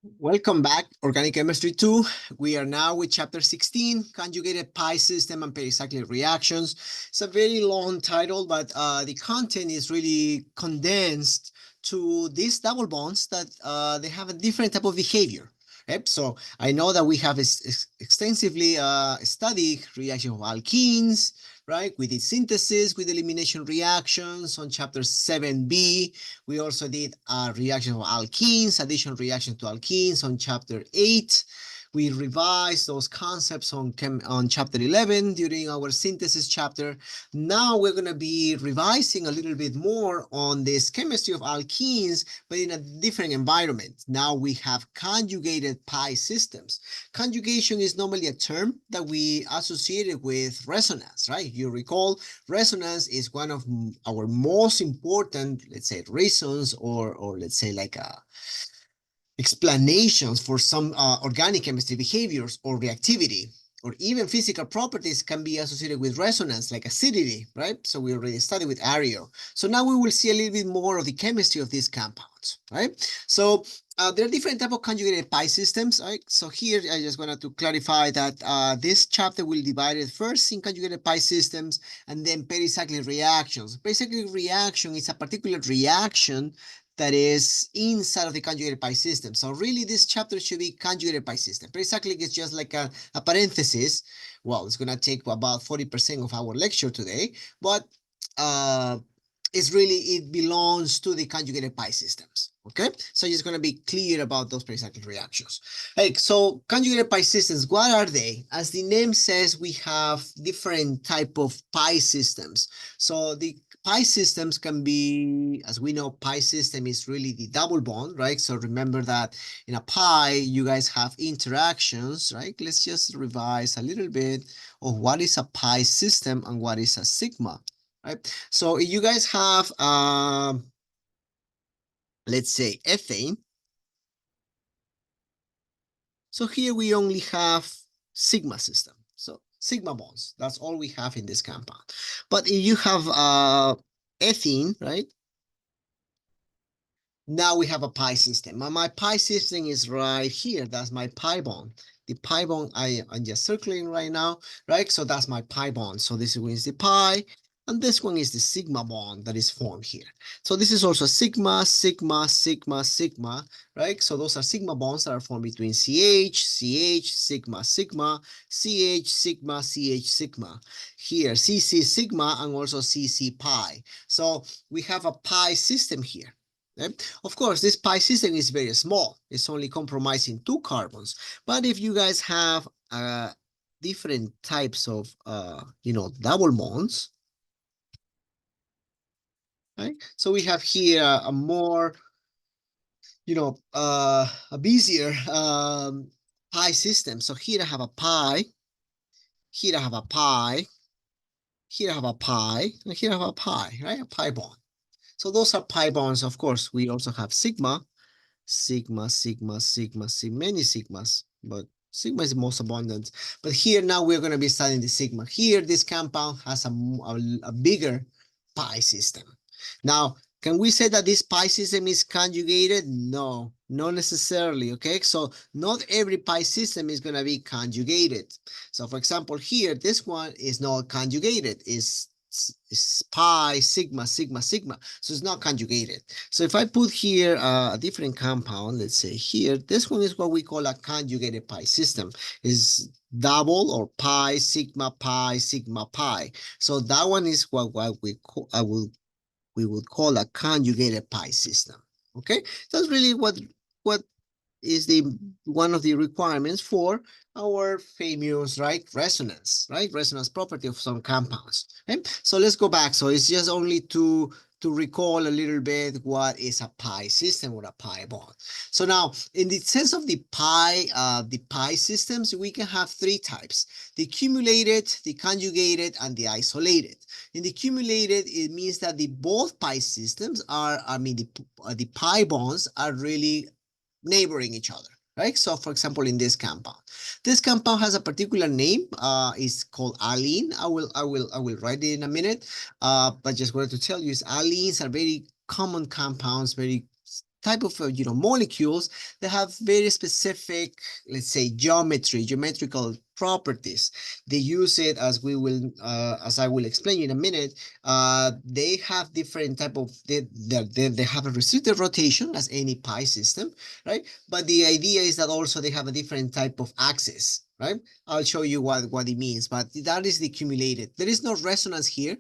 Welcome back, Organic Chemistry 2. We are now with Chapter 16, Conjugated Pi System and Pericyclic Reactions. It's a very long title, but the content is really condensed to these double bonds that they have a different type of behavior. Okay? So I know that we have extensively studied reaction of alkenes, right? We did synthesis with elimination reactions on Chapter 7b. We also did a reaction of alkenes, addition reaction to alkenes on chapter 8. We revised those concepts on chapter 11 during our synthesis chapter. Now we're going to be revising a little bit more on this chemistry of alkenes, but in a different environment. Now we have conjugated pi systems. Conjugation is normally a term that we associated with resonance, right? You recall, resonance is one of our most important, let's say, reasons or let's say like explanations for some organic chemistry behaviors or reactivity or even physical properties can be associated with resonance, like acidity, right? So we already studied with Ario. So now we will see a little bit more of the chemistry of these compounds, right? So there are different types of conjugated pi systems, right? So here I just wanted to clarify that this chapter will divide it first in conjugated pi systems and then pericyclic reactions. Pericyclic reaction is a particular reaction that is inside of the conjugated pi system. So really this chapter should be conjugated pi system. Pericyclic is just like a parenthesis. Well, it's going to take about 40% of our lecture today, but it belongs to the conjugated pi systems. Okay, so just going to be clear about those pericyclic reactions. Hey, so conjugated pi systems, what are they? As the name says, we have different type of pi systems. So the pi systems can be, as we know, pi system is really the double bond, right? So remember that in a pi, you guys have interactions, right? Let's just revise a little bit of what is a pi system and what is a sigma, right? So if you guys have, let's say, ethane. So here we only have sigma system. So sigma bonds, that's all we have in this compound. But if you have ethene, right? Now we have a pi system. And my pi system is right here. That's my pi bond. The pi bond I'm just circling right now, right? So that's my pi bond. So this one is the pi, and this one is the sigma bond that is formed here. So this is also sigma, sigma, sigma, sigma, right? So those are sigma bonds that are formed between CH, CH, sigma, sigma, CH, sigma, CH, sigma. Here, CC sigma and also CC pi. So we have a pi system here. Okay? Of course, this pi system is very small. It's only comprising 2 carbons. But if you guys have different types of, double bonds, right? So we have here a more, a busier pi system. So here I have a pi, here I have a pi, here I have a pi, and here I have a pi, right? A pi bond. So those are pi bonds. Of course, we also have sigma, sigma, sigma, sigma, many sigmas, but sigma is the most abundant. But here now we're going to be studying the sigma. Here, this compound has a bigger pi system. Now, can we say that this pi system is conjugated? No, not necessarily, okay? So not every pi system is going to be conjugated. So for example, here, this one is not conjugated. It's pi, sigma, sigma, sigma. So it's not conjugated. So if I put here a different compound, let's say here, this one is what we call a conjugated pi system. Is double or pi, sigma, pi, sigma, pi. So that one is what we would call a conjugated pi system. Okay, that's really what is the one of the requirements for our famous, right, resonance property of some compounds. Okay, so let's go back. So it's just only to recall a little bit what is a pi system or a pi bond. So now, in the sense of the pi systems, we can have 3 types: the accumulated, the conjugated, and the isolated. In the accumulated, it means that the both pi systems are, the pi bonds are really neighboring each other, right? So for example, in this compound has a particular name, it's called allene. I will write it in a minute, but just wanted to tell you is allenes are very common compounds, very type of molecules that have very specific, let's say, geometrical properties. They use it, as we will as I will explain in a minute. They have different type of they have a restricted rotation as any pi system, right? But the idea is that also they have a different type of axis, right? I'll show you what it means, but that is the accumulated. There is no resonance here,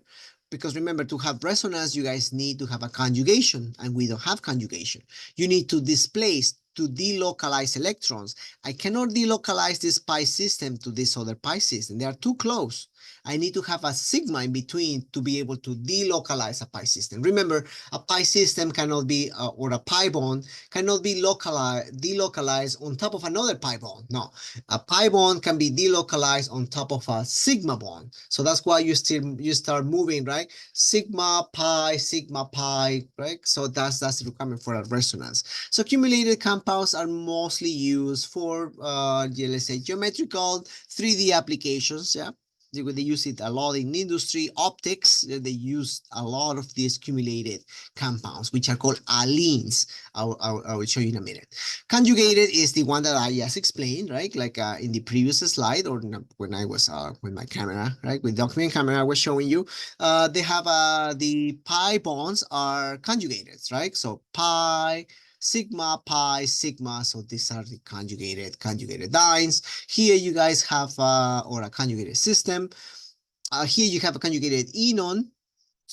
because remember, to have resonance, you guys need to have a conjugation, and we don't have conjugation. You need to displace, to delocalize electrons. I cannot delocalize this pi system to this other pi system. They are too close. I need to have a sigma in between to be able to delocalize a pi system. Remember, a pi system cannot be, or a pi bond cannot be delocalized on top of another pi bond. No, a pi bond can be delocalized on top of a sigma bond. So that's why you start moving, right? Sigma pi, right? So that's the requirement for a resonance. So accumulated compounds are mostly used for, let's say, geometrical 3D applications. Yeah. They use it a lot in industry, optics. They use a lot of these accumulated compounds, which are called allenes. I will show you in a minute. Conjugated is the one that I just explained, right? Like in the previous slide, or when I was with my camera, right? With document camera, I was showing you. They have the pi bonds are conjugated, right? So pi, sigma, pi, sigma. So these are the conjugated dienes. Here you guys have or a conjugated system. Here you have a conjugated enon.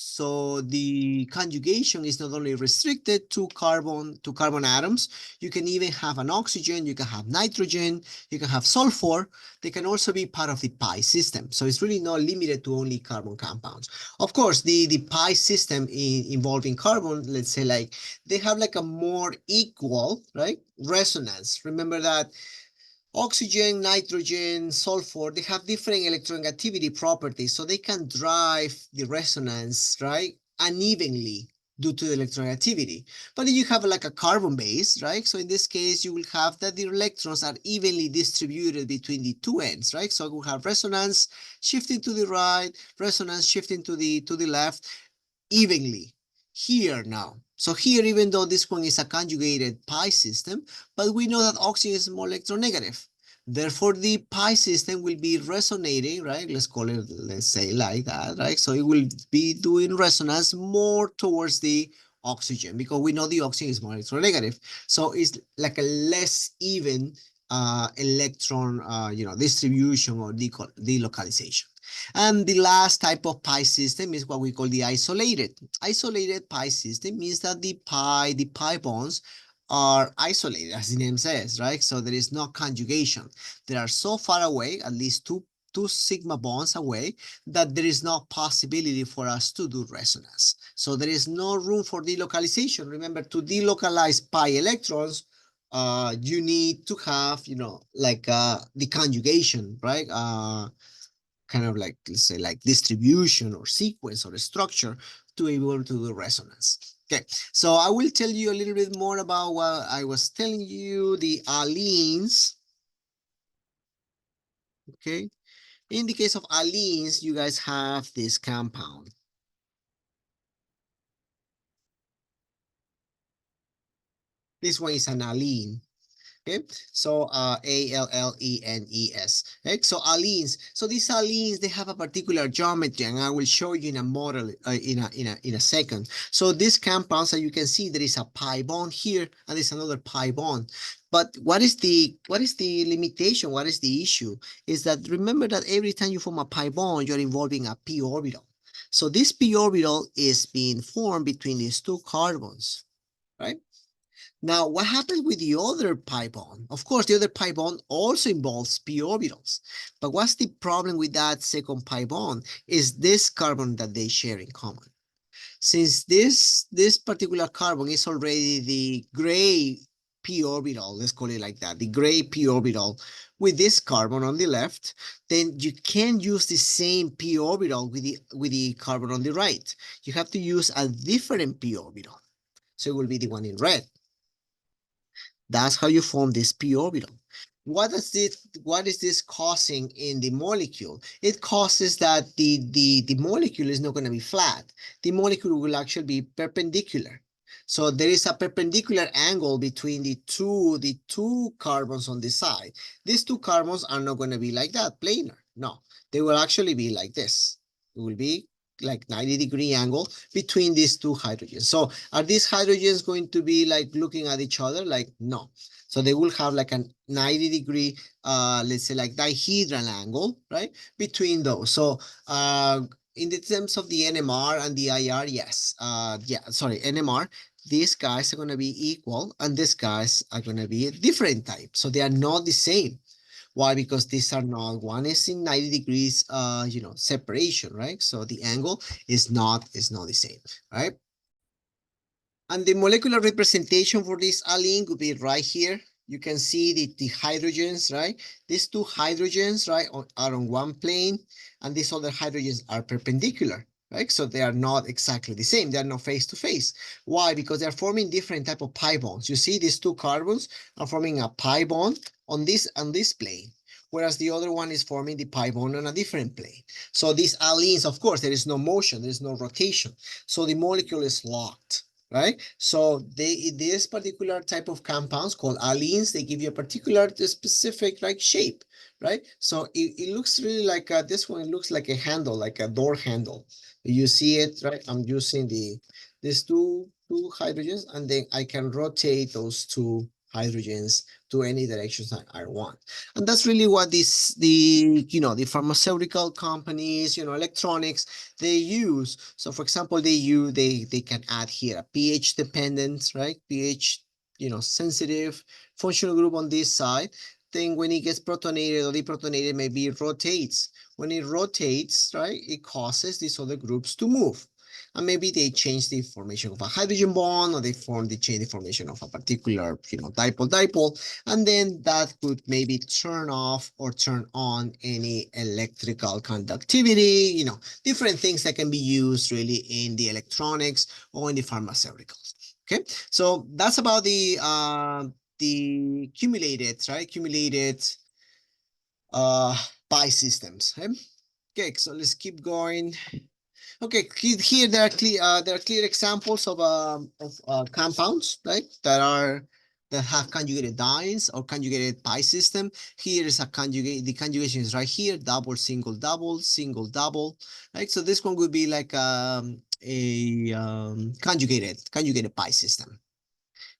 So the conjugation is not only restricted to carbon atoms. You can even have an oxygen, you can have nitrogen, you can have sulfur. They can also be part of the pi system. So it's really not limited to only carbon compounds. Of course, the pi system involving carbon, let's say, like, they have like a more equal, right, resonance. Remember that oxygen, nitrogen, sulfur, they have different electronegativity properties, so they can drive the resonance, right, unevenly due to the electronegativity. But if you have like a carbon base, right, so in this case, you will have that the electrons are evenly distributed between the two ends, right? So we'll have resonance shifting to the right, resonance shifting to the left, evenly. Here now. So here, even though this one is a conjugated pi system, but we know that oxygen is more electronegative. Therefore, the pi system will be resonating, right? Let's call it, let's say like that, right? So it will be doing resonance more towards the oxygen, because we know the oxygen is more electronegative. So it's like a less even electron, distribution or delocalization. And the last type of pi system is what we call the isolated. Isolated pi system means that the pi bonds are isolated, as the name says, right? So there is no conjugation. They are so far away, at least two sigma bonds away, that there is no possibility for us to do resonance. So there is no room for delocalization. Remember, to delocalize pi electrons, you need to have, like the conjugation, right? Kind of like, let's say, like distribution or sequence or structure to be able to do resonance. Okay, so I will tell you a little bit more about what I was telling you, the allenes. Okay, in the case of allenes, you guys have this compound. This one is an allene. Okay, so allenes. Okay, so allenes. So these allenes, they have a particular geometry, and I will show you in a model in a second. So these compounds, that you can see, there is a pi bond here, and there's another pi bond. But what is the limitation? What is the issue? Is that, remember that every time you form a pi bond, you're involving a p orbital. So this p orbital is being formed between these two carbons, right? Now, what happens with the other pi bond? Of course, the other pi bond also involves p orbitals. But what's the problem with that second pi bond? Is this carbon that they share in common. Since this particular carbon is already the gray p orbital, let's call it like that, the gray p orbital with this carbon on the left, then you can't use the same p orbital with the carbon on the right. You have to use a different p orbital. So it will be the one in red. That's how you form this p orbital. What is this causing in the molecule? It causes that the molecule is not going to be flat. The molecule will actually be perpendicular. So there is a perpendicular angle between the two carbons on the side. These two carbons are not going to be like that, planar. No, they will actually be like this. It will be like 90-degree angle between these two hydrogens. So are these hydrogens going to be like looking at each other? Like, no. So they will have like a 90-degree, let's say like dihedral angle, right? Between those. So in the terms of the NMR and the IR, yes. Sorry, NMR, these guys are going to be equal and these guys are going to be a different type. So they are not the same. Why? Because these are not, one is in 90 degrees, separation, right? So the angle is not the same, right? And the molecular representation for this allene would be right here. You can see the hydrogens, right? These two hydrogens, right, are on one plane, and these other hydrogens are perpendicular, right? So they are not exactly the same. They are not face to face. Why? Because they're forming different type of pi bonds. You see, these two carbons are forming a pi bond on this plane, whereas the other one is forming the pi bond on a different plane. So these allenes, of course, there is no motion, there is no rotation. So the molecule is locked, right? So this particular type of compounds called allenes, they give you a particular specific like shape, right? So it looks really like this one. It looks like a handle, like a door handle. You see it, right? I'm using these two hydrogens, and then I can rotate those two hydrogens to any directions I want. And that's really what the pharmaceutical companies, electronics, they use. So for example, they can add here a pH dependent, right? pH, sensitive functional group on this side. Then when it gets protonated or deprotonated, maybe it rotates. When it rotates, right, it causes these other groups to move. And maybe they change the formation of a hydrogen bond, or they change the formation of a particular, dipole, and then that could maybe turn off or turn on any electrical conductivity, different things that can be used really in the electronics or in the pharmaceuticals. Okay, so that's about the accumulated, right? Accumulated pi systems. Okay, so let's keep going. Okay, here there are clear examples of compounds, right? That have conjugated dienes or conjugated pi system. Here is a conjugate. The conjugation is right here: double, single, double, right? So this one would be like a conjugated pi system.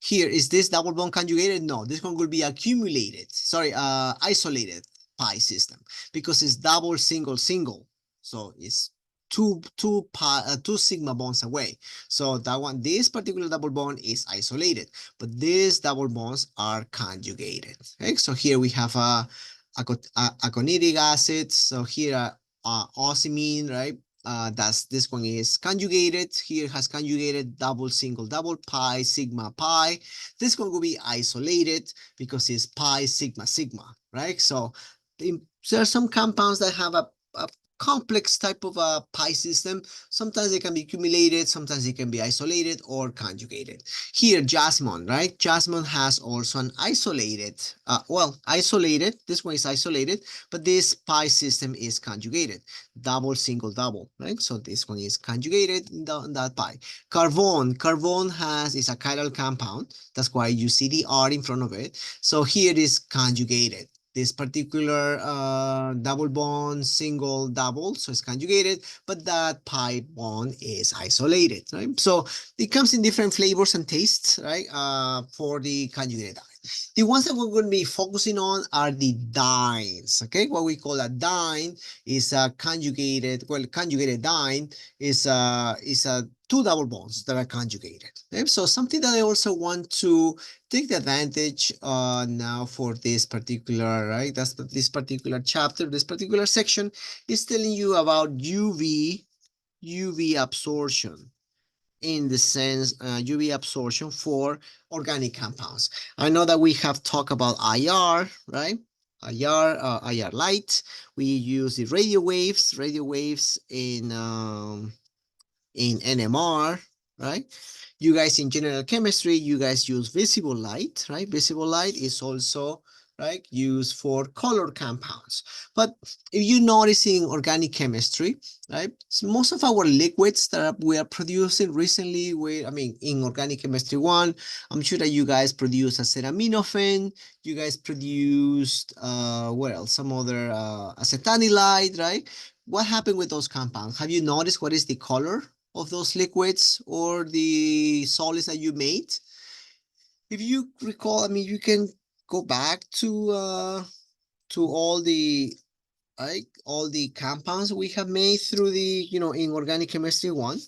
Here, is this double bond conjugated? No, this one will be accumulated. Sorry, isolated pi system, because it's double, single, single. So it's two sigma bonds away. So that one, this particular double bond is isolated, but these double bonds are conjugated. Okay, so here we have a aconidic acid. So here osimine, right? This one is conjugated. Here has conjugated double, single, double, pi, sigma, pi. This one will be isolated because it's pi, sigma, sigma, right? So there are some compounds that have a complex type of a pi system. Sometimes they can be accumulated, sometimes they can be isolated or conjugated. Here, jasmine, right? Jasmine has also an isolated, isolated. This one is isolated, but this pi system is conjugated. Double, single, double, right? So this one is conjugated in that pi. Carbon is a chiral compound. That's why you see the R in front of it. So here it is conjugated. This particular double bond, single, double, so it's conjugated, but that pi bond is isolated, right? So it comes in different flavors and tastes, right? For the conjugated diene. The ones that we're going to be focusing on are the dienes, okay? What we call a diene is a conjugated diene is a two double bonds that are conjugated. Okay? So something that I also want to take the advantage now for this particular, right? That's this particular chapter, this particular section is telling you about UV absorption, in the sense UV absorption for organic compounds. I know that we have talked about IR, right? IR light. We use the radio waves in NMR, right? You guys in general chemistry, you guys use visible light, right? Visible light is also right? Used for color compounds. But if you notice in organic chemistry, right? So most of our liquids that we are producing recently, in organic chemistry 1, I'm sure that you guys produce acetaminophen, you guys produced, what else? Some other acetanilide, right? What happened with those compounds? Have you noticed what is the color of those liquids or the solids that you made? If you recall, you can go back to all the compounds we have made through the, in organic chemistry 1.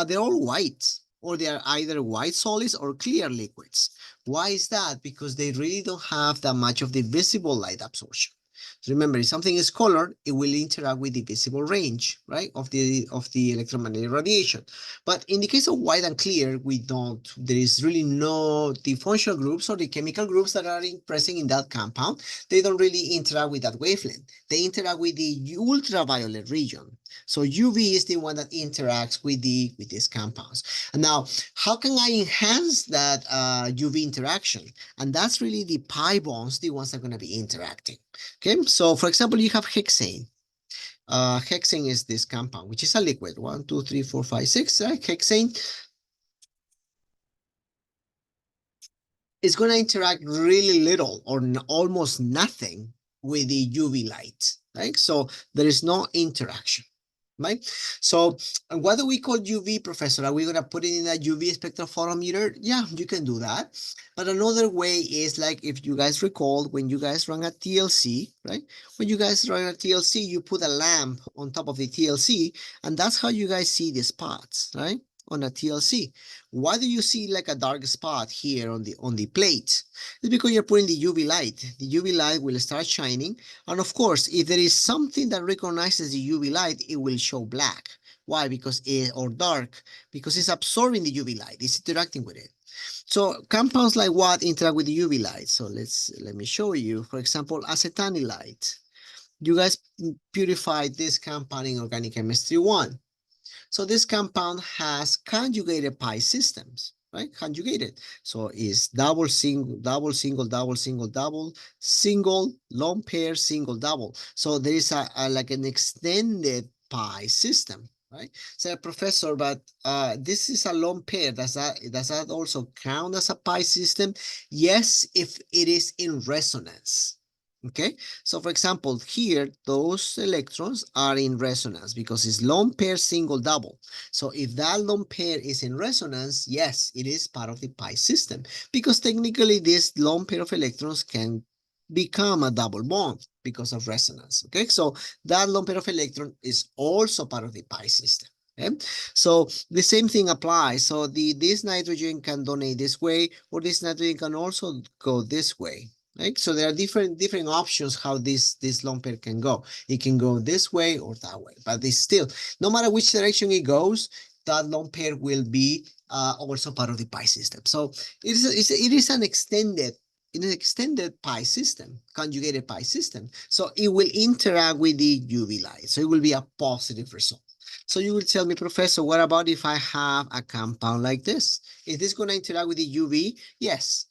They're all white, or they are either white solids or clear liquids. Why is that? Because they really don't have that much of the visible light absorption. So remember, if something is colored, it will interact with the visible range, right, of the electromagnetic radiation. But in the case of white and clear, there is really the functional groups or the chemical groups that are present in that compound. They don't really interact with that wavelength. They interact with the ultraviolet region. So UV is the one that interacts with these compounds. And now, how can I enhance that UV interaction? And that's really the pi bonds, the ones that are going to be interacting. Okay, so for example, you have hexane. Hexane is this compound, which is a liquid. 1, 2, 3, 4, 5, 6, right? Hexane is going to interact really little or almost nothing with the UV light, right? So there is no interaction. Right? So what do we call UV, Professor? Are we going to put it in a UV spectrophotometer? Yeah, you can do that. But another way is like, if you guys recall, when you guys run a TLC, right? When you guys run a TLC, you put a lamp on top of the TLC, and that's how you guys see the spots, right? On a TLC. Why do you see like a dark spot here on the plate? It's because you're putting the UV light. The UV light will start shining. And of course, if there is something that recognizes the UV light, it will show black. Why? Or dark, because it's absorbing the UV light. It's interacting with it. So compounds like what interact with the UV light? So let me show you. For example, acetanilide. You guys purified this compound in organic chemistry 1. So this compound has conjugated pi systems, right? Conjugated. So it's double, single, double, single, double, single, double, single, lone pair, single, double. So there is like an extended pi system, right? So Professor, but this is a lone pair. Does that also count as a pi system? Yes, if it is in resonance. Okay, so for example, here, those electrons are in resonance because it's lone pair, single, double. So if that lone pair is in resonance, yes, it is part of the pi system, because technically this lone pair of electrons can become a double bond because of resonance. Okay, so that lone pair of electron is also part of the pi system. Okay, so the same thing applies. So this nitrogen can donate this way, or this nitrogen can also go this way. Right? So there are different options how this lone pair can go. It can go this way or that way, but it's still, no matter which direction it goes, that lone pair will be also part of the pi system. So it is an extended pi system, conjugated pi system. So it will interact with the UV light. So it will be a positive result. So you will tell me, Professor, what about if I have a compound like this? Is this going to interact with the UV? Yes.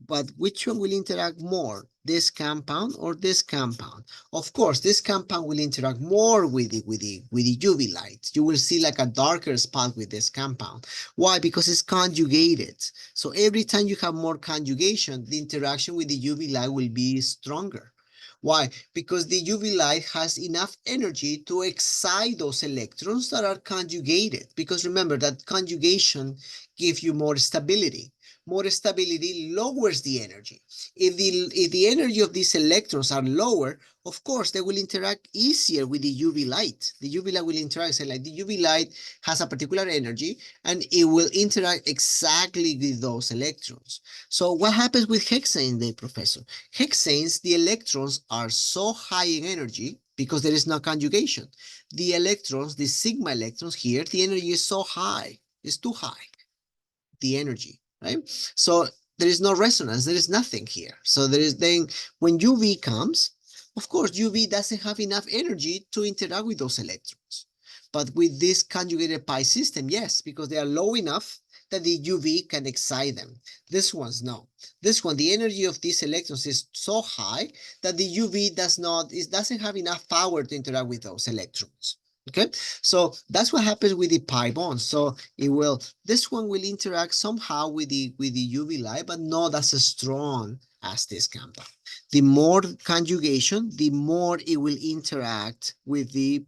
But which one will interact more, this compound or this compound? Of course, this compound will interact more with the UV light. You will see like a darker spot with this compound. Why? Because it's conjugated. So every time you have more conjugation, the interaction with the UV light will be stronger. Why? Because the UV light has enough energy to excite those electrons that are conjugated. Because remember that conjugation gives you more stability. More stability lowers the energy. If the energy of these electrons are lower, of course, they will interact easier with the UV light. The UV light will interact, so like the UV light has a particular energy, and it will interact exactly with those electrons. So what happens with hexane then, Professor? Hexanes, the electrons are so high in energy because there is no conjugation. The electrons, the sigma electrons here, the energy is so high, it's too high, the energy, right? So there is no resonance, there is nothing here. So then when UV comes, of course, UV doesn't have enough energy to interact with those electrons. But with this conjugated pi system, yes, because they are low enough, that the UV can excite them. This one's no. This one, the energy of these electrons is so high that the UV doesn't have enough power to interact with those electrons. Okay, so that's what happens with the pi bonds. So this one will interact somehow with the UV light, but not as strong as this compound. The more conjugation, the more it will interact with the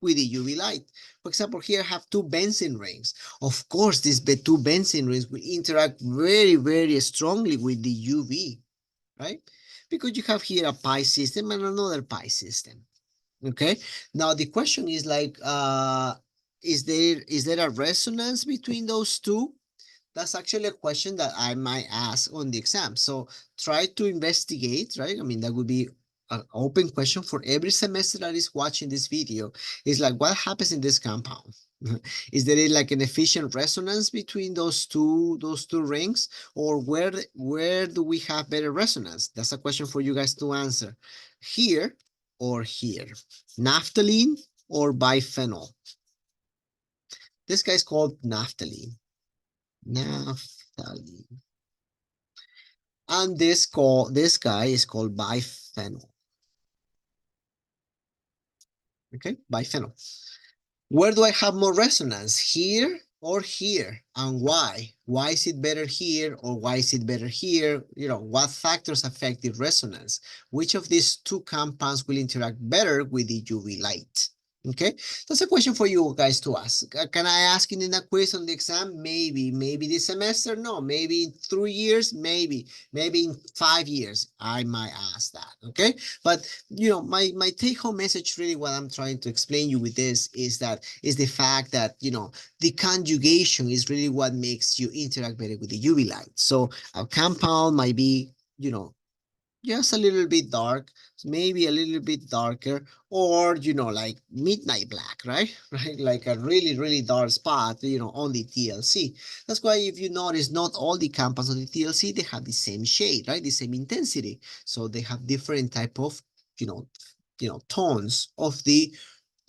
UV light. For example, here I have two benzene rings. Of course, these two benzene rings will interact very, very strongly with the UV, right? Because you have here a pi system and another pi system. Okay, now the question is like, is there a resonance between those two? That's actually a question that I might ask on the exam. So try to investigate, right? I mean, that would be an open question for every semester that is watching this video. Is like, what happens in this compound? Is there like an efficient resonance between those two rings, or where do we have better resonance? That's a question for you guys to answer. Here or here, naphthalene or biphenyl. This guy is called naphthalene. Naphthalene. And this guy is called biphenyl. Okay, biphenyl. Where do I have more resonance, here or here? And why? Why is it better here, or why is it better here? You know, what factors affect the resonance? Which of these two compounds will interact better with the UV light? Okay, that's a question for you guys to ask. Can I ask it in a quiz on the exam? Maybe this semester, no, maybe in 3 years, maybe in 5 years, I might ask that, okay? But, you know, my take-home message, really what I'm trying to explain you with this is the fact that, you know, the conjugation is really what makes you interact better with the UV light. So a compound might be, you know, just a little bit dark, maybe a little bit darker, or, you know, like midnight black, right? Right, like a really, really dark spot, you know, on the TLC. That's why if you notice, not all the compounds on the TLC, they have the same shade, right? The same intensity. So they have different type of, you know, tones of the,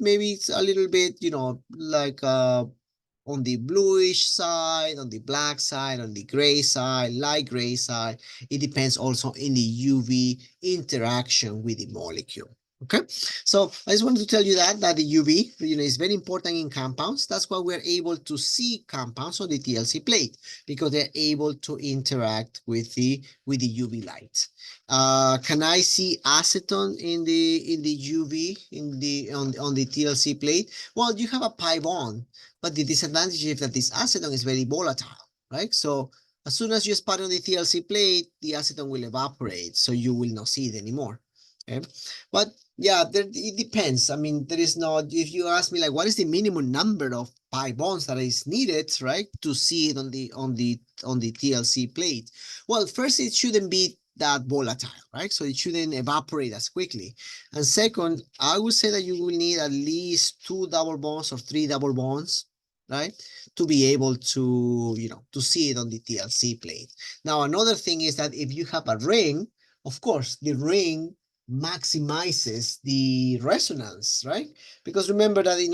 maybe it's a little bit, you know, like on the bluish side, on the black side, on the gray side, light gray side. It depends also in the UV interaction with the molecule. Okay, so I just wanted to tell you that the UV, you know, is very important in compounds. That's why we're able to see compounds on the TLC plate, because they're able to interact with the UV light. Can I see acetone in the UV on the TLC plate? Well, you have a pi bond, but the disadvantage is that this acetone is very volatile, right? So as soon as you spot it on the TLC plate, the acetone will evaporate, so you will not see it anymore. Okay, but yeah, it depends. I mean, there is not. If you ask me, like, what is the minimum number of pi bonds that is needed, right, to see it on the TLC plate? Well, first, it shouldn't be that volatile, right? So it shouldn't evaporate as quickly. And second, I would say that you will need at least 2 double bonds or 3 double bonds, right, to be able to, you know, to see it on the TLC plate. Now, another thing is that if you have a ring, of course, the ring maximizes the resonance, right? Because remember that in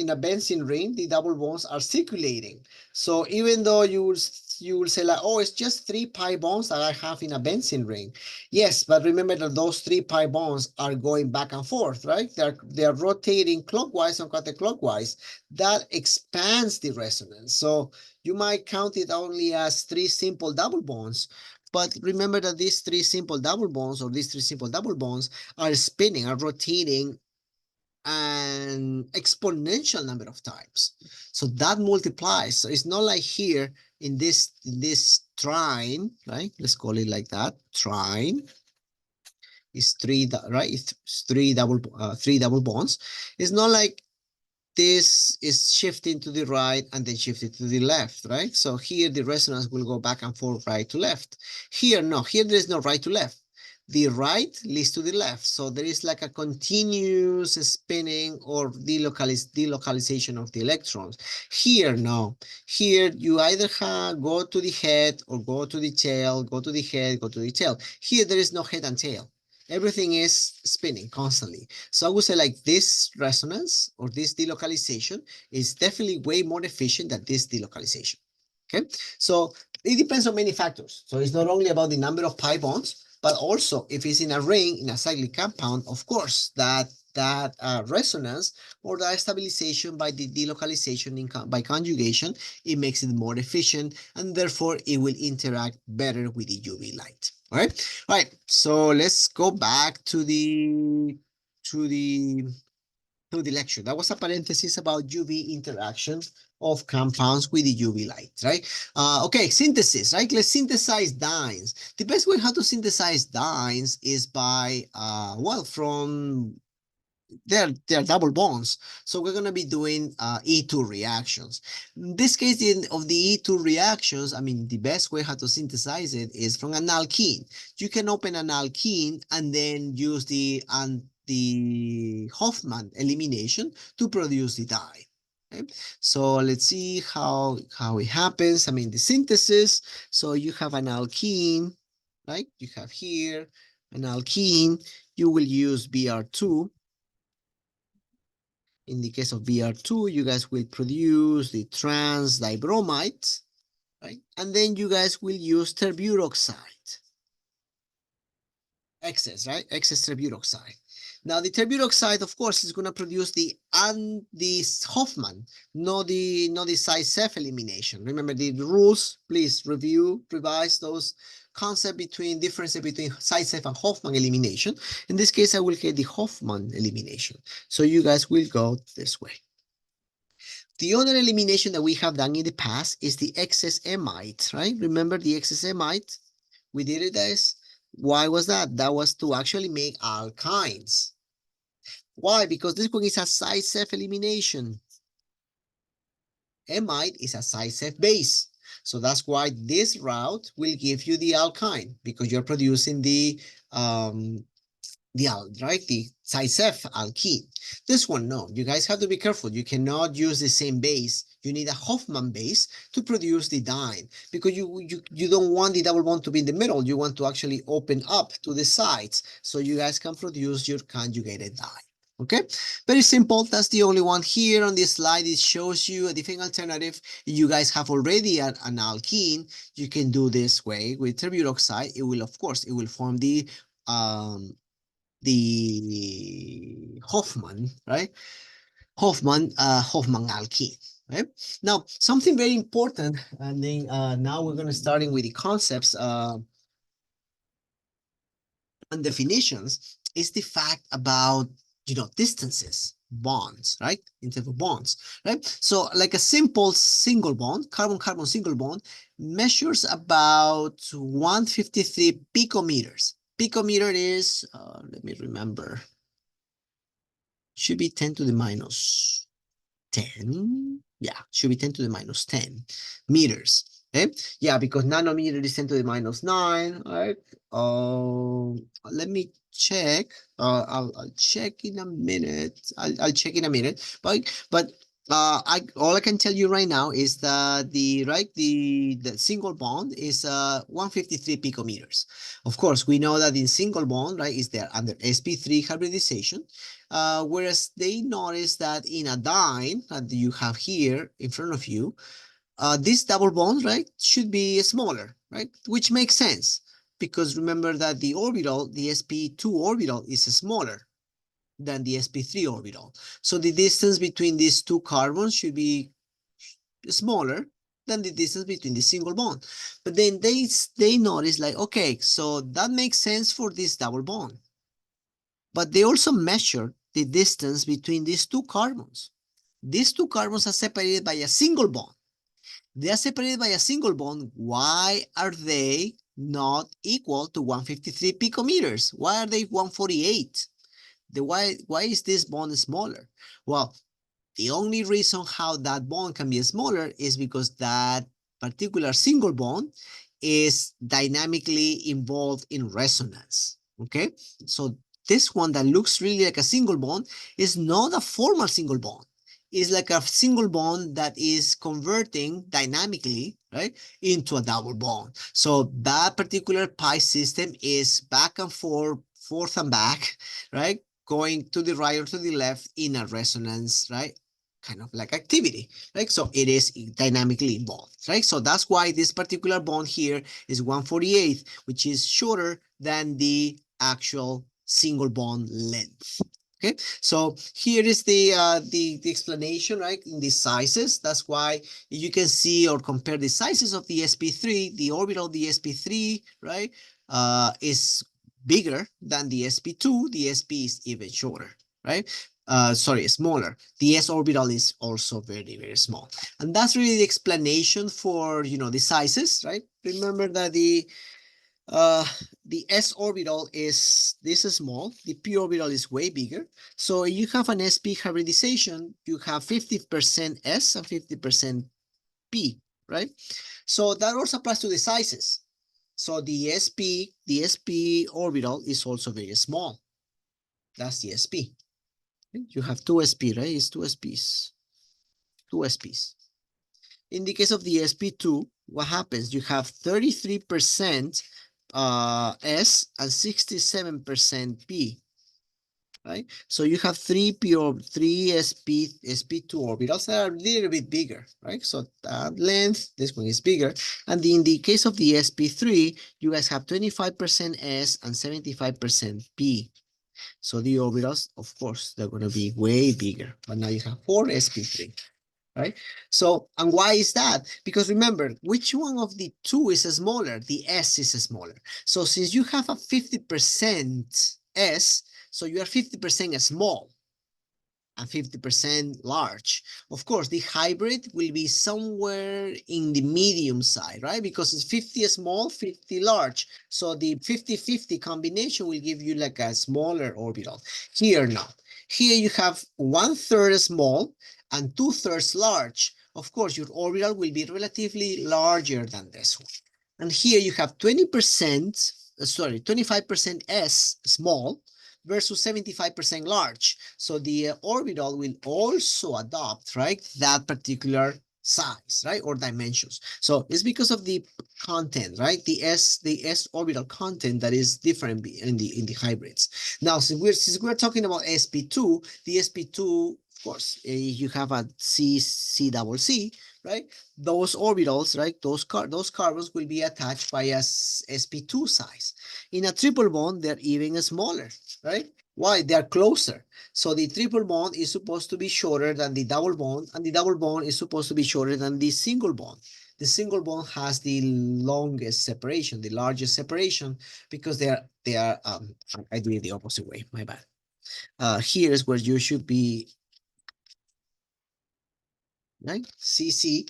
a benzene ring, the double bonds are circulating. So even though you will say like, oh, it's just 3 pi bonds that I have in a benzene ring. Yes, but remember that those 3 pi bonds are going back and forth, right? They're rotating clockwise and counterclockwise. That expands the resonance. So you might count it only as 3 simple double bonds. But remember that these 3 simple double bonds, or these 3 simple double bonds, are spinning, are rotating an exponential number of times. So that multiplies. So it's not like here in this trine, right? Let's call it like that. Trine is 3, right? It's 3 double bonds. It's not like this is shifting to the right and then shifting to the left, right? So here the resonance will go back and forth, right to left. Here, no, here there is no right to left. The right leads to the left. So there is like a continuous spinning or delocalization of the electrons. Here, no. Here you either go to the head or go to the tail, go to the head, go to the tail. Here there is no head and tail. Everything is spinning constantly. So I would say like this resonance or this delocalization is definitely way more efficient than this delocalization. Okay, so it depends on many factors. So it's not only about the number of pi bonds, but also if it's in a ring in a cyclic compound, of course, that resonance or that stabilization by the delocalization by conjugation, it makes it more efficient, and therefore it will interact better with the UV light. All right. So let's go back to the to the lecture. That was a parenthesis about UV interaction of compounds with the UV light, right? Okay, synthesis, right? Let's synthesize dienes. The best way how to synthesize dienes is by, well, from they're double bonds. So we're going to be doing E2 reactions. In this case of the E2 reactions, I mean, the best way how to synthesize it is from an alkene. You can open an alkene and then use the Hofmann elimination to produce the dye. Okay? So let's see how it happens. I mean, the synthesis. So you have an alkene, right? You have here an alkene. You will use Br2. In the case of Br2, you guys will produce the trans dibromide, right? And then you guys will use terburoxide. Excess, right? Excess terburoxide. Now the terburoxide, of course, is going to produce the Hofmann, not the CHE240 elimination. Remember the rules. Please revise those concept between difference between CHE240 and Hofmann elimination. In this case, I will get the Hofmann elimination. So you guys will go this way. The other elimination that we have done in the past is the excess amide, right? Remember the excess amide? We did it as, why was that? That was to actually make alkynes. Why? Because this one is a CHE240 elimination. Amide is a CHE240 base. So that's why this route will give you the alkyne, because you're producing the right, the CHE240 alkene. This one, no, you guys have to be careful. You cannot use the same base. You need a Hofmann base to produce the diene, because you don't want the double bond to be in the middle. You want to actually open up to the sides so you guys can produce your conjugated diene. Okay, very simple. That's the only one here on this slide. It shows you a different alternative. You guys have already an alkene. You can do this way with terburoxide. It will, of course, it will form the Hofmann, right? Hofmann alkene, right? Now, something very important, and then now we're going to starting with the concepts and definitions, is the fact about, distances, bonds, right? In terms of bonds, right? So like a simple single bond, carbon-carbon single bond, measures about 153 picometers. Picometer is, let me remember, should be 10 to the minus 10. Yeah, should be 10 to the minus 10 meters. Okay? Yeah, because nanometer is 10 to the minus 9. All right. Let me check. I'll check in a minute. I'll check in a minute. But all I can tell you right now is that the single bond is 153 picometers. Of course, we know that in single bond, right, is there under sp3 hybridization. Whereas they notice that in a diene that you have here in front of you, this double bond, right, should be smaller, right? Which makes sense, because remember that the orbital, the sp2 orbital, is smaller than the sp3 orbital. So the distance between these two carbons should be smaller than the distance between the single bond. But then they notice like, okay, so that makes sense for this double bond. But they also measure the distance between these two carbons. These two carbons are separated by a single bond. They are separated by a single bond. Why are they not equal to 153 picometers? Why are they 148? Why is this bond smaller? Well, the only reason how that bond can be smaller is because that particular single bond is dynamically involved in resonance. Okay, so this one that looks really like a single bond is not a formal single bond. It's like a single bond that is converting dynamically, right, into a double bond. So that particular pi system is back and forth forth and back, right? Going to the right or to the left in a resonance, right? Kind of like activity, right? So it is dynamically involved, right? So that's why this particular bond here is 1/48, which is shorter than the actual single bond length. Okay, so here is the explanation, right? In the sizes. That's why you can see or compare the sizes of the sp3, the orbital of the sp3, right, is bigger than the sp2. The sp is even shorter, right? Sorry, smaller. The s orbital is also very, very small. And that's really the explanation for, the sizes, right? Remember that uh, the s orbital is this is small, the p orbital is way bigger. So you have an sp hybridization, you have 50% s and 50% p, right? So that also applies to the sizes. So the sp orbital is also very small. That's the sp. You have two sp, right? It's two sps. Two sps. In the case of the sp2, what happens? You have 33% S and 67% P, right? So you have three sp2 orbitals that are a little bit bigger, right? So that length, this one is bigger. And in the case of the sp3, you guys have 25% S and 75% P. So the orbitals, of course, they're going to be way bigger. But now you have 4 sp3. Right? So, and why is that? Because remember, which one of the two is smaller? The S is smaller. So since you have a 50% S, so you are 50% small and 50% large. Of course, the hybrid will be somewhere in the medium side, right? Because it's 50 small, 50 large. So the 50-50 combination will give you like a smaller orbital. Here now, here you have 1/3 small and 2/3 large. Of course, your orbital will be relatively larger than this one. And here you have 20%, 25% S small, versus 75% large. So the orbital will also adopt, right, that particular size, right, or dimensions. So it's because of the content, right, the s orbital content that is different in the hybrids. Now, since we're talking about sp2, the sp2, of course, you have a c double c, right? Those orbitals, right, those carbons will be attached by a sp2 size. In a triple bond, they're even smaller, right? Why? They are closer. So the triple bond is supposed to be shorter than the double bond, and the double bond is supposed to be shorter than the single bond. The single bond has the longest separation, the largest separation, because they are I did it the opposite way, my bad. Here is where you should be, right? CC,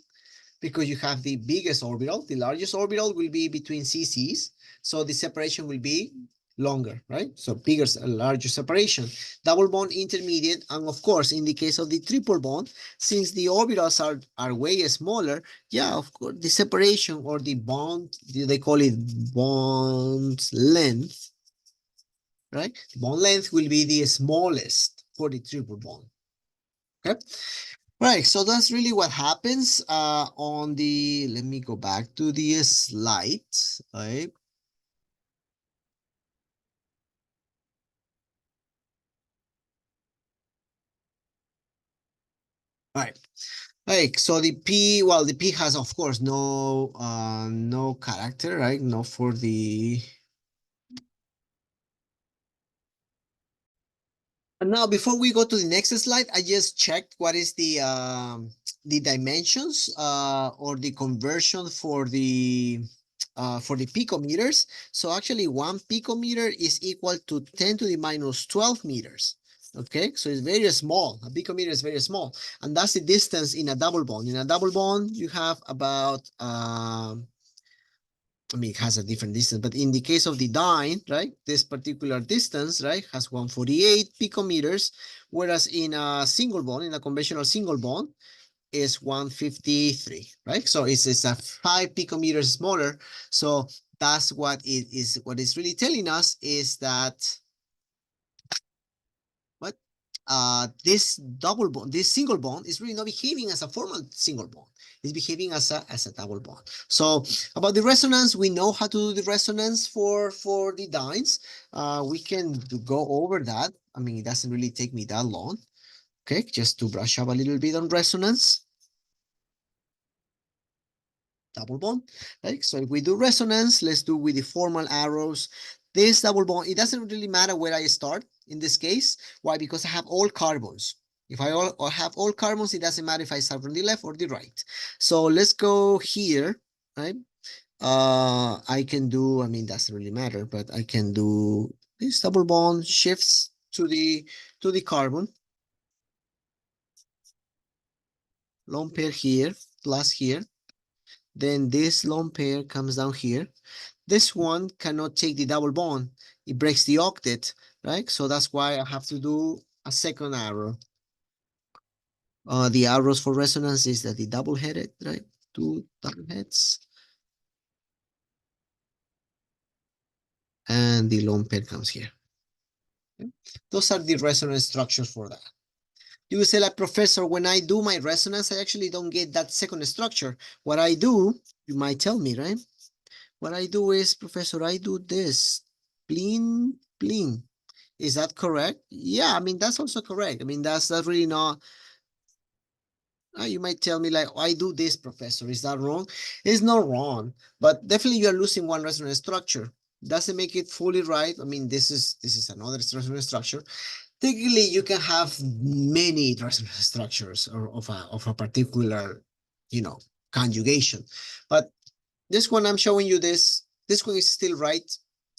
because you have the biggest orbital. The largest orbital will be between CCs, so the separation will be longer, right? So bigger, larger separation. Double bond, intermediate, and of course, in the case of the triple bond, since the orbitals are way smaller, yeah, of course, the separation or the bond, they call it bond length, right? Bond length will be the smallest for the triple bond, okay? Right, so that's really what happens on the, let me go back to the slide, right? All right. Like, so the P, well, the P has, of course, no character, right? No for the. And now, before we go to the next slide, I just checked what is the dimensions or the conversion for the picometers. So actually, 1 picometer is equal to 10 to the minus 12 meters. Okay, so it's very small. A picometer is very small, and that's the distance in a double bond. In a double bond, you have about I mean, it has a different distance, but in the case of the diene, right, this particular distance, right, has 148 picometers, whereas in a single bond, in a conventional single bond, is 153, right? So it's a 5 picometers smaller. So that's what it is. What it's really telling us is that what? this double bond, this single bond is really not behaving as a formal single bond. It's behaving as a double bond. So about the resonance, we know how to do the resonance for the dienes. We can go over that. I mean, it doesn't really take me that long. Okay, just to brush up a little bit on resonance. Double bond, right? So if we do resonance, let's do with the formal arrows. This double bond, it doesn't really matter where I start in this case. Why? Because I have all carbons. If I have all carbons, it doesn't matter if I start from the left or the right. So let's go here, right? I can do, I mean, doesn't really matter, but I can do this double bond shifts to the carbon. Lone pair here, plus here. Then this lone pair comes down here. This one cannot take the double bond. It breaks the octet, right? So that's why I have to do a second arrow. The arrows for resonance is that the double-headed, right? Two double heads. And the lone pair comes here. Okay? Those are the resonance structures for that. You will say, like, Professor, when I do my resonance, I actually don't get that second structure. What I do, you might tell me, right? What I do is, Professor, I do this. Bling, bling. Is that correct? Yeah, I mean, that's also correct. I mean, that's really not, you might tell me like, I do this, Professor. Is that wrong? It's not wrong, but definitely you're losing one resonance structure. Doesn't make it fully right. I mean, this is another resonance structure. Technically, you can have many resonance structures or of a particular, conjugation. But this one, I'm showing you this one is still right,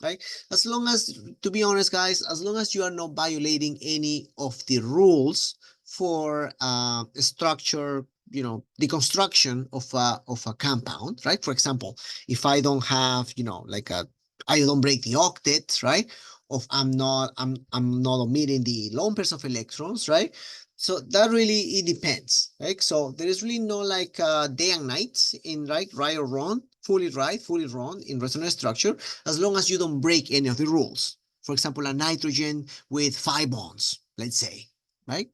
right? As long as, to be honest, guys, as long as you are not violating any of the rules for structure, the construction of a compound, right? For example, if I don't have, like I don't break the octet, right? Of I'm not omitting the lone pairs of electrons, right? So that really, it depends, right? So there is really no like day and night in right or wrong, fully wrong in resonance structure, as long as you don't break any of the rules. For example, a nitrogen with 5 bonds, let's say, right?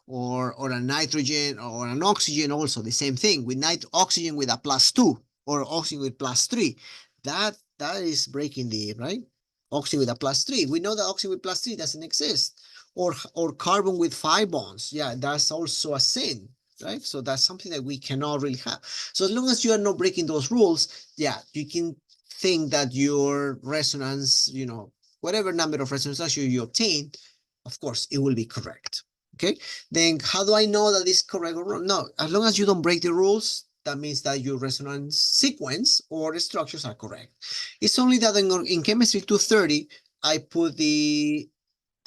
Or a nitrogen or an oxygen also, the same thing, with oxygen with a +2 or oxygen with +3. That is breaking the, right? Oxygen with a +3. We know that oxygen with +3 doesn't exist. Or carbon with 5 bonds. Yeah, that's also a sin, right? So that's something that we cannot really have. So as long as you are not breaking those rules, yeah, you can think that your resonance, whatever number of resonances you obtain, of course, it will be correct. Okay, then how do I know that it's correct or wrong? No, as long as you don't break the rules, that means that your resonance sequence or the structures are correct. It's only that in chemistry 230, I put the,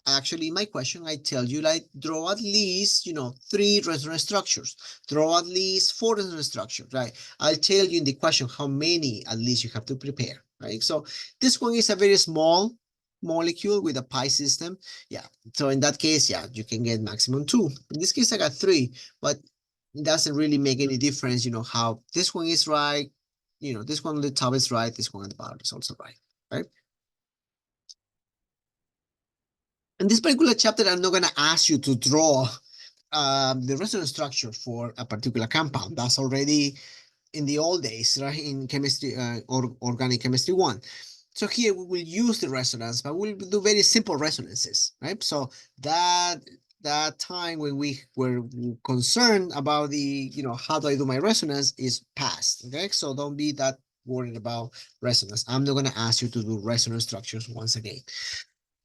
actually, my question, I tell you, like, draw at least, 3 resonance structures, draw at least 4 resonance structures, right? I'll tell you in the question how many at least you have to prepare, right? So this one is a very small molecule with a pi system. Yeah, so in that case, yeah, you can get maximum 2. In this case, I got 3, but it doesn't really make any difference, how this one is right, this one on the top is right, this one at the bottom is also right, right? In this particular chapter, I'm not going to ask you to draw the resonance structure for a particular compound. That's already in the old days, right? In chemistry or organic chemistry 1. So here we will use the resonance, but we'll do very simple resonances, right? So that time when we were concerned about the, how do I do my resonance is past, okay? So don't be that worried about resonance. I'm not going to ask you to do resonance structures once again.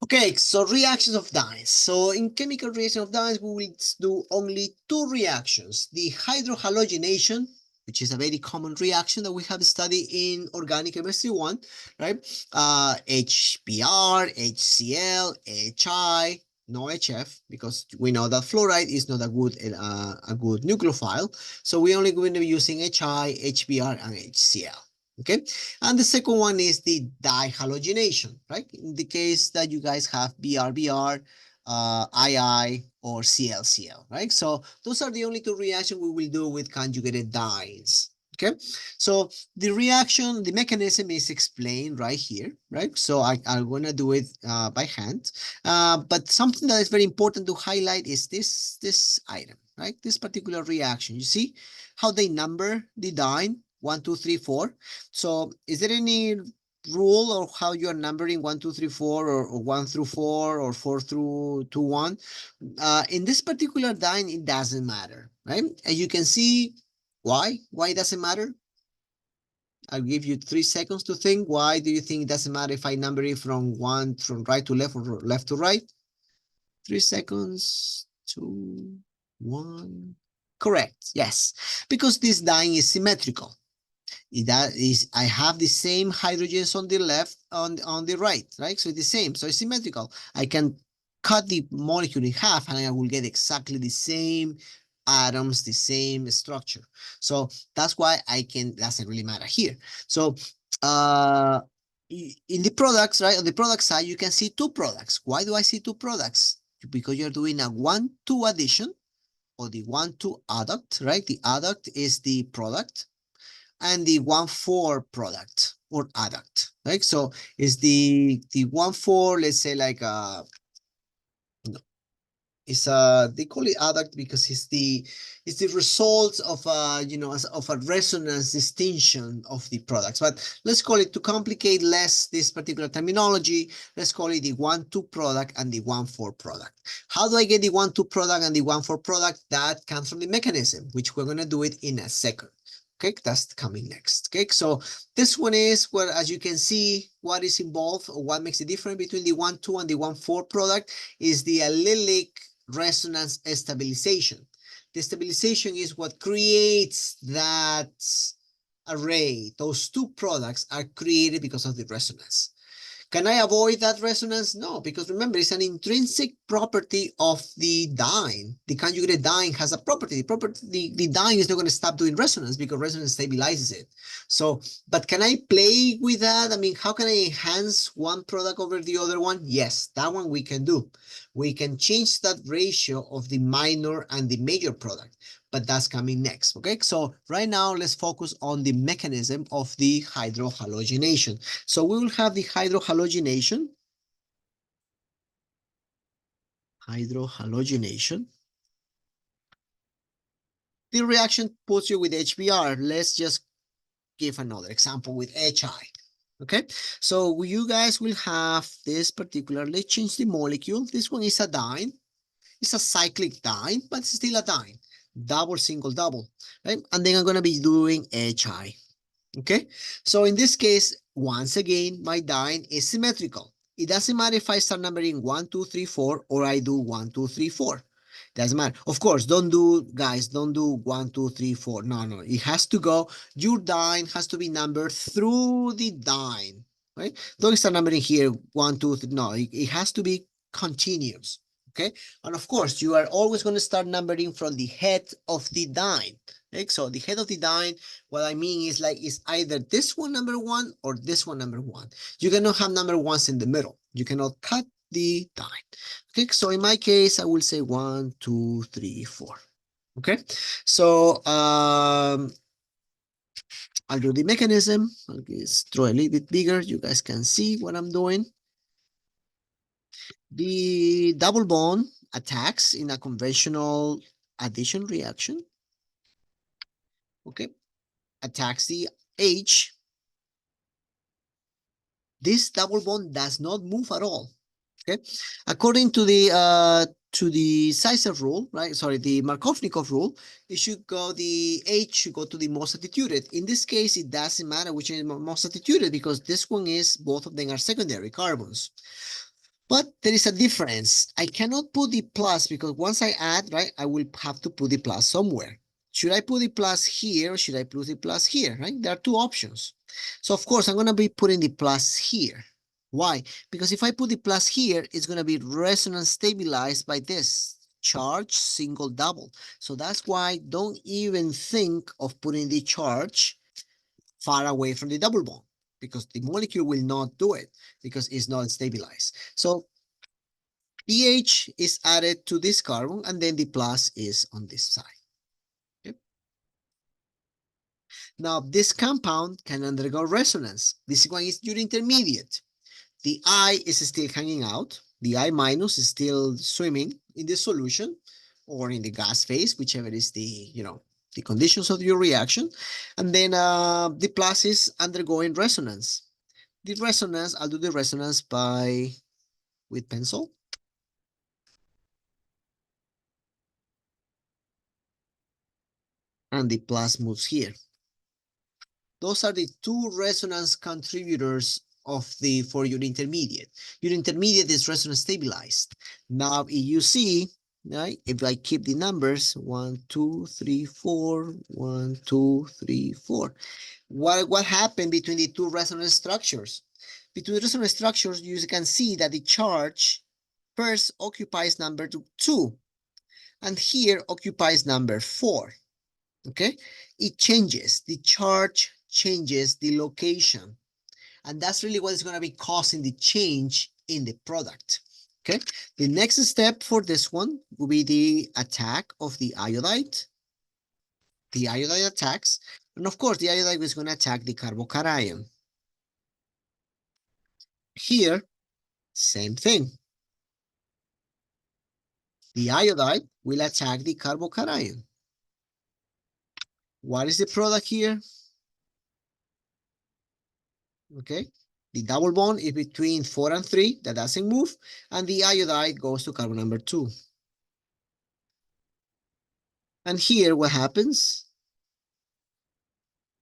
Okay, so reactions of dyes. So in chemical reaction of dyes, we will do only 2 reactions. The hydrohalogenation, which is a very common reaction that we have studied in organic chemistry 1, right? HBr, HCl, HI, no HF, because we know that fluoride is not a good nucleophile. So we're only going to be using HI, HBr, and HCl. Okay, and the second one is the dihalogenation, right? In the case that you guys have BR-BR, II, or CL-CL, right? So those are the only 2 reactions we will do with conjugated dyes. Okay, so the reaction, the mechanism is explained right here, right? So I'm gonna do it by hand. But something that is very important to highlight is this item, right? This particular reaction. You see how they number the diene, 1, 2, 3, 4. So is there any rule or how you are numbering 1, 2, 3, 4, or 1 through 4, or 4 through to 1? In this particular diene, it doesn't matter, right? And you can see why? Why does it matter? I'll give you 3 seconds to think. Why do you think it doesn't matter if I number it from right to left or left to right? 3 seconds, 2, 1. Correct. Yes, because this diene is symmetrical. That is, I have the same hydrogens on the left, on the right, right? So it's the same. So it's symmetrical. I can cut the molecule in half and I will get exactly the same atoms, the same structure. So that's why doesn't really matter here. So in the products, right, on the product side, you can see 2 products. Why do I see 2 products? Because you're doing a 1,2 addition, or the 1,2 adduct, right? The adduct is the product, and the 1,4 product or adduct, right? So is the 1,4, let's say like it's they call it adduct because it's the result of of a resonance distinction of the products. But let's call it, to complicate less this particular terminology, let's call it the 1,2 product and the 1,4 product. How do I get the 1,2 product and the 1,4 product? That comes from the mechanism, which we're going to do it in a second. Okay, that's coming next. Okay, so this one is where, as you can see, what is involved, or what makes the difference between the 1,2 and the 1,4 product is the allylic resonance stabilization. The stabilization is what creates that array. Those 2 products are created because of the resonance. Can I avoid that resonance? No, because remember, it's an intrinsic property of the diene. The conjugated diene has a property. The diene is not going to stop doing resonance because resonance stabilizes it. So, but can I play with that? I mean, how can I enhance one product over the other one? Yes, that one we can do. We can change that ratio of the minor and the major product, but that's coming next. Okay, so right now let's focus on the mechanism of the hydrohalogenation. So we will have the hydrohalogenation. The reaction puts you with HBr. Let's just give another example with HI. Okay, so you guys will have this particular, let's change the molecule. This one is a diene. It's a cyclic diene, but it's still a diene. Double, single, double, right? And then I'm going to be doing HI. Okay, so in this case, once again, my diene is symmetrical. It doesn't matter if I start numbering 1, 2, 3, 4, or I do 1, 2, 3, 4. Doesn't matter. Of course, don't do 1, 2, 3, 4. No. It has to go. Your diene has to be numbered through the diene, right? Don't start numbering here 1, 2, 3. No, it has to be continuous. Okay, and of course, you are always going to start numbering from the head of the diene. Okay, so the head of the diene, what I mean is like, is either this one number 1 or this one number 1. You cannot have number 1s in the middle. You cannot cut the diene. Okay, so in my case, I will say 1, 2, 3, 4. Okay, so I'll do the mechanism. I'll just draw a little bit bigger. You guys can see what I'm doing. The double bond attacks in a conventional addition reaction. Okay, attacks the H. This double bond does not move at all. Okay, according to the Sizer rule, right? Sorry, the Markovnikov rule, the H should go to the most attituded. In this case, it doesn't matter which is most attituded because this one is, both of them are secondary carbons. But there is a difference. I cannot put the plus because once I add, right, I will have to put the plus somewhere. Should I put the plus here or should I put the plus here, right? There are 2 options. So of course, I'm going to be putting the plus here. Why? Because if I put the plus here, it's going to be resonance stabilized by this charge, single, double. So that's why don't even think of putting the charge far away from the double bond, because the molecule will not do it because it's not stabilized. So pH is added to this carbon and then the plus is on this side. Okay. Now, this compound can undergo resonance. This one is your intermediate. The I is still hanging out. The I minus is still swimming in the solution or in the gas phase, whichever is the, the conditions of your reaction. And then the plus is undergoing resonance. The resonance, I'll do the resonance with pencil. And the plus moves here. Those are the two resonance contributors for your intermediate. Your intermediate is resonance stabilized. Now, if you see, right, if I keep the numbers 1, 2, 3, 4, 1, 2, 3, 4, what happened between the two resonance structures? Between the resonance structures, you can see that the charge first occupies number 2, and here occupies number 4. Okay, it changes, the charge changes the location, and that's really what is going to be causing the change in the product. Okay, the next step for this one will be the attack of the iodide. The iodide attacks, and of course the iodide is going to attack the carbocation. Here, same thing. The iodide will attack the carbocation. What is the product here? Okay, the double bond is between 4 and 3, that doesn't move, and the iodide goes to carbon number 2. And here what happens?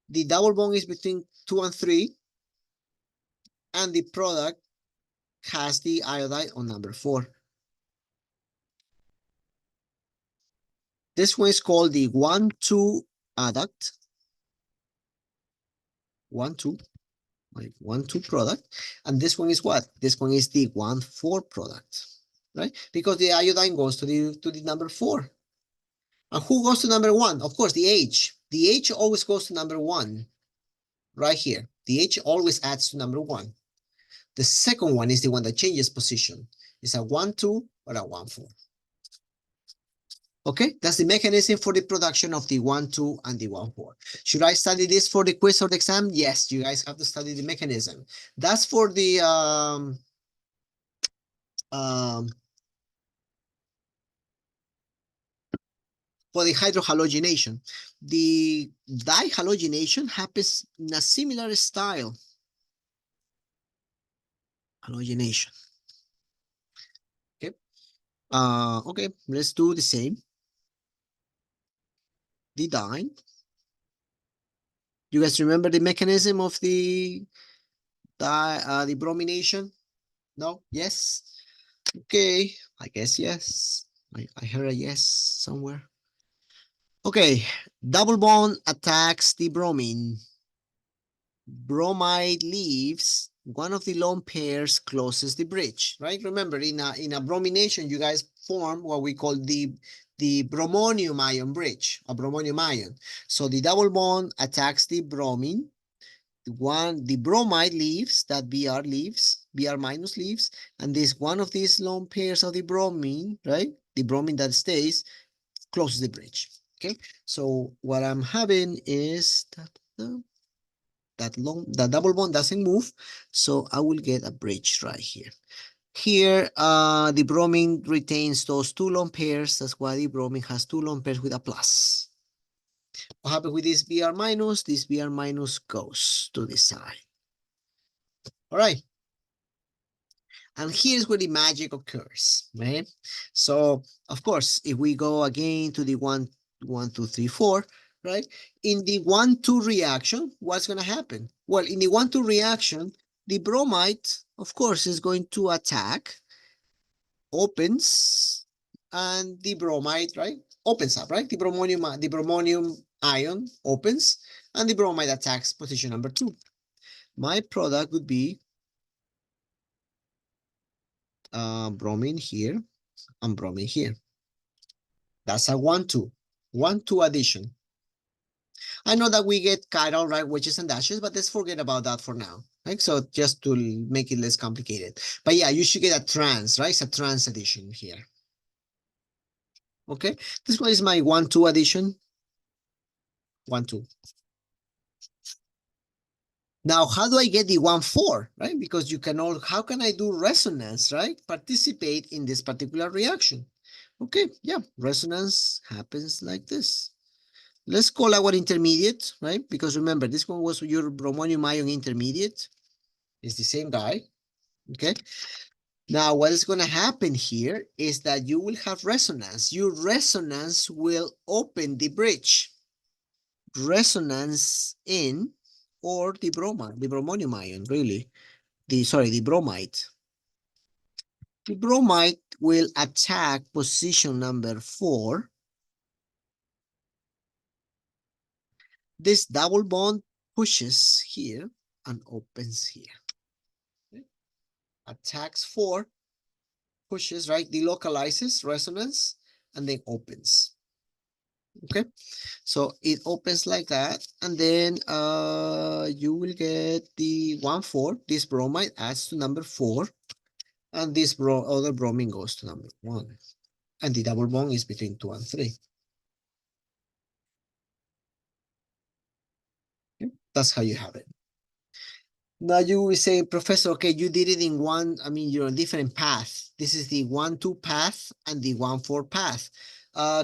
The double bond is between 2 and 3, and the product has the iodide on number 4. This one is called the 1,2 adduct. 1,2. 1,2 product, and this one is what? This one is the 1,4 product, right? Because the iodine goes to the number 4. And who goes to number 1? Of course, the H. The H always goes to number 1, right here. The H always adds to number 1. The second one is the one that changes position. It's a 1,2 or a 1,4. Okay, that's the mechanism for the production of the 1,2 and the 1,4. Should I study this for the quiz or the exam? Yes, you guys have to study the mechanism. That's for the hydrohalogenation. The dihalogenation happens in a similar style. Halogenation. Okay. Okay, let's do the same. The dine. You guys remember the mechanism of the bromination? No? Yes? Okay, I guess yes. I heard a yes somewhere. Okay, double bond attacks the bromine. Bromide leaves, one of the lone pairs closes the bridge, right? Remember, in a bromination, you guys form what we call the bromonium ion bridge, a bromonium ion. So the double bond attacks the bromine. The bromide leaves, that Br leaves, Br minus leaves, and this one of these lone pairs of the bromine, right? The bromine that stays closes the bridge. Okay, so what I'm having is that double bond doesn't move, so I will get a bridge right here. Here, the bromine retains those two lone pairs. That's why the bromine has two lone pairs with a plus. What happens with this Br minus? This Br minus goes to the side. All right. And here's where the magic occurs, right? So, of course, if we go again to the 1, 2, 3, 4, right? In the 1,2 reaction, what's going to happen? Well, in the 1,2 reaction, the bromide, of course, is going to attack, opens, and the bromide, right? Opens up, right? The bromonium ion opens, and the bromide attacks position number 2. My product would be bromine here and bromine here. That's a 1,2. 1,2 addition. I know that we get chiral, right, wedges and dashes, but let's forget about that for now. Right? So just to make it less complicated. But yeah, you should get a trans, right? It's a trans addition here. Okay, this one is my 1,2 addition. 1,2. Now, how do I get the 1,4, right? Because you can all, how can I do resonance, right? Participate in this particular reaction. Okay, yeah, resonance happens like this. Let's call our intermediate, right? Because remember, this one was your bromonium ion intermediate. It's the same guy, okay? Now, what is going to happen here is that you will have resonance. Your resonance will open the bridge. Resonance in, or the bromonium ion, really. The bromide. The bromide will attack position number 4. This double bond pushes here and opens here. Okay. Attacks 4, pushes, right? Delocalizes, resonance, and then opens. Okay, so it opens like that, and then you will get the 1,4. This bromide adds to number 4, and this other bromine goes to number 1, and the double bond is between 2 and 3. Okay? That's how you have it. Now you will say, Professor, okay, you did it in one, I mean, you're on different path. This is the 1,2 path and the 1,4 path.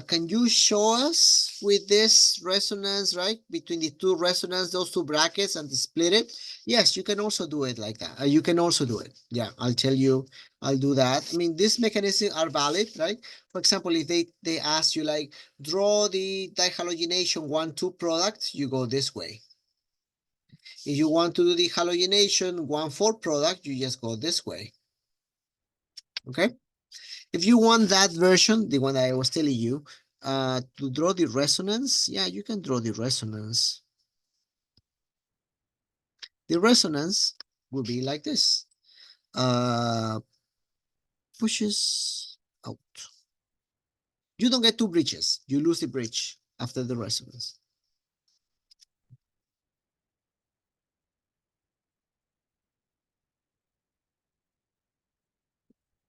Can you show us with this resonance, right? Between the two resonance, those two brackets, and split it? Yes, you can also do it like that. You can also do it. Yeah, I'll tell you, I'll do that. I mean, these mechanisms are valid, right? For example, if they ask you like, draw the dihalogenation 1,2 product, you go this way. If you want to do the halogenation 1,4 product, you just go this way. Okay? If you want that version, the one that I was telling you, to draw the resonance, yeah, you can draw the resonance. The resonance will be like this. Pushes out. You don't get two bridges. You lose the bridge after the resonance.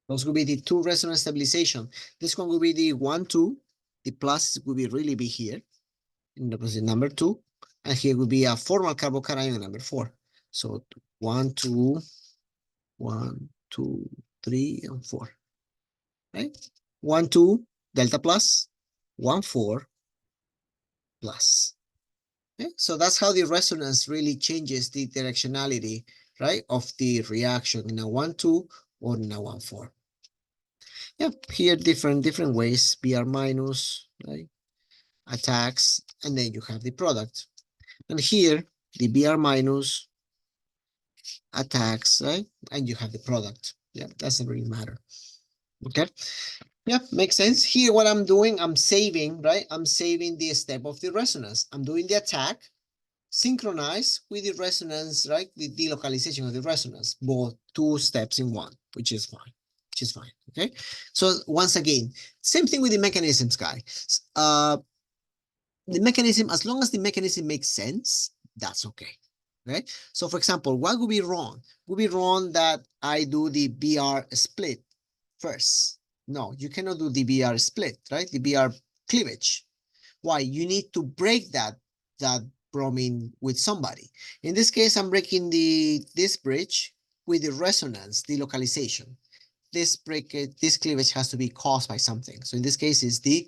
Those will be the two resonance stabilization. This one will be the 1,2. The plus will be really be here in the position number 2. And here will be a formal carbocation number 4. So 1, 2, 1, 2, 3, and 4. Right? 1, 2, delta plus, 1, 4, plus. Okay? So that's how the resonance really changes the directionality, right, of the reaction in a 1, 2 or in a 1, 4. Yeah, here different ways, Br minus, right, attacks, and then you have the product. And here, the Br minus attacks, right, and you have the product. Yeah, doesn't really matter. Okay, yeah, makes sense. Here, what I'm doing, I'm saving, right, I'm saving the step of the resonance. I'm doing the attack, synchronize with the resonance, right, the delocalization of the resonance, both 2 steps in one, which is fine. Okay, so once again, same thing with the mechanisms, guys. The mechanism, as long as the mechanism makes sense, that's okay. Okay, so for example, what would be wrong? Would be wrong that I do the Br split first. No, you cannot do the Br split, right? The Br cleavage. Why? You need to break that bromine with somebody. In this case, I'm breaking this bridge with the resonance, the localization. This cleavage has to be caused by something. So in this case, it's the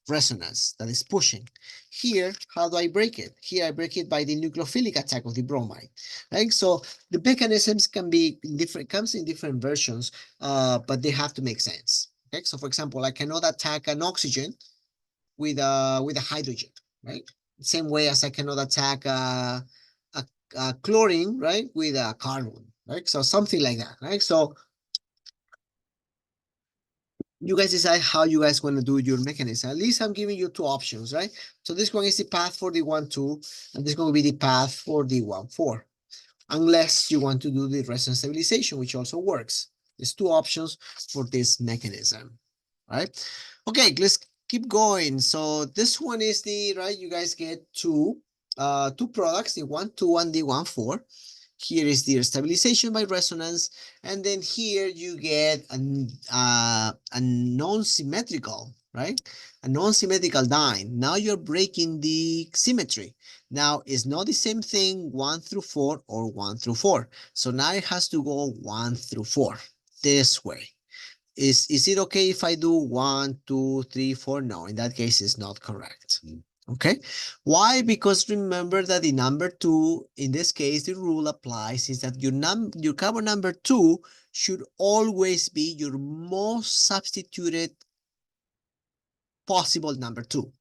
resonance that is pushing. Here, how do I break it? Here, I break it by the nucleophilic attack of the bromide. Right? So the mechanisms can be different, comes in different versions, but they have to make sense. Okay, so for example, I cannot attack an oxygen with a hydrogen, right? Same way as I cannot attack a chlorine, right, with a carbon, right? So something like that, right? So you guys decide how you guys want to do your mechanism. At least I'm giving you 2 options, right? So this one is the path for the 1, 2, and this one will be the path for the 1, 4. Unless you want to do the resonance stabilization, which also works. There's 2 options for this mechanism, right? Okay, let's keep going. So this one is the, right, you guys get two products, the 1, 2, and the 1, 4. Here is the stabilization by resonance, and then here you get a non-symmetrical, right? A non-symmetrical diene. Now you're breaking the symmetry. Now, it's not the same thing 1 through 4 or 1 through 4. So now it has to go 1 through 4 this way. Is it okay if I do 1, 2, 3, 4? No, in that case, it's not correct. Okay. Why? Because remember that the number 2, in this case, the rule applies is that your carbon number 2 should always be your most substituted possible number 2.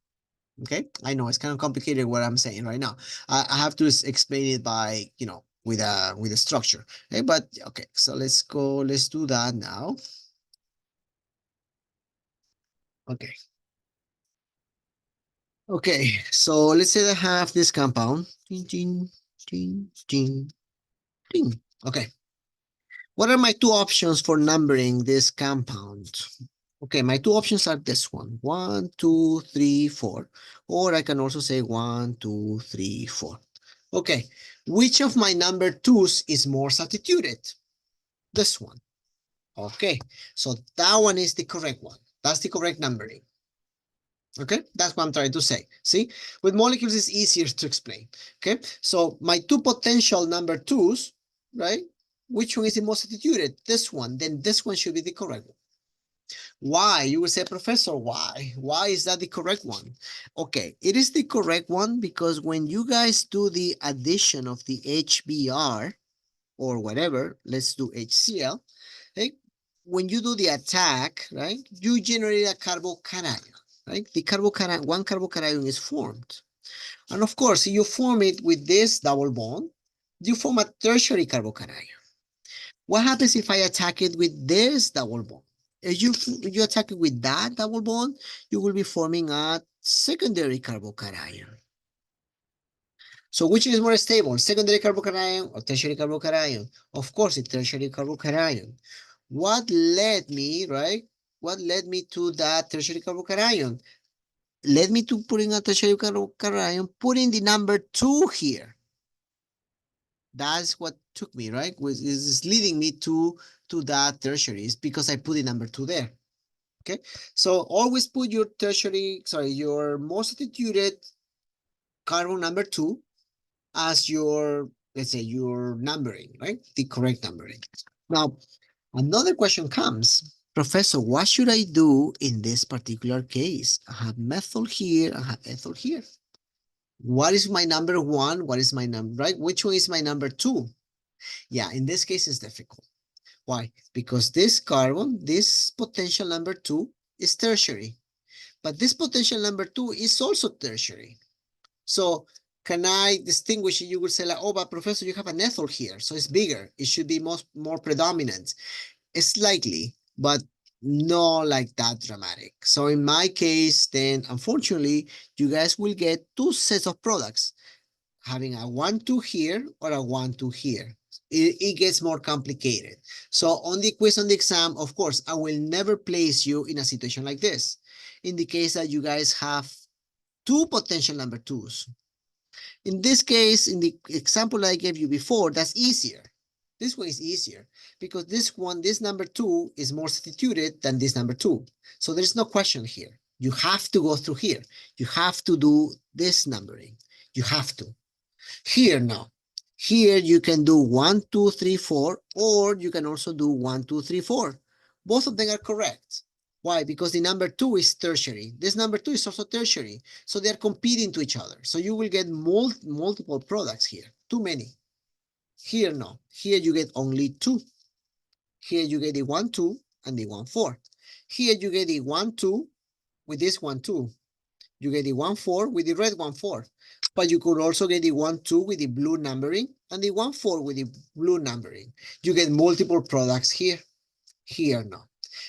Okay, I know it's kind of complicated what I'm saying right now. I have to explain it by, with a structure. Okay, but okay, so let's do that now. Okay. Okay, so let's say I have this compound. Okay. What are my two options for numbering this compound? Okay, my two options are this one. 1, 2, 3, 4. Or I can also say 1, 2, 3, 4. Okay, which of my number 2's is more substituted? This one. Okay, so that one is the correct one. That's the correct numbering. Okay, that's what I'm trying to say. See, with molecules, it's easier to explain. Okay, so my two potential number 2's, right? Which one is the most substituted? This one. Then this one should be the correct one. Why? You will say, Professor, why? Why is that the correct one? Okay, it is the correct one because when you guys do the addition of the HBr or whatever, let's do HCl, okay? When you do the attack, right, you generate a carbocation, right? The carbocation, one carbocation is formed. And of course, you form it with this double bond, you form a tertiary carbocation. What happens if I attack it with this double bond? If you attack it with that double bond, you will be forming a secondary carbocation. So which is more stable, secondary carbocation or tertiary carbocation? Of course, it's tertiary carbocation. What led me, right? What led me to that tertiary carbocation? Led me to putting a tertiary carbocation, putting the number 2 here. That's what took me, right? Is leading me to that tertiary is because I put the number 2 there. Okay, so always put your your most substituted carbon number 2 as your, let's say, your numbering, right? The correct numbering. Now, another question comes, Professor, what should I do in this particular case? I have methyl here, I have ethyl here. What is my number 1? What is my number, right? Which one is my number 2? Yeah, in this case, it's difficult. Why? Because this carbon, this potential number 2 is tertiary, but this potential number 2 is also tertiary. So can I distinguish? You would say like, oh, but Professor, you have an ethyl here, so it's bigger. It should be more predominant. It's likely, but not like that dramatic. So in my case, then unfortunately, you guys will get two sets of products, having a 1, 2 here or a 1, 2 here. It gets more complicated. So on the quiz, on the exam, of course, I will never place you in a situation like this. In the case that you guys have two potential number 2's. In this case, in the example I gave you before, that's easier. This one is easier because this number 2 is more substituted than this number 2. So there's no question here. You have to go through here. You have to do this numbering. You have to. Here now. Here you can do 1, 2, 3, 4, or you can also do 1, 2, 3, 4. Both of them are correct. Why? Because the number 2 is tertiary. This number 2 is also tertiary. So they're competing to each other. So you will get multiple products here. Too many. Here, no. Here you get only 2. Here you get the 1, 2 and the 1, 4. Here you get the 1, 2 with this 1, 2. You get the 1, 4 with the red 1, 4. But you could also get the 1, 2 with the blue numbering and the 1, 4 with the blue numbering. You get multiple products here. Here, no.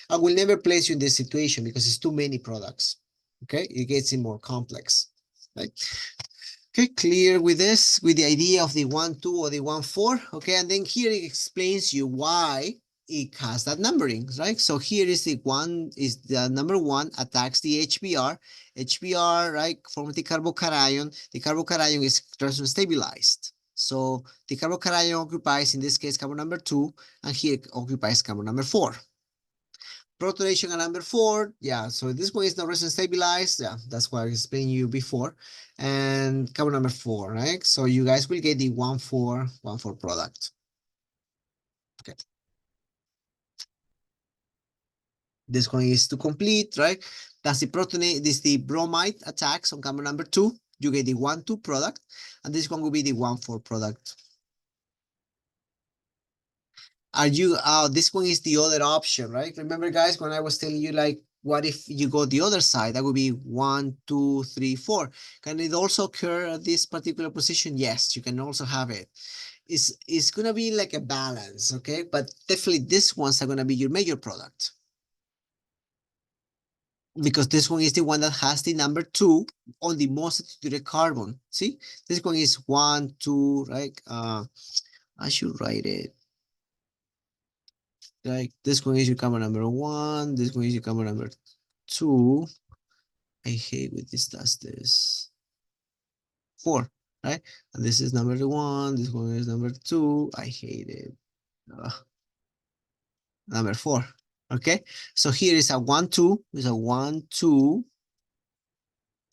I will never place you in this situation because it's too many products. Okay, it gets more complex. Right? Okay, clear with this, with the idea of the 1, 2 or the 1, 4. Okay, and then here it explains you why it has that numbering, right? So here is the number 1 attacks the HBr. HBr, right, forms the carbocation. The carbocation is stabilized. So the carbocation occupies, in this case, carbon number 2, and here it occupies carbon number 4. Protonation at number 4, yeah, so this one is not resonance stabilized, yeah, that's what I explained you before. And carbon number 4, right? So you guys will get the 1,4 product. Okay. This one is to complete, right? That's the protonate, this is the bromide attacks on carbon number 2. You get the 1,2 product, and this one will be the 1,4 product. This one is the other option, right? Remember, guys, when I was telling you, like, what if you go the other side? That would be 1, 2, 3, 4. Can it also occur at this particular position? Yes, you can also have it. It's gonna be like a balance, okay? But definitely these ones are gonna be your major product, because this one is the one that has the number 2 on the most attributed carbon. See, this one is 1, 2, right? I should write it. Like this one is your carbon number 1, this one is your carbon number 2. I hate with this does this. 4, right? And this is number 1, this one is number 2. I hate it. Number 4. Okay, so here is a 1, 2, is a 1, 2,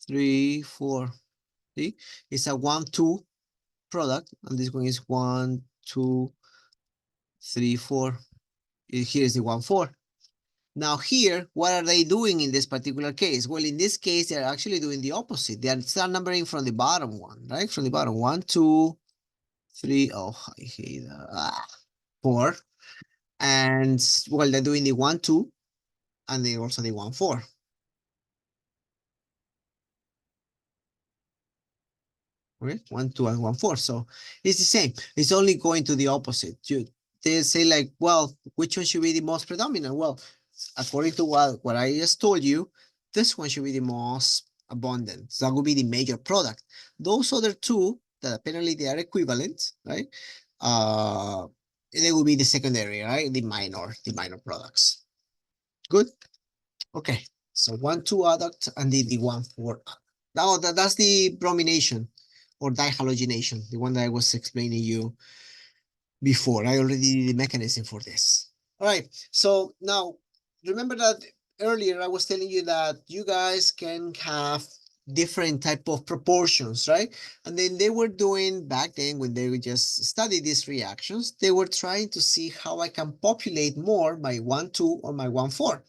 3, 4. See, it's a 1, 2 product, and this one is 1, 2, 3, 4. Here is the 1, 4. Now here, what are they doing in this particular case? Well, in this case, they're actually doing the opposite. They are start numbering from the bottom one, right? From the bottom, 1, 2, 3. Oh, I hate that. 4. And well, they're doing the 1, 2, and they also the 1, 4. Okay, 1, 2, and 1, 4. So it's the same. It's only going to the opposite. They say like, well, which one should be the most predominant? Well, according to what I just told you, this one should be the most abundant. So that would be the major product. Those other two that apparently they are equivalent, right? They will be the secondary, right? The minor products. Good. Okay. So 1, 2 adduct and the 1, 4. Now that's the bromination or dihalogenation, the one that I was explaining you before. I already did the mechanism for this. All right, so now remember that earlier I was telling you that you guys can have different type of proportions, right? And then they were doing back then when they would just study these reactions, they were trying to see how I can populate more my 1, 2 or my 1, 4.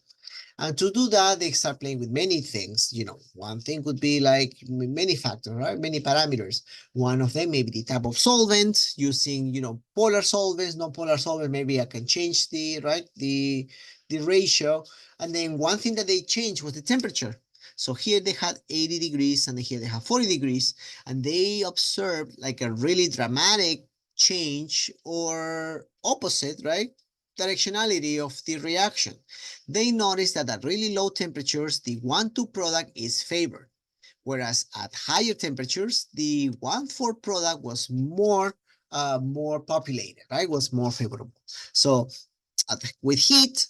And to do that, they start playing with many things. One thing could be like many factors, right? Many parameters. One of them may be the type of solvent, using, polar solvents, non-polar solvent. Maybe I can change the ratio. And then one thing that they changed was the temperature. So here they had 80 degrees and here they have 40 degrees. And they observed like a really dramatic change or opposite, right? Directionality of the reaction. They noticed that at really low temperatures, the 1, 2 product is favored, whereas at higher temperatures, the 1, 4 product was more populated, right? Was more favorable. So with heat,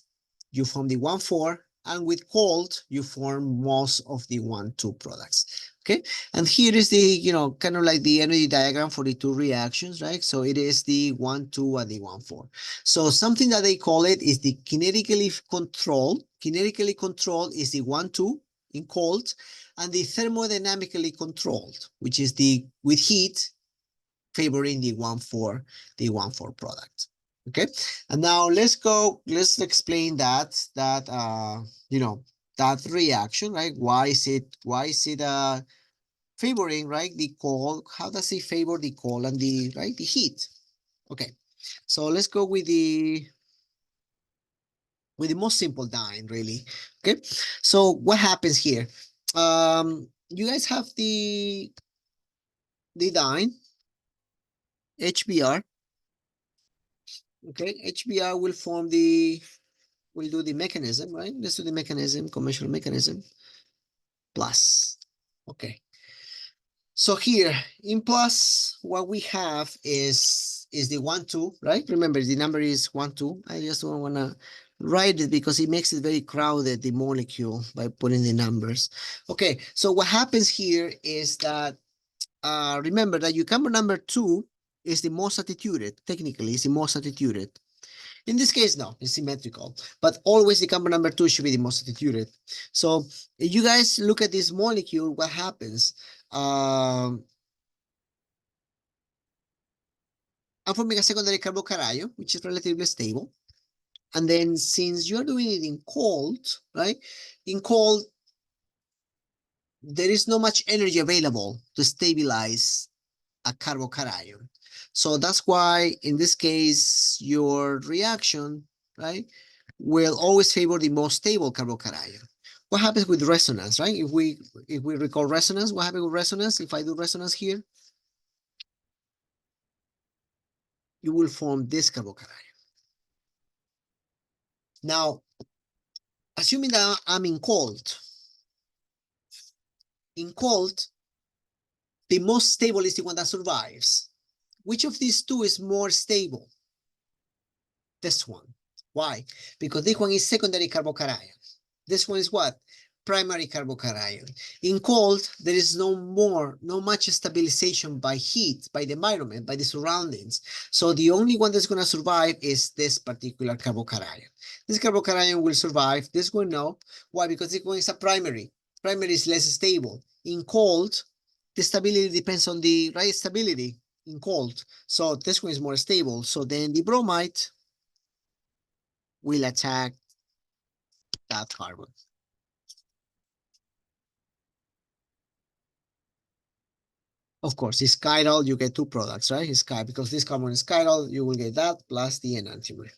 you form the 1, 4, and with cold, you form most of the 1, 2 products. Okay, and here is the, kind of like the energy diagram for the two reactions, right? So it is the 1, 2, and the 1, 4. So something that they call it is the kinetically controlled. Kinetically controlled is the 1, 2 in cold, and the thermodynamically controlled, which is the with heat favoring the 1, 4, the 1, 4 product. Okay, and now let's explain that that reaction, right? Why is it favoring, right, the cold? How does it favor the cold and the heat? Okay, so let's go with the most simple dyne, really. Okay, so what happens here? You guys have the dyne HBr. Okay, HBr will form we'll do the mechanism, right? Let's do the mechanism, conventional mechanism, plus. Okay. So here, in plus, what we have is the 1, 2, right? Remember, the number is 1, 2. I just don't want to write it because it makes it very crowded, the molecule, by putting the numbers. Okay, so what happens here is that, remember that your carbon number 2 is the most attituted, technically, is the most attituted. In this case, no, it's symmetrical, but always the carbon number 2 should be the most substituted. So if you guys look at this molecule, what happens? I'm forming a secondary carbocation, which is relatively stable. And then since you're doing it in cold, right? In cold, there is not much energy available to stabilize a carbocation. So that's why in this case, your reaction, right, will always favor the most stable carbocation. What happens with resonance, right? If we recall resonance, what happens with resonance? If I do resonance here, you will form this carbocation. Now, assuming that I'm in cold, the most stable is the one that survives. Which of these two is more stable? This one. Why? Because this one is secondary carbocation. This one is what? Primary carbocation. In cold, there is no much stabilization by heat, by the environment, by the surroundings. So the only one that's going to survive is this particular carbocation. This carbocation will survive. This one, no. Why? Because this one is a primary. Primary is less stable. In cold, the stability depends on the right stability in cold. So this one is more stable. So then the bromide will attack that carbon. Of course, it's chiral, you get two products, right? It's chiral, because this carbon is chiral, you will get that plus the enantiomer.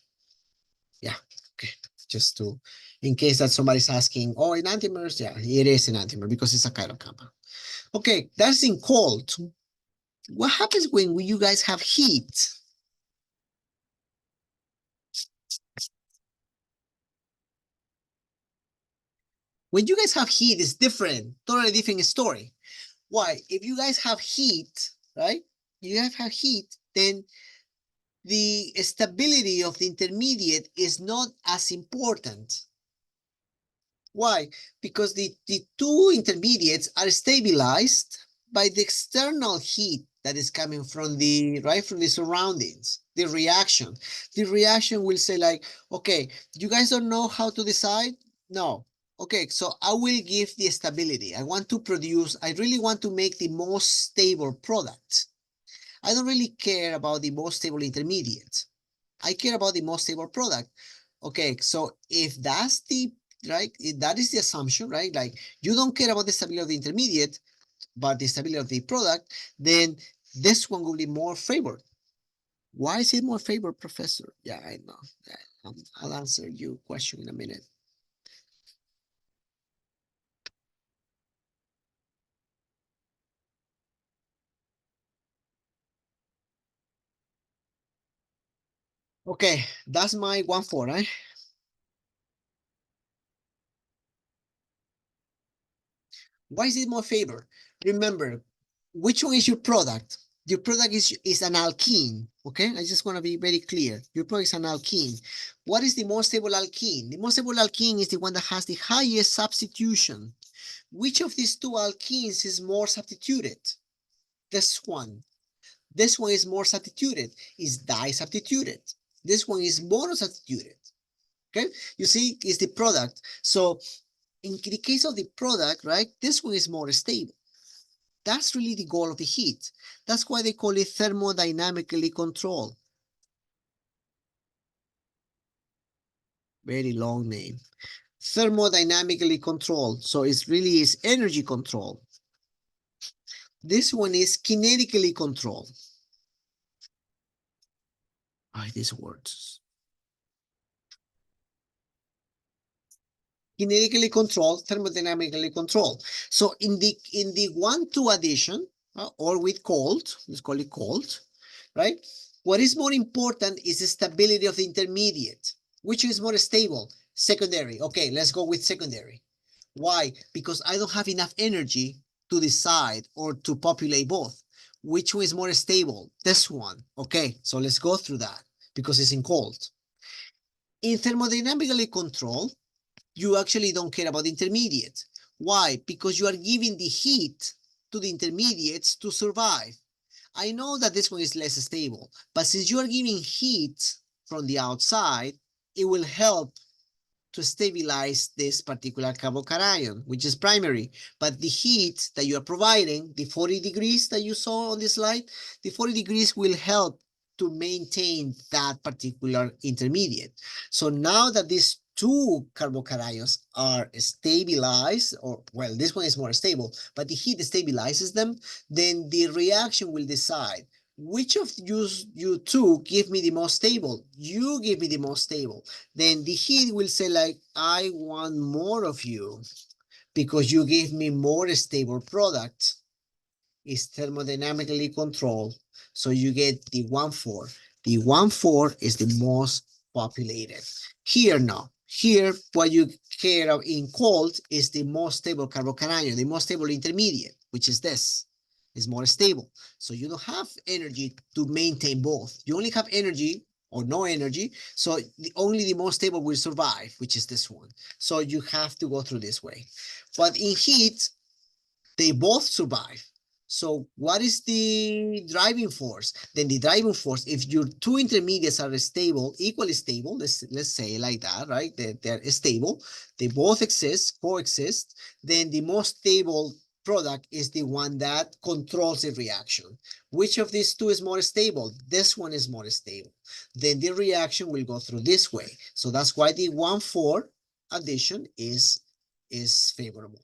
Yeah, okay. Just to, in case that somebody's asking, oh, enantiomers, yeah, it is enantiomer because it's a chiral compound. Okay, that's in cold. What happens when you guys have heat? When you guys have heat, it's different, totally different story. Why? If you guys have heat, right? You guys have heat, then the stability of the intermediate is not as important. Why? Because the two intermediates are stabilized by the external heat that is coming from the, right, from the surroundings, the reaction. The reaction will say like, okay, you guys don't know how to decide? No. Okay, so I will give the stability. I want to produce, I really want to make the most stable product. I don't really care about the most stable intermediate. I care about the most stable product. Okay, so if that's the, right, if that is the assumption, right? Like you don't care about the stability of the intermediate, but the stability of the product, then this one will be more favored. Why is it more favored, Professor? Yeah, I know. I'll answer your question in a minute. Okay, that's my 1-4, right? Why is it more favored? Remember, which one is your product? Your product is an alkene, okay? I just want to be very clear. Your product is an alkene. What is the most stable alkene? The most stable alkene is the one that has the highest substitution. Which of these two alkenes is more substituted? This one. This one is more substituted, is disubstituted. This one is monosubstituted, okay? You see, it's the product. So in the case of the product, right, this one is more stable. That's really the goal of the heat. That's why they call it thermodynamically controlled. Very long name. Thermodynamically controlled. So it's really is energy control. This one is kinetically controlled. These words. Kinetically controlled, thermodynamically controlled. So in the 1-2 addition, or with cold, let's call it cold, right? What is more important is the stability of the intermediate. Which is more stable? Secondary. Okay, let's go with secondary. Why? Because I don't have enough energy to decide or to populate both. Which one is more stable? This one. Okay, so let's go through that because it's in cold. In thermodynamically controlled, you actually don't care about the intermediate. Why? Because you are giving the heat to the intermediates to survive. I know that this one is less stable, but since you are giving heat, from the outside, it will help to stabilize this particular carbocation, which is primary. But the heat that you are providing, the 40 degrees that you saw on this slide, the 40 degrees will help to maintain that particular intermediate. So now that these two carbocations are stabilized, or well, this one is more stable, but the heat stabilizes them, then the reaction will decide which of you two give me the most stable. You give me the most stable. Then the heat will say like, I want more of you because you gave me more stable product. Is thermodynamically controlled. So you get the 1,4. The 1,4 is the most populated. Here now, here what you care of in cold is the most stable carbocation, the most stable intermediate, which is this. Is more stable. So you don't have energy to maintain both. You only have energy or no energy. So only the most stable will survive, which is this one. So you have to go through this way. But in heat, they both survive. So what is the driving force? Then the driving force, if your two intermediates are stable, equally stable, let's say like that, right? They're stable, they both exist, coexist, then the most stable product is the one that controls the reaction. Which of these two is more stable? This one is more stable. Then the reaction will go through this way. So that's why the 1,4 addition is favorable.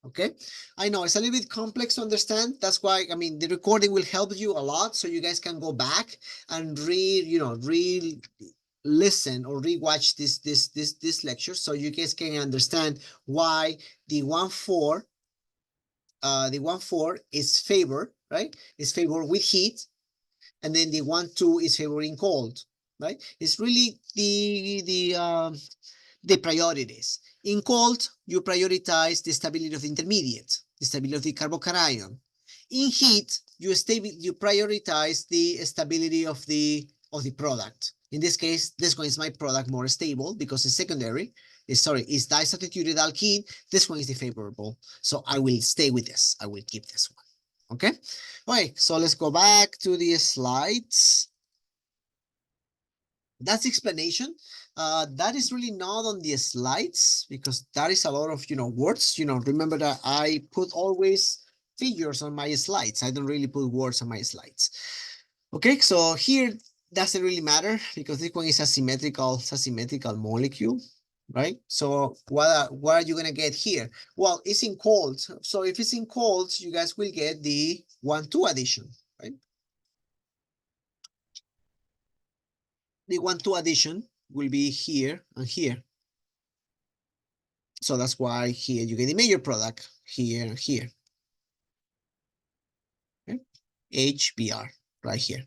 Okay, I know it's a little bit complex to understand. That's why, I mean, the recording will help you a lot, so you guys can go back and listen or rewatch this lecture, so you guys can understand why the 1,4 is favored, right? Is favored with heat, and then the 1,2 is favoring cold, right? It's really the priorities. In cold, you prioritize the stability of the intermediate, the stability of the carbocation. In heat, you prioritize the stability of the product. In this case, this one is my product more stable because it's secondary. Is disubstituted alkene. This one is the favorable. So I will stay with this. I will keep this one. Okay. All right. So let's go back to the slides. That's explanation. That is really not on the slides because that is a lot of, words. Remember that I put always figures on my slides. I don't really put words on my slides. Okay, so here doesn't really matter because this one is a symmetrical molecule, right? So what are you gonna get here? Well, it's in cold. So if it's in cold, you guys will get the 1,2 addition, right? The 1,2 addition will be here and here. So that's why here you get the major product here and here. Okay? HBr right here.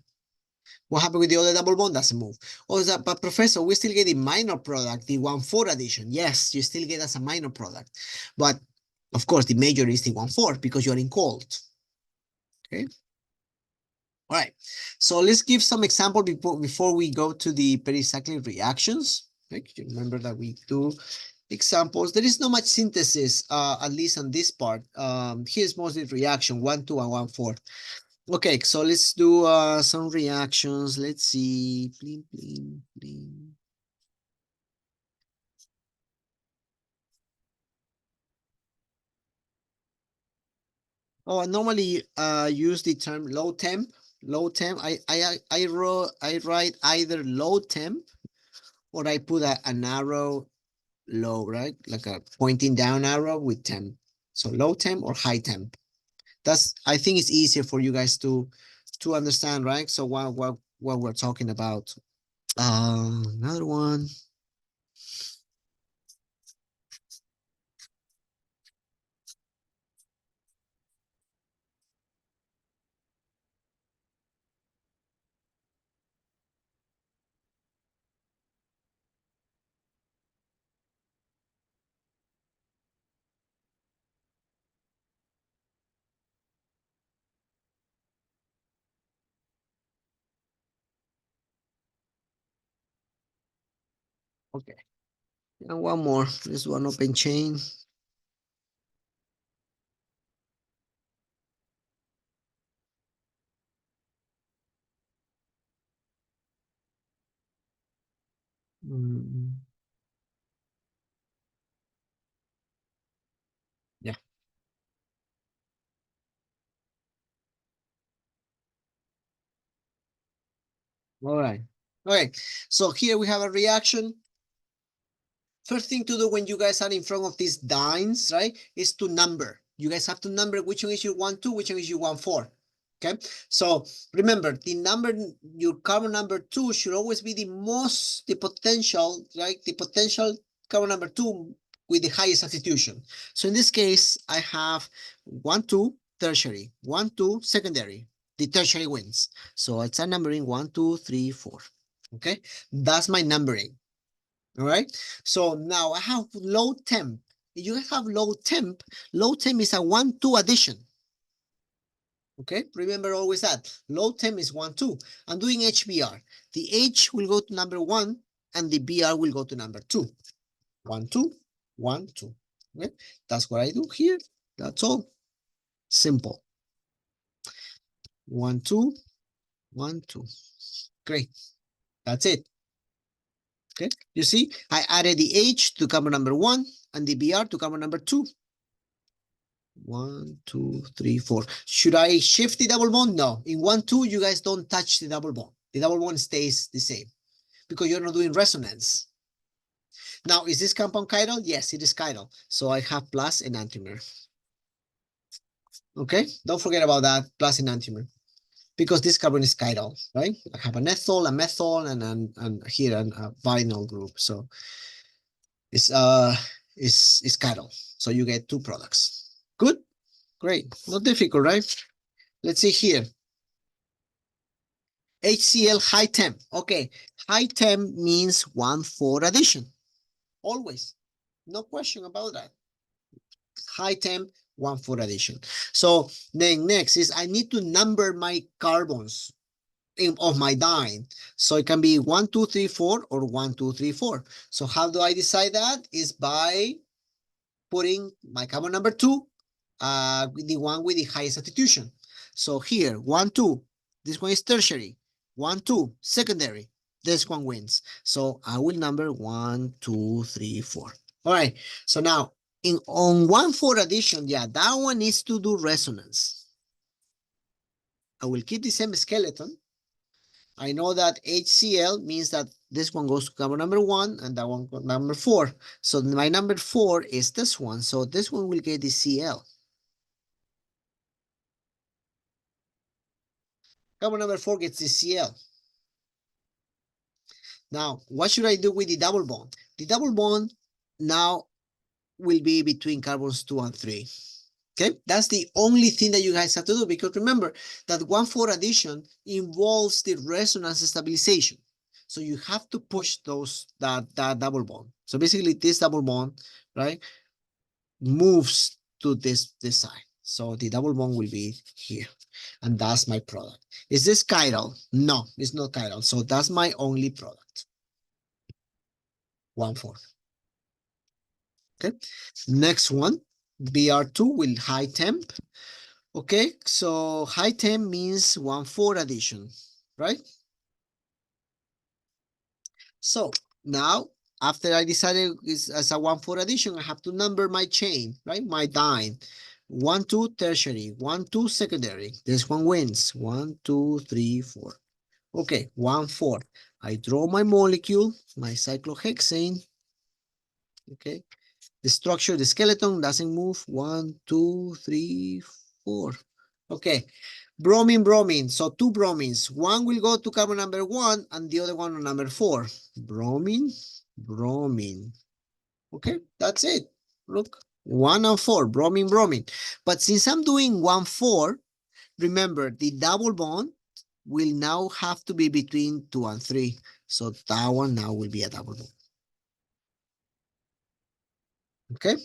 What happened with the other double bond? Doesn't move. Oh, but professor, we still get the minor product, the 1,4 addition. Yes, you still get as a minor product. But of course, the major is the 1,4 because you're in cold. Okay. All right. So let's give some example before we go to the pericyclic reactions. Okay. You remember that we do examples. There is not much synthesis, at least on this part. Here's mostly reaction 1,2 and 1,4. Okay, so let's do some reactions. Let's see. Bling, bling, bling. Oh, I normally use the term low temp. Low temp. I write either low temp or I put an arrow low, right? Like a pointing down arrow with temp. So low temp or high temp. I think it's easier for you guys to understand, right? So what we're talking about. Another one. Okay. And one more. This one open chain. All right. Okay. So here we have a reaction. First thing to do when you guys are in front of these dienes, right, is to number. You guys have to number which one is your 1, 2, which one is your 1, 4. Okay, so remember the number, your carbon number 2 should always be the potential, right? The potential carbon number 2 with the highest substitution. So in this case, I have 1, 2, tertiary, 1, 2, secondary. The tertiary wins. So it's a numbering 1, 2, 3, 4. Okay, that's my numbering. All right, so now I have low temp. If you have low temp is a 1, 2 addition. Okay, remember always that. Low temp is 1, 2. I'm doing HBr. The H will go to number 1 and the BR will go to number 2. 1, 2, 1, 2. Okay, that's what I do here. That's all. Simple. 1, 2, 1, 2. Great. That's it. Okay, you see, I added the H to carbon number 1 and the BR to carbon number 2. 1, 2, 3, 4. Should I shift the double bond? No. In 1, 2, you guys don't touch the double bond. The double bond stays the same because you're not doing resonance. Now, is this compound chiral? Yes, it is chiral. So I have plus enantiomer. Okay, don't forget about that, plus enantiomer. Because this carbon is chiral, right? I have an ethyl, a methyl, and here a vinyl group. So it's chiral. So you get 2 products. Good, great, not difficult, right? Let's see here. HCl high temp. Okay, high temp means 1,4 addition. Always, no question about that. High temp, 1,4 addition. So then next is I need to number my carbons of my diene. So it can be 1, 2, 3, 4 or 1, 2, 3, 4. So how do I decide that? Is by putting my carbon number 2, the one with the highest substitution. So here, 1, 2, this one is tertiary. 1, 2, secondary. This one wins. So I will number 1, 2, 3, 4. All right. So now on 1, 4 addition, yeah, that one needs to do resonance. I will keep the same skeleton. I know that HCl means that this one goes to carbon number 1 and that one number 4. So my number 4 is this one. So this one will get the Cl. Carbon number 4 gets the Cl. Now, what should I do with the double bond? The double bond now will be between carbons 2 and 3. Okay, that's the only thing that you guys have to do, because remember that 1,4 addition involves the resonance stabilization. So you have to push that double bond. So basically this double bond, right, moves to this side. So the double bond will be here. And that's my product. Is this chiral? No, it's not chiral. So that's my only product. 1,4. Okay. Next one, Br2 with high temp. Okay, so high temp means 1,4 addition, right? So now, after I decided it's as a 1,4 addition, I have to number my chain, right? My diene. 1, 2, tertiary. 1, 2, secondary. This one wins. 1, 2, 3, 4. Okay, 1, 4. I draw my molecule, my cyclohexane. Okay, the structure, the skeleton doesn't move. 1, 2, 3, 4. Okay, bromine, bromine. So 2 bromines. One will go to carbon number 1 and the other one on number 4. Bromine, bromine. Okay, that's it. Look, 1 and 4, bromine, bromine. But since I'm doing 1, 4, remember the double bond will now have to be between 2 and 3. So that one now will be a double bond. Okay.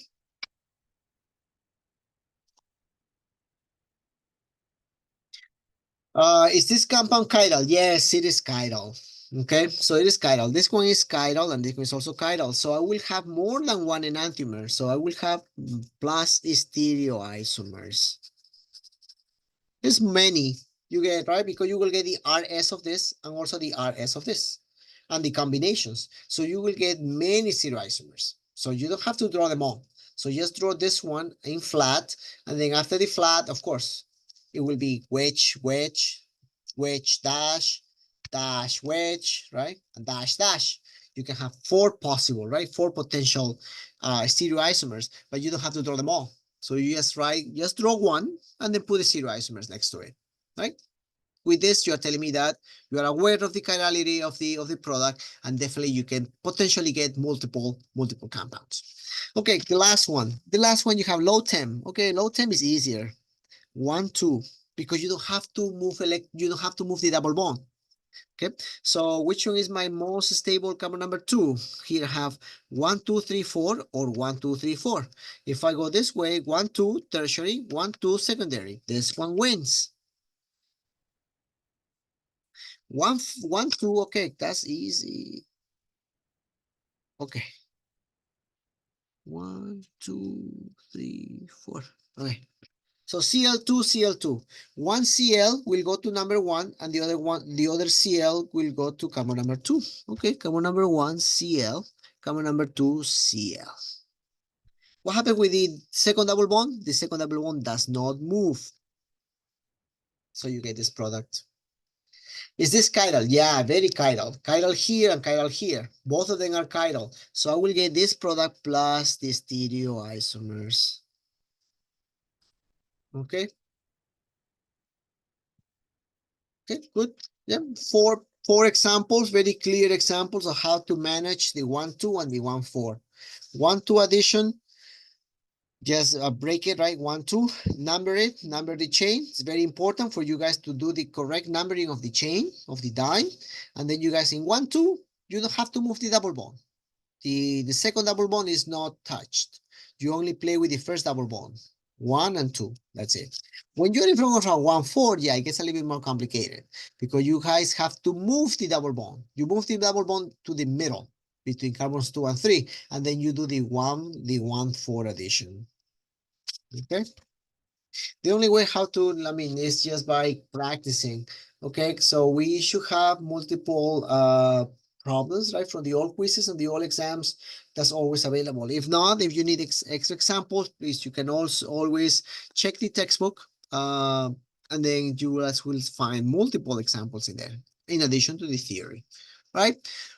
Is this compound chiral? Yes, it is chiral. Okay, so it is chiral. This one is chiral and this one is also chiral. So I will have more than one enantiomer. So I will have plus stereoisomers. There's many you get, right? Because you will get the RS of this and also the RS of this and the combinations. So you will get many stereoisomers. So you don't have to draw them all. So just draw this one in flat. And then after the flat, of course, it will be wedge, wedge, wedge dash, dash wedge, right? And dash dash. You can have four possible, right? Four potential stereoisomers, but you don't have to draw them all. So you just draw one and then put the stereoisomers next to it, right? With this, you are telling me that you are aware of the chirality of the product, and definitely you can potentially get multiple compounds. Okay, the last one. The last one you have low temp. Okay, low temp is easier. 1, 2, because you don't have to move the double bond. Okay, so which one is my most stable carbon number 2? Here I have 1, 2, 3, 4, or 1, 2, 3, 4. If I go this way, 1, 2 tertiary, 1, 2 secondary. This one wins. 1, 1, 2. Okay, that's easy. Okay. 1, 2, 3, 4. Okay. So Cl2, Cl2. One Cl will go to number 1, and the other Cl will go to carbon number 2. Okay, carbon number 1, Cl, carbon number 2, Cl. What happened with the second double bond? The second double bond does not move. So you get this product. Is this chiral? Yeah, very chiral. Chiral here and chiral here. Both of them are chiral. So I will get this product plus the stereoisomers. Okay. Okay, good. Yeah, four examples, very clear examples of how to manage the 1, 2 and the 1, 4. 1, 2 addition, just break it, right? 1, 2, number the chain. It's very important for you guys to do the correct numbering of the chain, of the die. And then you guys in 1, 2, you don't have to move the double bond. The second double bond is not touched. You only play with the first double bond. 1 and 2, that's it. When you're in front of a 1, 4, yeah, it gets a little bit more complicated because you guys have to move the double bond. You move the double bond to the middle between carbons 2 and 3, and then you do the 1, 4 addition. Okay. The only way how to, I mean, is just by practicing. Okay, so we should have multiple problems, right, from the old quizzes and the old exams. That's always available. If not, if you need extra examples, please, you can also always check the textbook, and then you guys will find multiple examples in there, in addition to the theory, right?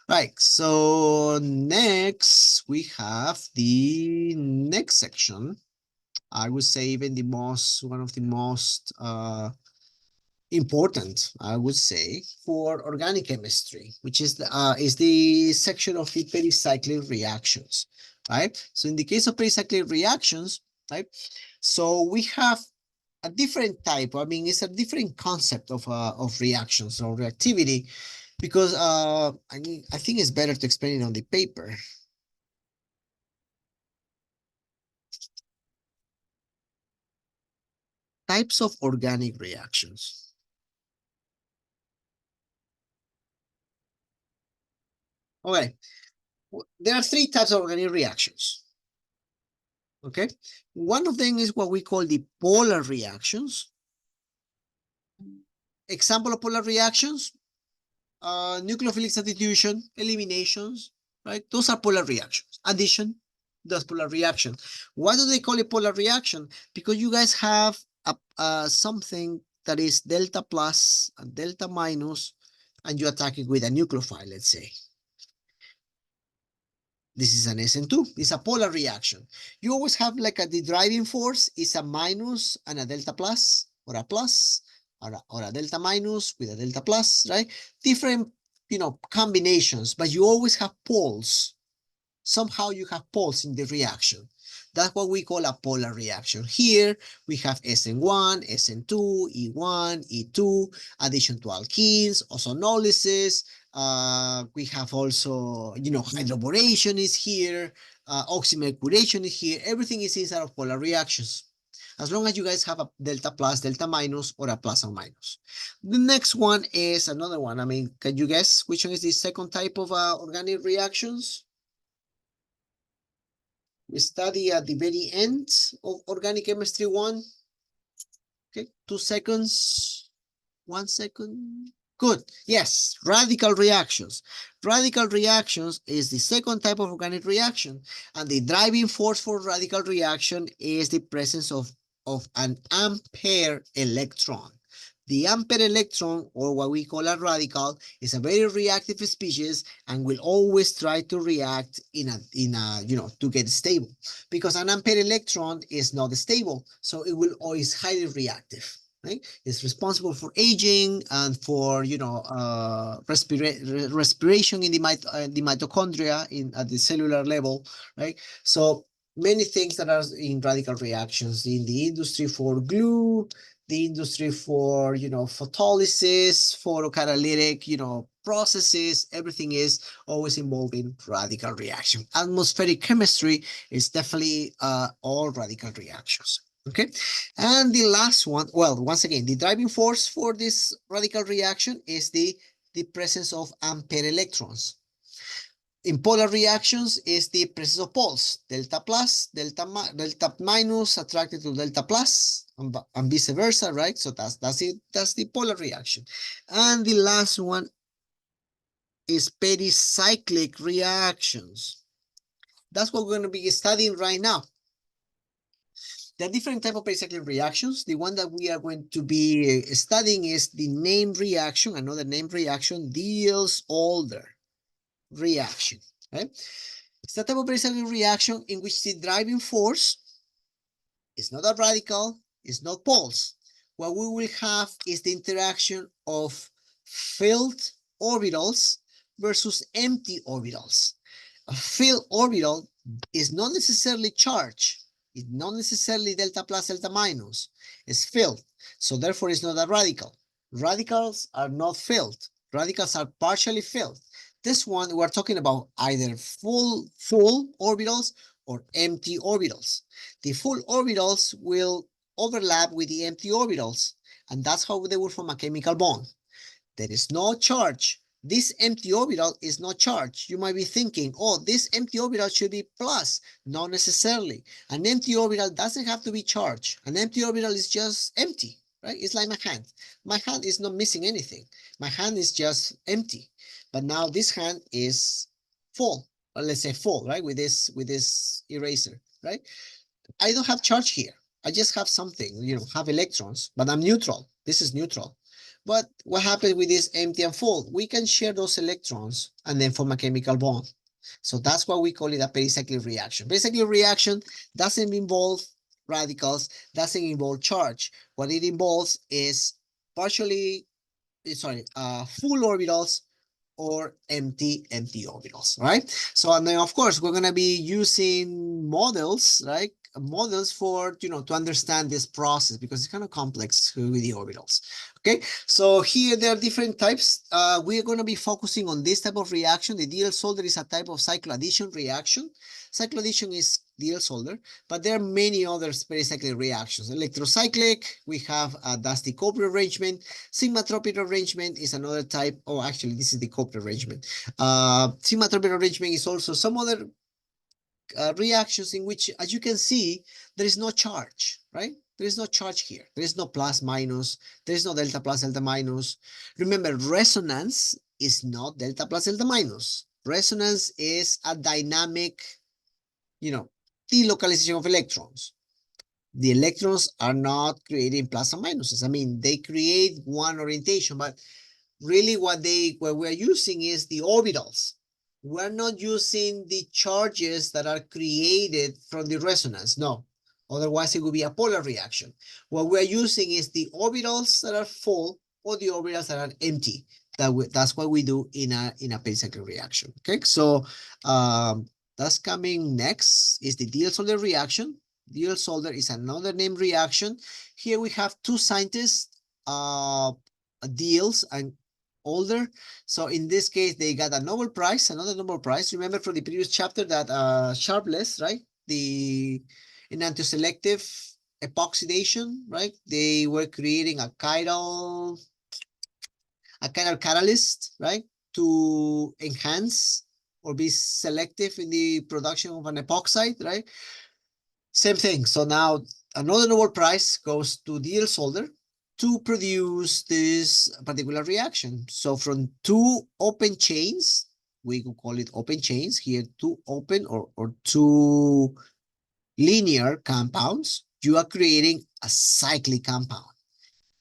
Right, so next we have the next section. I would say even one of the most important, I would say, for organic chemistry, which is the section of the pericyclic reactions, right? So in the case of pericyclic reactions, right? So we have a different type. I mean, it's a different concept of reactions or reactivity, because I think it's better to explain it on the paper. Types of organic reactions. Okay, there are 3 types of organic reactions. Okay, one of them is what we call the polar reactions. Example of polar reactions: nucleophilic substitution, eliminations, right? Those are polar reactions. Addition, that's polar reaction. Why do they call it polar reaction? Because you guys have something that is delta plus and delta minus, and you attack it with a nucleophile, let's say. This is an SN2. It's a polar reaction. You always have like the driving force is a minus and a delta plus, or a plus, or a delta minus with a delta plus, right? Different, combinations, but you always have poles. Somehow you have poles in the reaction. That's what we call a polar reaction. Here we have SN1, SN2, E1, E2, addition to alkenes, ozonolysis. We have also, hydroboration is here, oxymercuration is here. Everything is inside of polar reactions, as long as you guys have a delta plus, delta minus, or a plus and minus. The next one is another one. I mean, can you guess which one is the second type of organic reactions? We study at the very end of organic chemistry 1. Okay, 2 seconds, 1 second. Good. Yes, radical reactions. Radical reactions is the second type of organic reaction, and the driving force for radical reaction is the presence of an unpaired electron. The unpaired electron, or what we call a radical, is a very reactive species and will always try to react in a to get stable, because an unpaired electron is not stable, so it will always highly reactive. Right? It's responsible for aging and for respiration in the mitochondria at the cellular level, right? So many things that are in radical reactions in the industry for glue, the industry for photolysis, photocatalytic processes, everything is always involving radical reaction. Atmospheric chemistry is definitely all radical reactions. Okay, and the last one, well, once again, the driving force for this radical reaction is the presence of unpaired electrons. In polar reactions is the presence of poles, delta plus, delta minus attracted to delta plus, and vice versa, right? So that's it. That's the polar reaction. And the last one is pericyclic reactions. That's what we're going to be studying right now. There are different types of pericyclic reactions. The one that we are going to be studying is the named reaction, another named reaction, Diels-Alder reaction, right? It's a type of pericyclic reaction in which the driving force is not a radical, it's not poles. What we will have is the interaction of filled orbitals versus empty orbitals. A filled orbital is not necessarily charged. It's not necessarily delta plus, delta minus. It's filled. So therefore, it's not a radical. Radicals are not filled. Radicals are partially filled. This one, we're talking about either full orbitals or empty orbitals. The full orbitals will overlap with the empty orbitals, and that's how they will form a chemical bond. There is no charge. This empty orbital is not charged. You might be thinking, oh, this empty orbital should be plus. Not necessarily. An empty orbital doesn't have to be charged. An empty orbital is just empty, right? It's like my hand. My hand is not missing anything. My hand is just empty. But now this hand is full, or let's say full, right? With this eraser, right? I don't have charge here. I just have something, have electrons, but I'm neutral. This is neutral. But what happens with this empty and full? We can share those electrons and then form a chemical bond. So that's why we call it a pericyclic reaction. Pericyclic reaction doesn't involve radicals, doesn't involve charge. What it involves is full orbitals or empty orbitals, right? So, and then of course, we're going to be using models, right? Models for, to understand this process, because it's kind of complex with the orbitals. Okay, so here there are different types. We're going to be focusing on this type of reaction. The Diels-Alder is a type of cycloaddition reaction. Cycloaddition is Diels-Alder, but there are many other pericyclic reactions. Electrocyclic, we have that's the Cope arrangement. Sigma-tropic arrangement is another type. Oh, actually, this is the Cope arrangement. Sigma-tropic arrangement is also some other reactions in which, as you can see, there is no charge, right? There is no charge here. There is no plus minus. There is no delta plus, delta minus. Remember, resonance is not delta plus, delta minus. Resonance is a dynamic, delocalization of electrons. The electrons are not creating plus and minuses. I mean, they create one orientation, but really what we're using is the orbitals. We're not using the charges that are created from the resonance. No, otherwise it would be a polar reaction. What we're using is the orbitals that are full or the orbitals that are empty. That's what we do in a pericyclic reaction. Okay, so that's coming next is the Diels-Alder reaction. Diels-Alder is another named reaction. Here we have two scientists, Diels and Alder. So in this case, they got a Nobel Prize, another Nobel Prize. Remember from the previous chapter that Sharpless, right? In anti-selective epoxidation, right? They were creating a chiral catalyst, right? To enhance or be selective in the production of an epoxide, right? Same thing. So now another Nobel Prize goes to Diels-Alder to produce this particular reaction. So from two open chains, we could call it open chains here, two open or two linear compounds, you are creating a cyclic compound.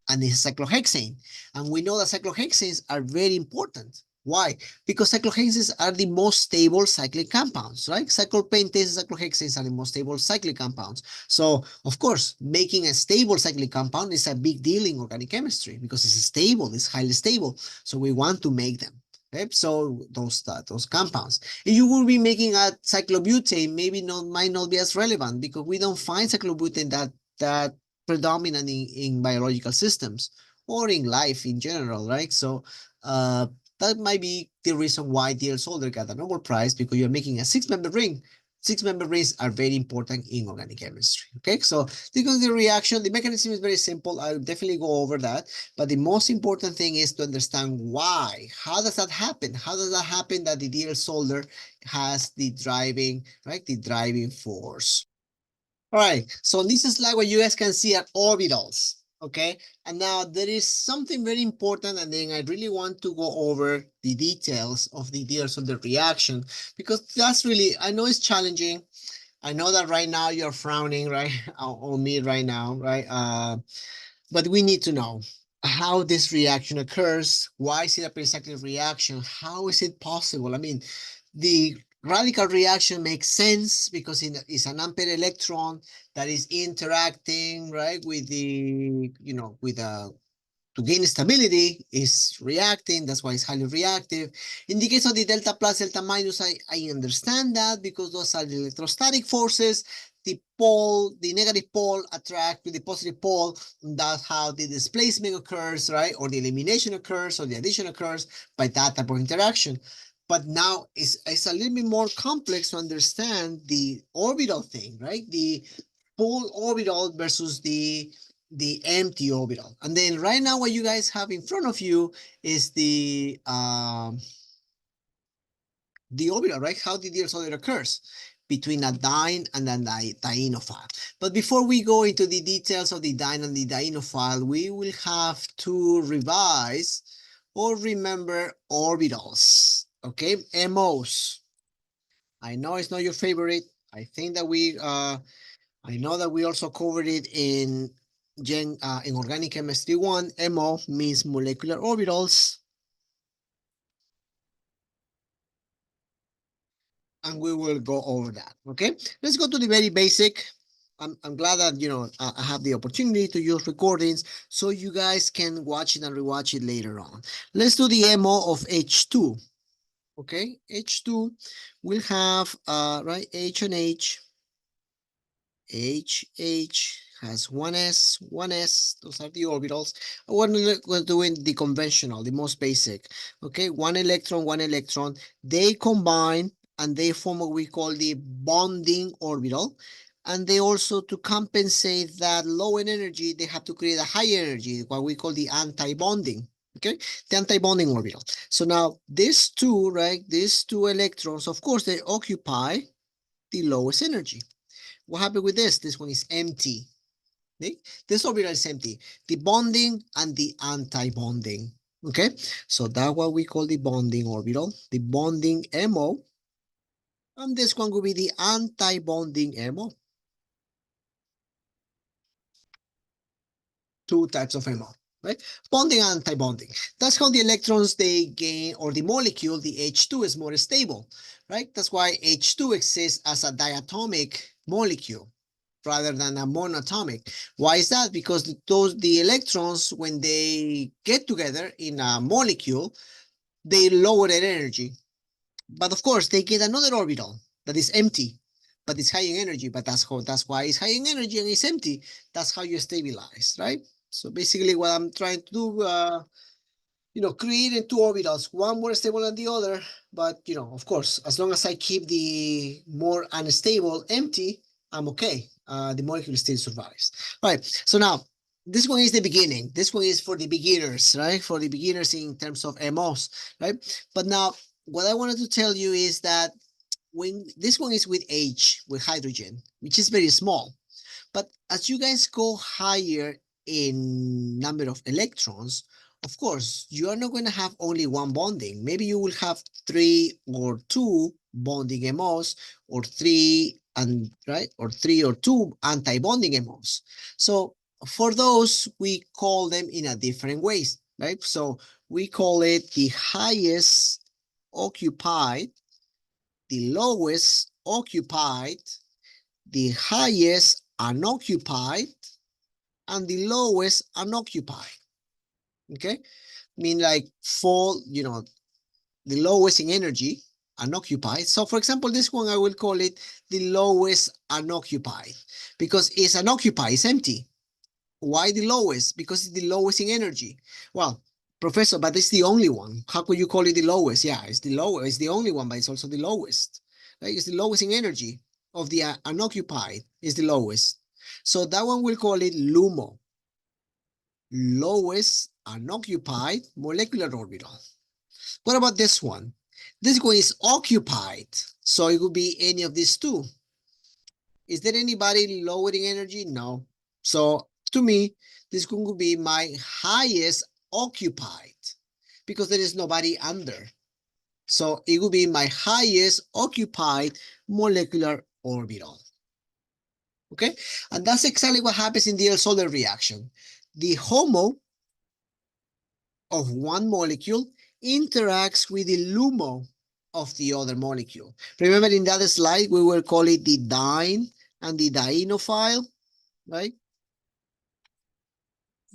and it's cyclohexane. And we know that cyclohexanes are very important. Why? Because cyclohexanes are the most stable cyclic compounds, right? Cyclopentanes and cyclohexanes are the most stable cyclic compounds. So, of course, making a stable cyclic compound is a big deal in organic chemistry because it's stable, it's highly stable. So we want to make them. Okay, so those compounds. If you will be making a cyclobutane, maybe might not be as relevant because we don't find cyclobutane that predominant in biological systems or in life in general, right? So that might be the reason why Diels-Alder got a Nobel Prize, because you're making a six-member ring. Six-member rings are very important in organic chemistry. Okay, so the reaction, the mechanism is very simple. I'll definitely go over that. But the most important thing is to understand why. How does that happen? How does that happen that the Diels-Alder has the driving, right? The driving force. All right, so on this slide, what you guys can see are orbitals, okay? And now there is something very important, and then I really want to go over the details of the Diels-Alder reaction, because that's really, I know it's challenging. I know that right now you're frowning, right, on me right now, right? But we need to know how this reaction occurs. Why is it a pericyclic reaction? How is it possible? I mean, the radical reaction makes sense because it's an unpaired electron that is interacting, right, with the, with a to gain stability is reacting. That's why it's highly reactive. In the case of the delta plus, delta minus, I understand that because those are the electrostatic forces. The negative pole attract with the positive pole. That's how the displacement occurs, right? Or the elimination occurs, or the addition occurs by that type of interaction. But now it's a little bit more complex to understand the orbital thing, right? The full orbital versus the empty orbital. And then right now what you guys have in front of you is the orbital, right? How the Diels-Alder occurs between a diene and a dienophile. But before we go into the details of the diene and the dienophile, we will have to revise or remember orbitals, okay? MOs. I know it's not your favorite. I think that I know that we also covered it in Organic Chemistry 1. MO means molecular orbitals. And we will go over that, okay? Let's go to the very basic. I'm glad that, I have the opportunity to use recordings so you guys can watch it and rewatch it later on. Let's do the MO of H2, okay? H2 will have, right, H and H, H has one S, those are the orbitals. We're doing the conventional, the most basic. Okay, one electron, they combine and they form what we call the bonding orbital. And they also, to compensate that low in energy, they have to create a high energy, what we call the anti-bonding. Okay, the anti-bonding orbital. So now these two, right, these two electrons, of course, they occupy the lowest energy. What happened with this? This one is empty. Okay? This orbital is empty. The bonding and the anti-bonding. Okay, so that's what we call the bonding orbital, the bonding MO. And this one will be the anti-bonding MO. Two types of MO, right? Bonding and anti-bonding. That's how the electrons they gain, or the molecule, the H2 is more stable, right? That's why H2 exists as a diatomic molecule rather than a monatomic. Why is that? Because the electrons, when they get together in a molecule, they lower their energy. But of course, they get another orbital that is empty, but it's high in energy. But that's why it's high in energy and it's empty. That's how you stabilize, right? So basically, what I'm trying to do, creating two orbitals, one more stable than the other. But, of course, as long as I keep the more unstable empty, I'm okay. The molecule still survives. All right. So now, this one is the beginning. This one is for the beginners, right? For the beginners in terms of MOs, right? But now, what I wanted to tell you is that when this one is with H, with hydrogen, which is very small. But as you guys go higher in number of electrons, of course, you are not going to have only one bonding. Maybe you will have 3 or 2 bonding MOs, or 3 or 2 anti-bonding MOs. So for those, we call them in a different ways, right? So we call it the highest occupied, the lowest occupied, the highest unoccupied, and the lowest unoccupied. Okay, I mean, like, for, the lowest in energy, unoccupied. So for example, this one, I will call it the lowest unoccupied, because it's unoccupied, it's empty. Why the lowest? Because it's the lowest in energy. Well, professor, but it's the only one. How could you call it the lowest? Yeah, it's the lowest. It's the only one, but it's also the lowest. Right? It's the lowest in energy of the unoccupied. Is the lowest. So that one we'll call it LUMO. Lowest unoccupied molecular orbital. What about this one? This one is occupied. So it could be any of these two. Is there anybody lowering energy? No. So to me, this could be my highest occupied, because there is nobody under. So it would be my highest occupied molecular orbital. Okay, and that's exactly what happens in the Diels-Alder reaction. The HOMO of one molecule interacts with the LUMO of the other molecule. Remember in the other slide, we were calling it the diene and the dienophile, right?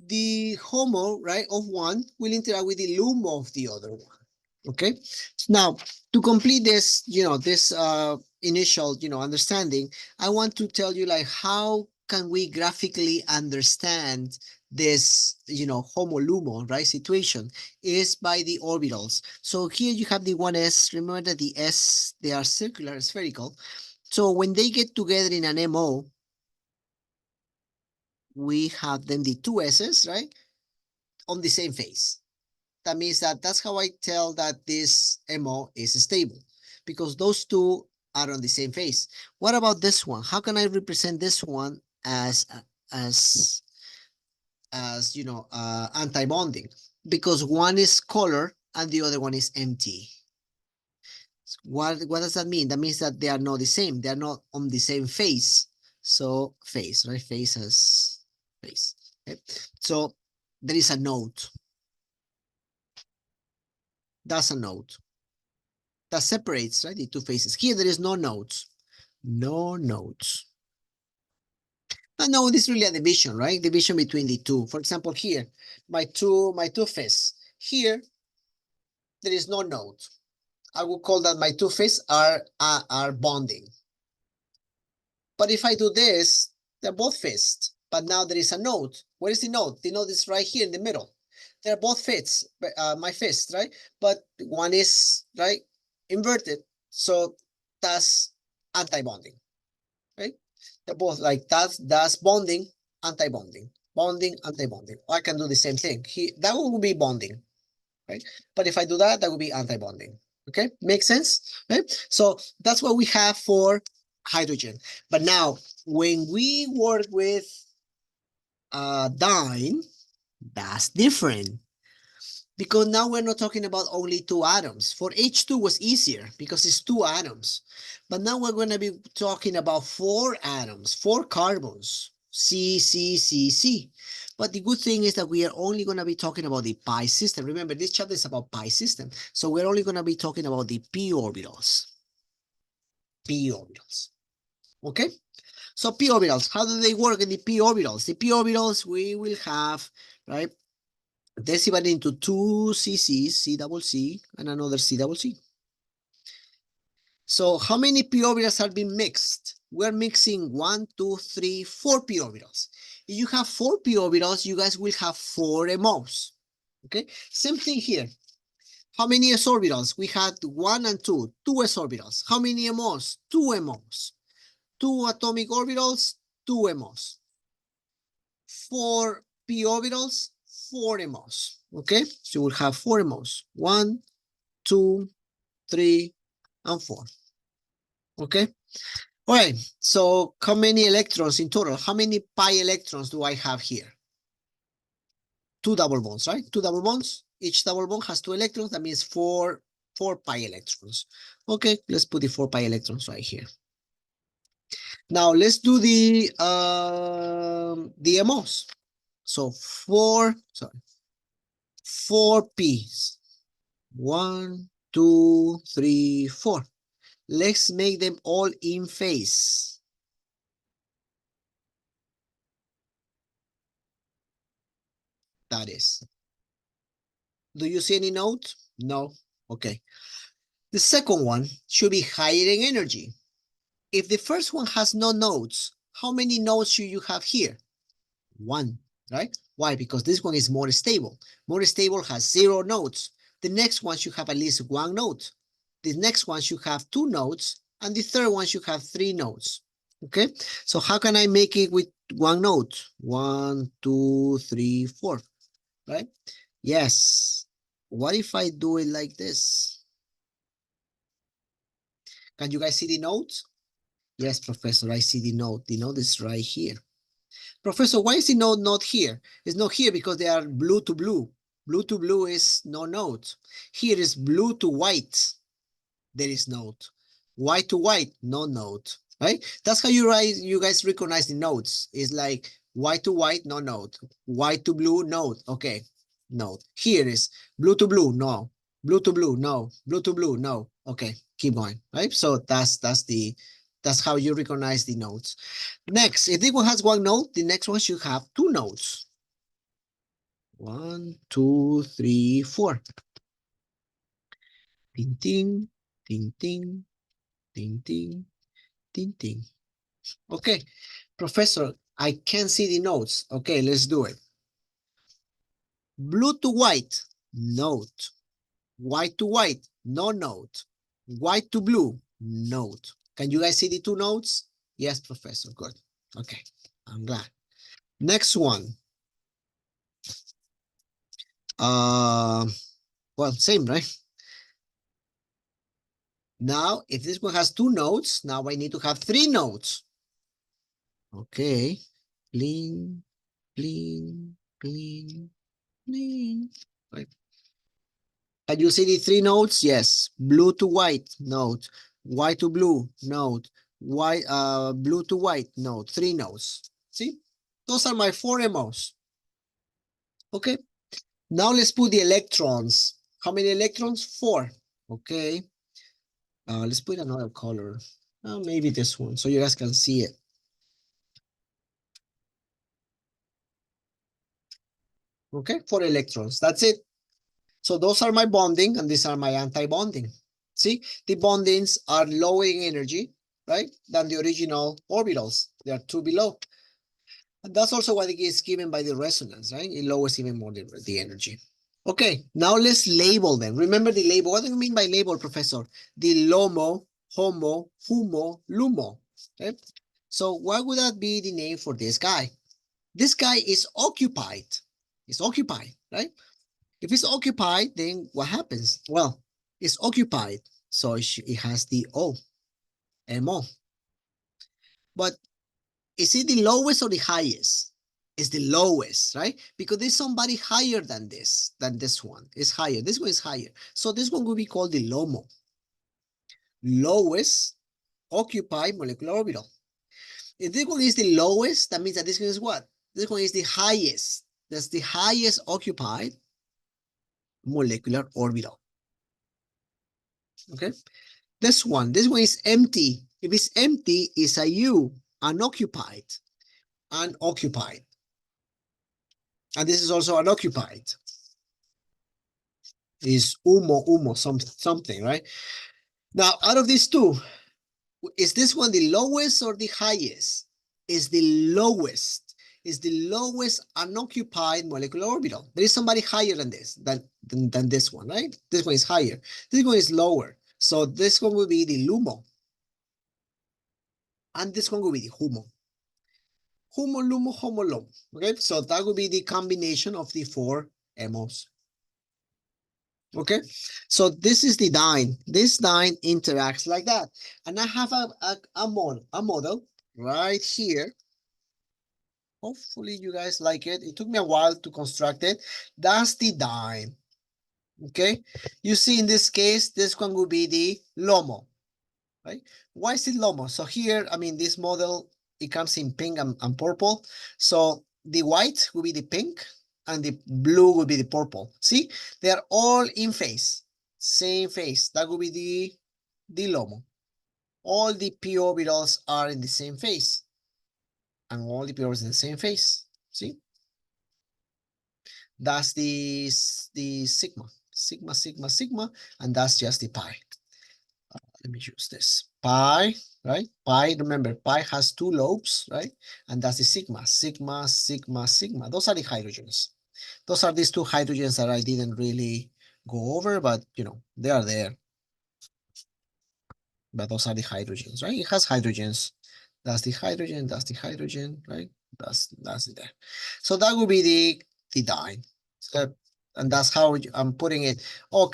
The HOMO, right, of one will interact with the LUMO of the other one. Okay, now to complete this, this initial, understanding, I want to tell you, like, how can we graphically understand this, HOMO-LUMO, right, situation is by the orbitals. So here you have the 1s. Remember that the s, they are circular, spherical. So when they get together in an MO, we have then the two s's, right, on the same phase. That means that that's how I tell that this MO is stable, because those two are on the same phase. What about this one? How can I represent this one as anti-bonding? Because one is color and the other one is empty. What does that mean? That means that they are not the same. They are not on the same phase. So phase, right? Phase as phase. Okay? So there is a node. That's a node that separates, right, the two phases. Here there is no nodes. No nodes. A node is really a division, right? Division between the two. For example, here, my two phases. Here, there is no node. I will call that my two phases are bonding. But if I do this, they're both phased. But now there is a node. Where is the node? The node is right here in the middle. They're both phased, my fist, right? But one is, right, inverted. So that's anti-bonding, right? They're both like that's bonding, anti-bonding, bonding, anti-bonding. I can do the same thing. That one will be bonding, right? But if I do that, that will be anti-bonding. Okay, makes sense, right? So that's what we have for hydrogen. But now, when we work with diene, that's different. Because now we're not talking about only two atoms. For H2 was easier because it's two atoms. But now we're going to be talking about four atoms, four carbons, C, C, C, C. But the good thing is that we are only going to be talking about the pi system. Remember, this chapter is about pi system. So we're only going to be talking about the p orbitals. P orbitals. Okay? So p orbitals, how do they work in the p orbitals? The p orbitals, we will have, right, they're divided into two CCs, C double C, and another C double C. So how many p orbitals are being mixed? We're mixing 1, 2, 3, 4 p orbitals. If you have 4 p orbitals, you guys will have 4 MOs. Okay, same thing here. How many s orbitals? We had 1 and 2, 2 s orbitals. How many MOs? 2 MOs. 2 atomic orbitals, 2 MOs. 4 p orbitals, 4 MOs. Okay, so we'll have 4 MOs. 1, 2, 3, and 4. Okay. All right. So how many electrons in total? How many pi electrons do I have here? 2 double bonds, right? 2 double bonds. Each double bond has 2 electrons. That means 4 pi electrons. Okay, let's put the 4 pi electrons right here. Now let's do the MOs. So four P's. 1, 2, 3, 4. Let's make them all in phase. That is. Do you see any note? No. Okay. The second one should be higher in energy. If the first one has no nodes, how many nodes should you have here? 1, right? Why? Because this one is more stable. More stable has 0 nodes. The next one should have at least 1 node. The next one should have 2 nodes, and the third one should have 3 nodes. Okay, so how can I make it with 1 node? 1, 2, 3, 4, right? Yes. What if I do it like this? Can you guys see the nodes? Yes, Professor, I see the node. The node is right here. Professor, why is the node not here? It's not here because they are blue to blue. Blue to blue is no node. Here is blue to white. There is node. White to white, no node. Right? That's how you guys recognize the nodes. It's like white to white, no node. White to blue, node. Okay, node. Here is blue to blue, no. Blue to blue, no. Blue to blue, no. Okay, keep going. Right? So that's how you recognize the nodes. Next, if this one has 1 node, the next one should have 2 nodes. 1, 2, 3, 4. Ting ting, ting ting, ting ting, ting ting. Okay, Professor, I can't see the nodes. Okay, let's do it. Blue to white, node. White to white, no node. White to blue, node. Can you guys see the 2 nodes? Yes, Professor, good. Okay, I'm glad. Next one. Well, same, right? Now, if this one has 2 nodes, now I need to have 3 nodes. Okay, bling, bling, bling, bling. Right. Can you see the 3 nodes? Yes. Blue to white node, white to blue node, white, blue to white node. 3 nodes. See, those are my 4 MOs. Okay. Now let's put the electrons. How many electrons? 4. Okay. Let's put another color. Maybe this one, so you guys can see it. Okay, 4 electrons. That's it. So those are my bonding, and these are my anti-bonding. See, the bondings are lower in energy, right, than the original orbitals. They are 2 below. And that's also what is given by the resonance, right? It lowers even more the energy. Okay, now let's label them. Remember the label. What do you mean by label, Professor? The LOMO, HOMO, HUMO, LUMO. Okay? So what would that be the name for this guy? This guy is occupied. It's occupied, right? If it's occupied, then what happens? Well, it's occupied, so it has the O, MO. But is it the lowest or the highest? It's the lowest, right? Because there's somebody higher than this one. It's higher. This one is higher. So this one will be called the LOMO. Lowest occupied molecular orbital. If this one is the lowest, that means that this one is what? This one is the highest. That's the highest occupied molecular orbital. Okay? This one is empty. If it's empty, it's a U, unoccupied, unoccupied. And this is also unoccupied. Is something, right? Now, out of these 2, is this one the lowest or the highest? Is the lowest. Is the lowest unoccupied molecular orbital. There is somebody higher than this, than this one, right? This one is higher. This one is lower. So this one will be the LUMO. And this one will be the HUMO. HUMO, LUMO, HOMO, LOMO. Okay, so that would be the combination of the 4 MOs. Okay, so this is the diene. This diene interacts like that. And I have a model right here. Hopefully you guys like it. It took me a while to construct it. That's the diene. Okay, you see in this case, this one will be the LOMO. Right? Why is it LOMO? So here, I mean, this model, it comes in pink and purple. So the white will be the pink, and the blue will be the purple. See, they are all in phase, same phase. That will be the LOMO. All the p orbitals are in the same phase, and all the p orbitals in the same phase. See, that's the sigma, sigma, sigma, sigma, and that's just the pi. Let me use this pi, right? Pi, remember, pi has two lobes, right? And that's the sigma, sigma, sigma, sigma. Those are the hydrogens. Those are these two hydrogens that I didn't really go over, but you know, they are there. But those are the hydrogens, right? It has hydrogens. That's the hydrogen, that's the hydrogen, right? That's it there. So that would be the dye. So, and that's how I'm putting it. Oh,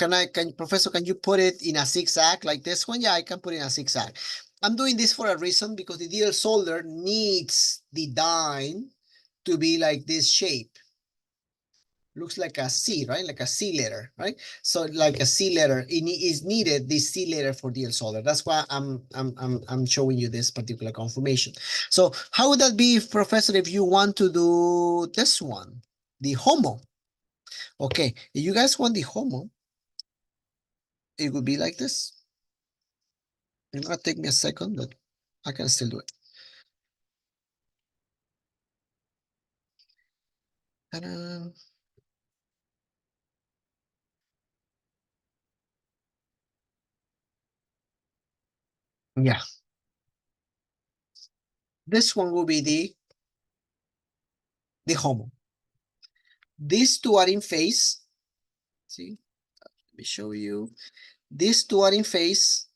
Professor, can you put it in a zigzag like this one? Yeah, I can put it in a zigzag. I'm doing this for a reason, because the Diels-Alder needs the dye to be like this shape. Looks like a C, right? Like a C letter, right? So like a C letter, it is needed this C letter for Diels-Alder. That's why I'm showing you this particular conformation. So how would that be, Professor, if you want to do this one, the HOMO? Okay, if you guys want the HOMO, it would be like this. It's gonna take me a second, but I can still do it. Ta-da. Yeah, this one will be the HOMO. These two are in phase. See, let me show you. These two are in phase.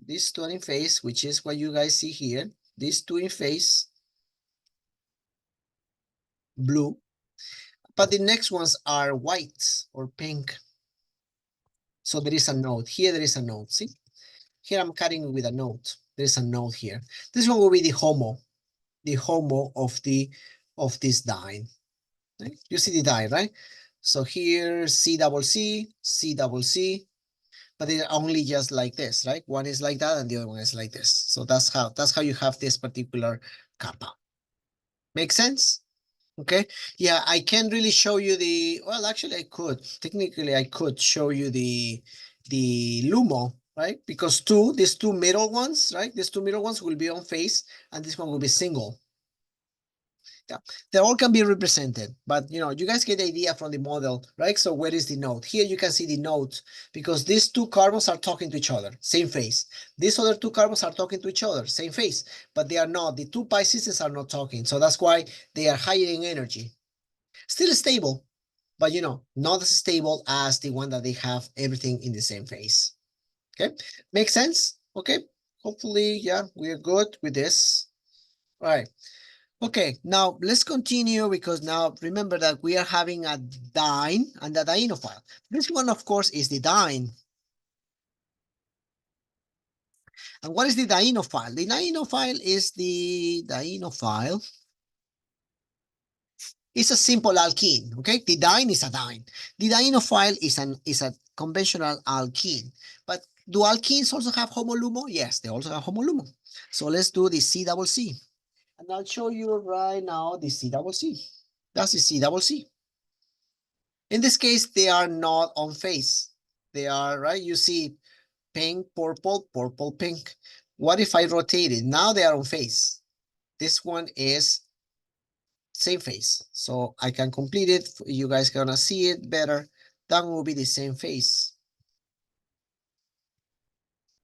These two are in phase, which is what you guys see here. These two in phase, blue. But the next ones are white or pink. So there is a node. Here there is a node. See? Here I'm cutting with a node. There's a node here. This one will be the HOMO. The HOMO of this dye. Right? You see the dye, right? So here C double C, C double C, but they're only just like this, right? One is like that and the other one is like this. So that's how you have this particular kappa. Make sense? Okay. Yeah, I can't really show you well, actually I could. Technically, I could show you the LUMO, right? Because these two middle ones, right? These two middle ones will be on phase, and this one will be single. Yeah, they all can be represented, but you know, you guys get the idea from the model, right? So where is the node? Here you can see the node, because these two carbons are talking to each other, same phase. These other two carbons are talking to each other, same phase, but they are not. The two pi systems are not talking, so that's why they are higher in energy. Still stable, but you know, not as stable as the one that they have everything in the same phase. Okay, makes sense? Okay, hopefully, yeah, we are good with this. All right. Okay, now let's continue, because now remember that we are having a diene and a dienophile. This one, of course, is the diene. And what is the dienophile? The dienophile is it's a simple alkene, okay? The diene is a diene. The dienophile is a conventional alkene. But do alkenes also have homolumo? Yes, they also have homolumo. So let's do the C double C. And I'll show you right now the C double C. That's the C double C. In this case, they are not on phase. They are, right? You see pink, purple, purple, pink. What if I rotate it? Now they are on phase. This one is same phase. So I can complete it. You guys gonna see it better. That will be the same phase.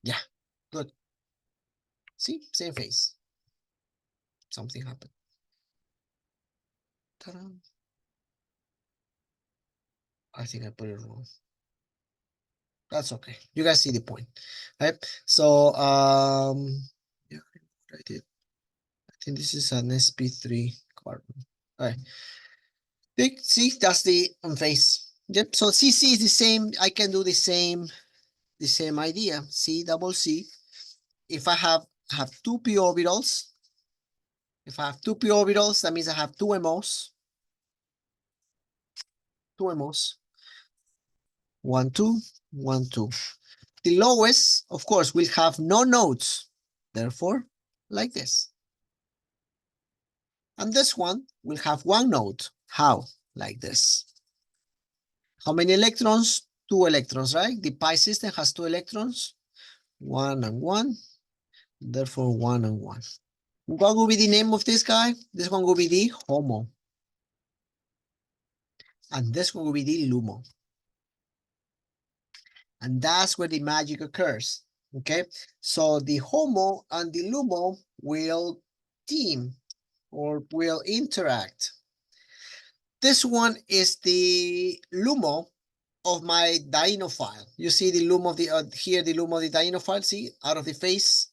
Yeah, good. See, same phase. Something happened. Ta-da. I think I put it wrong. That's okay. You guys see the point, right? So, yeah, I did. I think this is an sp3 carbon. All right. See, that's the on phase. Yep. So CC is the same. I can do the same idea. C double C. If I have two p orbitals, that means I have two MOs. Two MOs. 1, 2, 1, 2. The lowest, of course, will have no nodes. Therefore, like this. And this one will have one node. How? Like this. How many electrons? 2 electrons, right? The pi system has 2 electrons, 1 and 1, therefore 1 and 1. What will be the name of this guy? This one will be the HOMO. And this one will be the LUMO. And that's where the magic occurs, okay? So the HOMO and the LUMO will team or will interact. This one is the LUMO of my dienophile. You see the LUMO of the, here the LUMO of the dienophile, see, out of the face,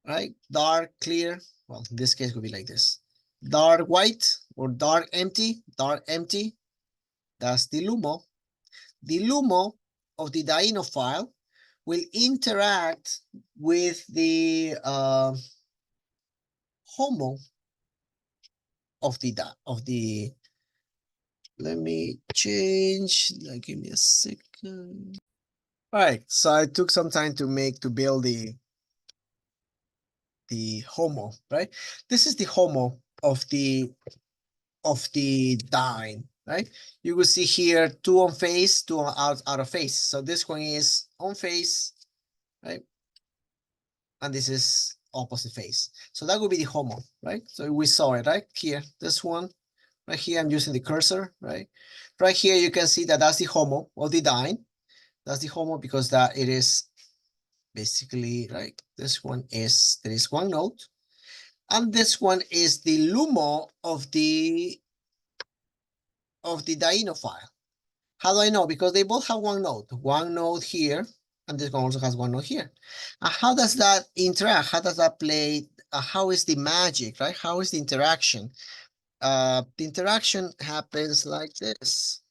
right? Dark, clear, well, in this case, it would be like this. Dark white or dark empty, that's the LUMO. The LUMO of the dienophile will interact with the HOMO of the, let me change, give me a second. All right, so I took some time to build the HOMO, right? This is the HOMO of the dine, right? You will see here 2 on face, 2 out of face. So this one is on face, right? And this is opposite face. So that would be the HOMO, right? So we saw it, right? Here, this one, right here, I'm using the cursor, right? Right here, you can see that that's the HOMO of the dine. That's the HOMO because that it is basically, right? This one is, there is one node. And this one is the LUMO of the dienophile. How do I know? Because they both have one node here, and this one also has one node here. How does that interact? How does that play? How is the magic, right? How is the interaction? The interaction happens like this.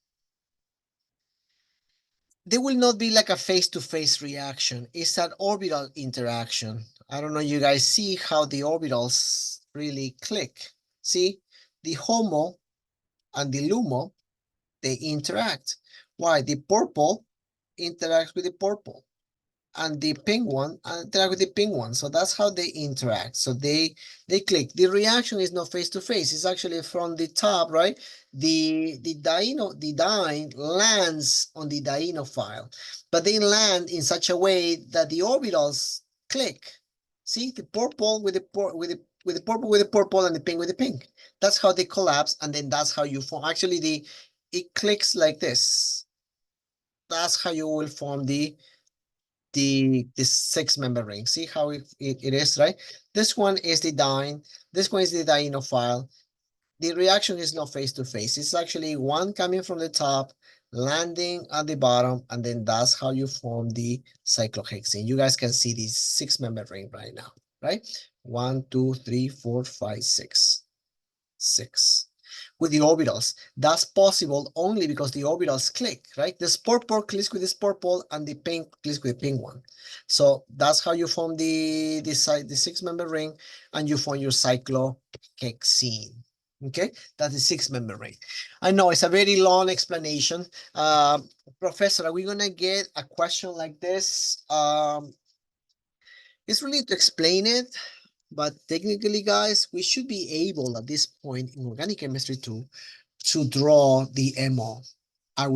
There will not be like a face-to-face reaction. It's an orbital interaction. I don't know, you guys see how the orbitals really click. See, the HOMO and the LUMO, they interact. Why? The purple interacts with the purple, and the pink one interact with the pink one. So that's how they interact. So they click. The reaction is not face to face. It's actually from the top, right? The dine lands on the dienophile, but they land in such a way that the orbitals click. See, the purple with the purple with the purple and the pink with the pink. That's how they collapse, and then that's how you form. Actually, it clicks like this. That's how you will form the 6-member ring. See how it is, right? This one is the dine. This one is the dienophile. The reaction is not face to face. It's actually one coming from the top, landing at the bottom, and then that's how you form the cyclohexane. You guys can see the 6-member ring right now, right? 1, 2, 3, 4, 5, 6. 6. With the orbitals, that's possible only because the orbitals click, right? This purple clicks with this purple, and the pink clicks with the pink one. So that's how you form the 6-member ring, and you form your cyclohexene. Okay, that's the 6-member ring. I know it's a very long explanation. Professor, are we gonna get a question like this? It's really to explain it. But technically, guys, we should be able at this point in organic chemistry to draw the MO. I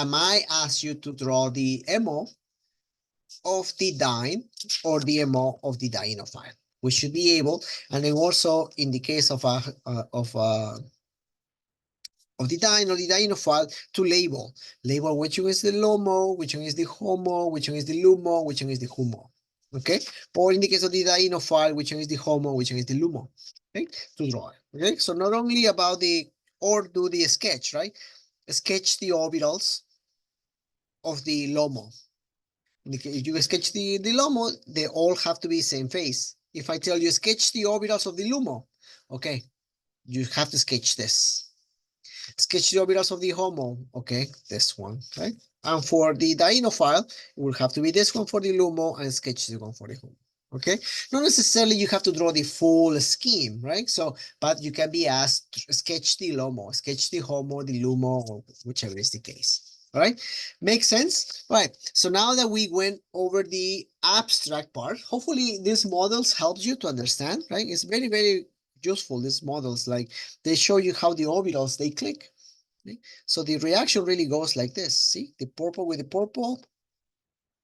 might ask you to draw the MO of the dine or the MO of the dienophile. We should be able, and then also in the case of the dine or the dienophile, to label which one is the LOMO, which one is the HOMO, which one is the LUMO, which one is the HUMO. Okay, or in the case of the dienophile, which one is the HOMO, which one is the LUMO. Okay, to draw it. Okay, so not only about or do the sketch, right? Sketch the orbitals of the LOMO. If you sketch the LOMO, they all have to be same phase. If I tell you sketch the orbitals of the LUMO, okay, you have to sketch this. Sketch the orbitals of the HOMO, okay, this one, right? And for the dienophile, it will have to be this one for the LUMO and sketch the one for the HOMO. Okay, not necessarily you have to draw the full scheme, right? So, but you can be asked sketch the LOMO, sketch the HOMO, the LUMO, or whichever is the case. All right, makes sense. All right, so now that we went over the abstract part, hopefully these models help you to understand, right? It's very, very useful, these models. Like they show you how the orbitals, they click. Okay? So the reaction really goes like this. See, the purple with the purple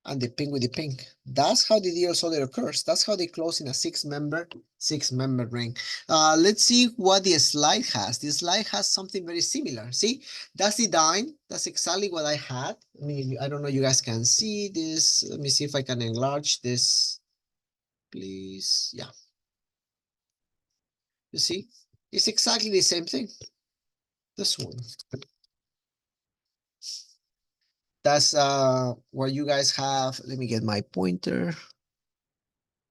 and the pink with the pink. That's how the Diels-Alder occurs. That's how they close in a six-member ring. Let's see what the slide has. The slide has something very similar. See, that's the dine. That's exactly what I had. I mean, I don't know, you guys can see this. Let me see if I can enlarge this, please. Yeah. You see, it's exactly the same thing. This one. That's what you guys have. Let me get my pointer.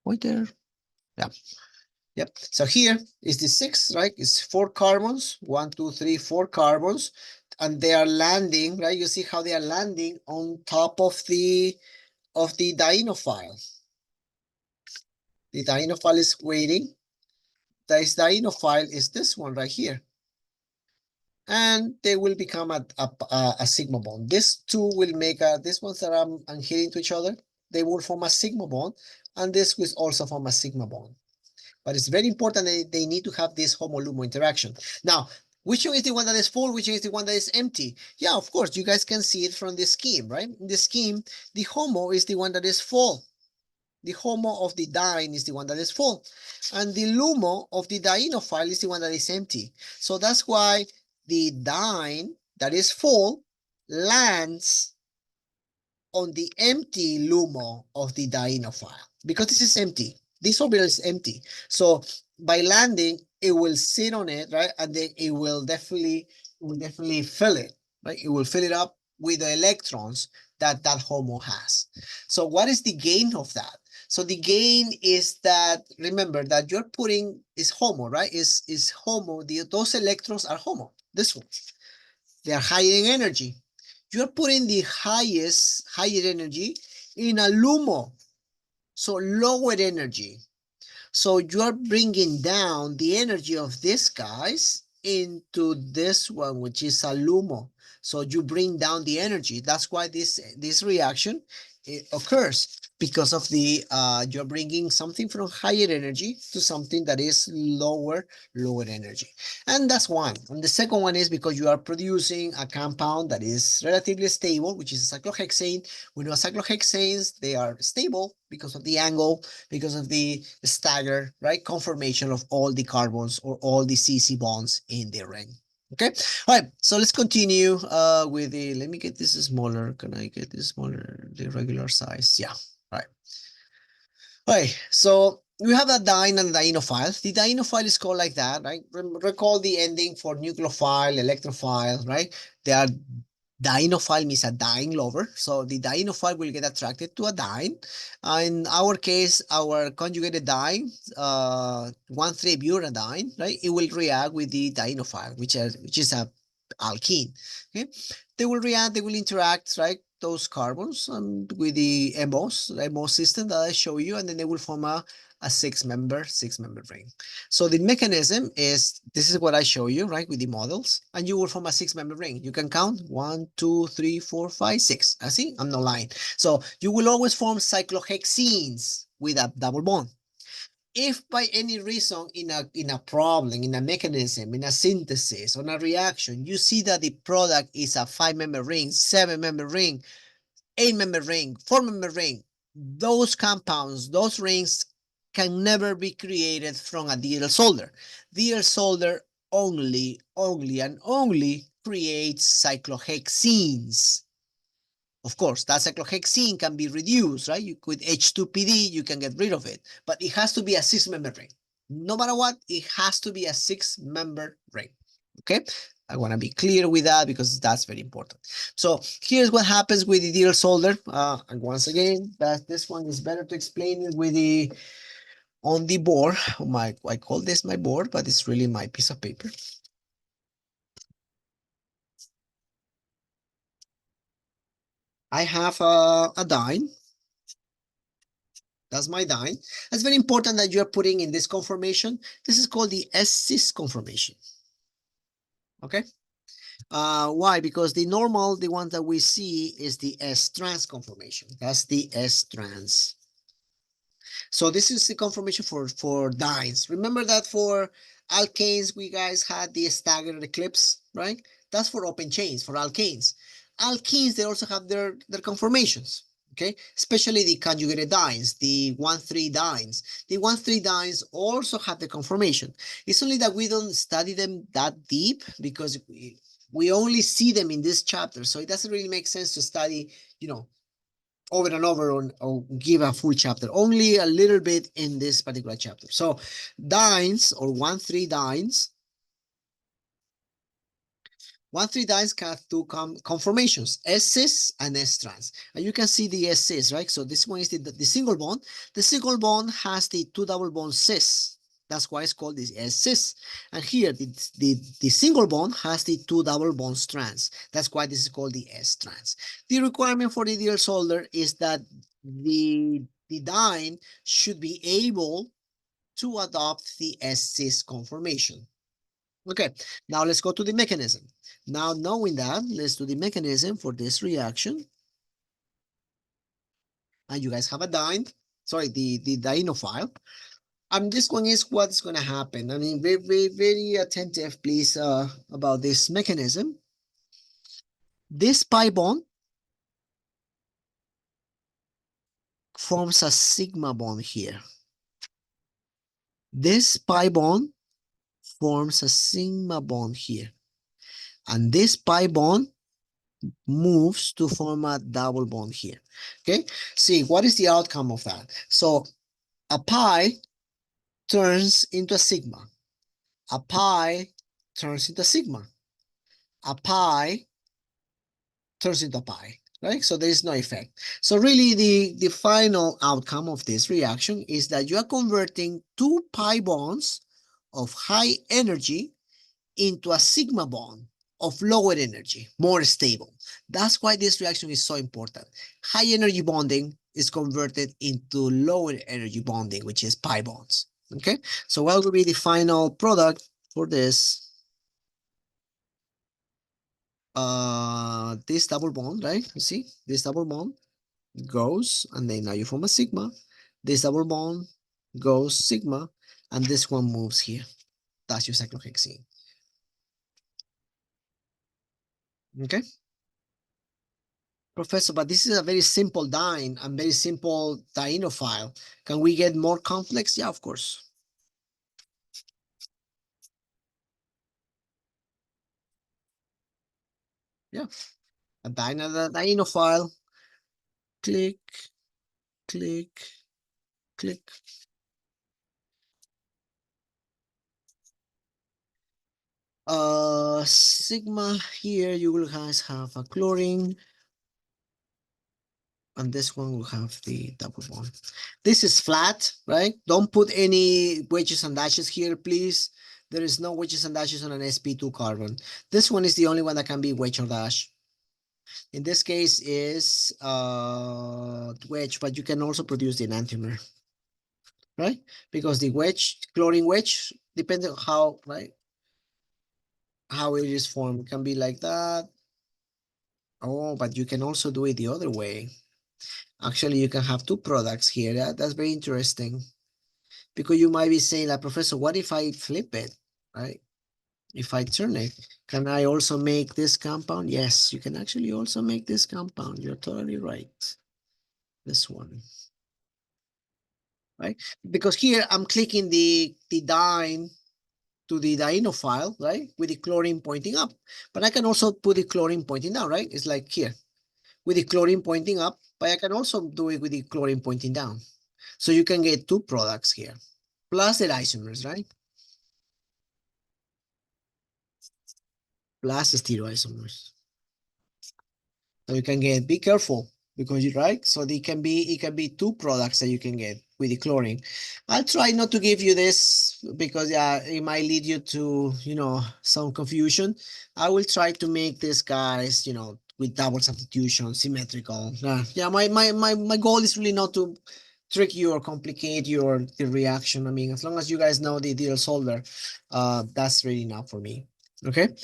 Yeah. Yep. So here is the six, right? It's 4 carbons, 1, 2, 3, 4 carbons, and they are landing, right? You see how they are landing on top of the dienophile. The dienophile is waiting. This dienophile is this one right here. And they will become a sigma bond. These two will make these ones that I'm hitting to each other, they will form a sigma bond, and this will also form a sigma bond. But it's very important that they need to have this homo-LUMO interaction. Now, which one is the one that is full? Which one is the one that is empty? Yeah, of course, you guys can see it from the scheme, right? In the scheme, the HOMO is the one that is full. The HOMO of the diene is the one that is full. And the LUMO of the dienophile is the one that is empty. So that's why the diene that is full lands on the empty LUMO of the dienophile, because this is empty. This orbital is empty. So by landing, it will sit on it, right? And then it will definitely fill it, right? It will fill it up with the electrons that HOMO has. So what is the gain of that? So the gain is that, remember that you're putting is HOMO, right? Is HOMO, those electrons are HOMO, this one. They are higher in energy. You're putting the higher energy in a LUMO, so lower energy. So you're bringing down the energy of these guys into this one, which is a LUMO. So you bring down the energy. That's why this reaction occurs, because of the you're bringing something from higher energy to something that is lower energy. And that's one. And the second one is because you are producing a compound that is relatively stable, which is a cyclohexane. We know cyclohexanes, they are stable because of the angle, because of the stagger, right? Conformation of all the carbons or all the CC bonds in the ring. Okay. All right. So let's continue with the, let me get this smaller. Can I get this smaller, the regular size? Yeah. All right. All right. So we have a diene and a dienophile. The dienophile is called like that, right? Recall the ending for nucleophile, electrophile, right? They are dienophile means a diene lover. So the dienophile will get attracted to a diene. In our case, our conjugated diene, 1,3-butadiene, right? It will react with the dienophile, which is a alkene. Okay, they will react. They will interact, right? Those carbons with the MO system that I show you, and then they will form a six-member ring. So the mechanism is, this is what I show you, right, with the models, and you will form a six-member ring. You can count 1, 2, 3, 4, 5, 6. I see, I'm not lying. So you will always form cyclohexenes with a double bond. If by any reason in a problem, in a mechanism, in a synthesis, on a reaction, you see that the product is a 5-member ring, 7-member ring, 8-member ring, 4-member ring, those compounds, those rings can never be created from a Diels-Alder. Diels-Alder only creates cyclohexenes. Of course, that cyclohexene can be reduced, right? You could H2PD, you can get rid of it, but it has to be a 6-member ring. No matter what, it has to be a 6-member ring. Okay, I want to be clear with that because that's very important. So here's what happens with the Diels-Alder. And once again, this one is better to explain it with the on the board. I call this my board, but it's really my piece of paper. I have a diene. That's my diene. It's very important that you're putting in this conformation. This is called the S-cis conformation. Okay. Why? Because the normal, the one that we see is the S-trans conformation. That's the S-trans. So this is the conformation for dienes. Remember that for alkanes, we guys had the staggered eclipse, right? That's for open chains, for alkanes. Alkenes, they also have their conformations, okay? Especially the conjugated dienes, the 1,3 dienes. The 1,3 dienes also have the conformation. It's only that we don't study them that deep because we only see them in this chapter. So it doesn't really make sense to study, over and over or give a full chapter, only a little bit in this particular chapter. So dienes or 1,3 dienes, 1,3 dienes have two conformations, S-cis and S-trans. And you can see the S-cis, right? So this one is the single bond. The single bond has the two double bond cis. That's why it's called this S-cis. And here, the single bond has the two double bonds trans. That's why this is called the S-trans. The requirement for the Diels-Alder is that the diene should be able to adopt the S-cis conformation. Okay, now let's go to the mechanism. Now, knowing that, let's do the mechanism for this reaction. And you guys have a diene, sorry, the dienophile. And this one is what's going to happen. I mean, very, very, very attentive, please, about this mechanism. This pi bond forms a sigma bond here. This pi bond forms a sigma bond here. And this pi bond moves to form a double bond here. Okay, see, what is the outcome of that? So a pi turns into a sigma. A pi turns into a sigma. A pi turns into a pi, right? So there is no effect. So really the final outcome of this reaction is that you are converting two pi bonds of high energy into a sigma bond of lower energy, more stable. That's why this reaction is so important. High energy bonding is converted into lower energy bonding, which is pi bonds. Okay, so what will be the final product for this? This double bond, right? You see, this double bond goes, and then now you form a sigma. This double bond goes sigma, and this one moves here. That's your cyclohexene. Okay. Professor, but this is a very simple diene and very simple dienophile. Can we get more complex? Yeah, of course. Yeah, a dienophile. Click, click, click. Sigma here, you will guys have a chlorine. And this one will have the double bond. This is flat, right? Don't put any wedges and dashes here, please. There is no wedges and dashes on an sp2 carbon. This one is the only one that can be wedge or dash. In this case is wedge, but you can also produce the enantiomer, right? Because the wedge, chlorine wedge, depending on how, right? How it is formed. It can be like that. Oh, but you can also do it the other way. Actually, you can have two products here. That's very interesting. Because you might be saying, like, Professor, what if I flip it, right? If I turn it, can I also make this compound? Yes, you can actually also make this compound. You're totally right. This one, right? Because here I'm clicking the diene to the dienophile, right? With the chlorine pointing up. But I can also put the chlorine pointing down, right? It's like here with the chlorine pointing up, but I can also do it with the chlorine pointing down. So you can get two products here, plus the isomers, right? Plus the stereoisomers. So you can get, be careful because you're right. So it can be two products that you can get with the chlorine. I'll try not to give you this because it might lead you to, some confusion. I will try to make this guys, with double substitution, symmetrical. Yeah, my goal is really not to trick you or complicate the reaction. I mean, as long as you guys know the Diels-Alder, that's really enough for me. Okay.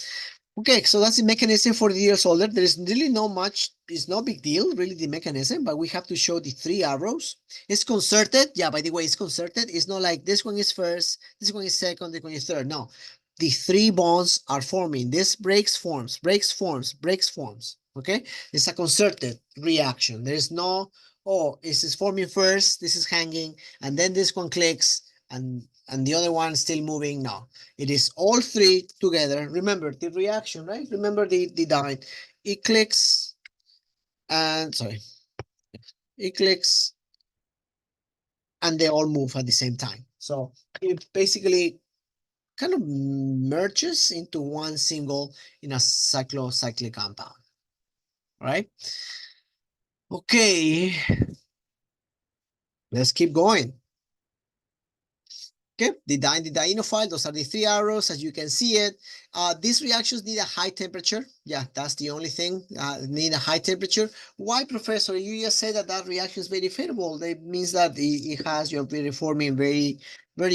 Okay, so that's the mechanism for the Diels-Alder. There is really no much, it's no big deal, really, the mechanism, but we have to show the three arrows. It's concerted. Yeah, by the way, it's concerted. It's not like this one is first, this one is second, this one is third. No, the three bonds are forming. This breaks, forms, breaks, forms, breaks, forms. Okay, it's a concerted reaction. There's no, oh, this is forming first, this is hanging, and then this one clicks, and the other one still moving. No, it is all three together. Remember the reaction, right? Remember the dine. It clicks and sorry, it clicks and they all move at the same time. So it basically kind of merges into one single in a cyclic compound. All right. Okay, let's keep going. Okay, the dienophile, those are the three arrows as you can see it. These reactions need a high temperature. Yeah, that's the only thing, need a high temperature. Why, Professor? You just said that that reaction is very favorable. That means that it has, you're really forming very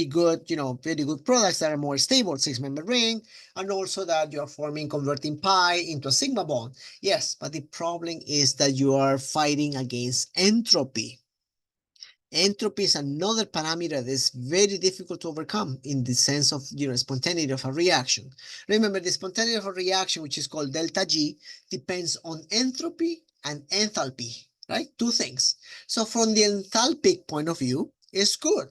good, very good products that are more stable, six-member ring, and also that you're forming, converting pi into a sigma bond. Yes, but the problem is that you are fighting against entropy. Entropy is another parameter that is very difficult to overcome in the sense of, spontaneity of a reaction. Remember, the spontaneity of a reaction, which is called delta G, depends on entropy and enthalpy, right? Two things. So from the enthalpic point of view, it's good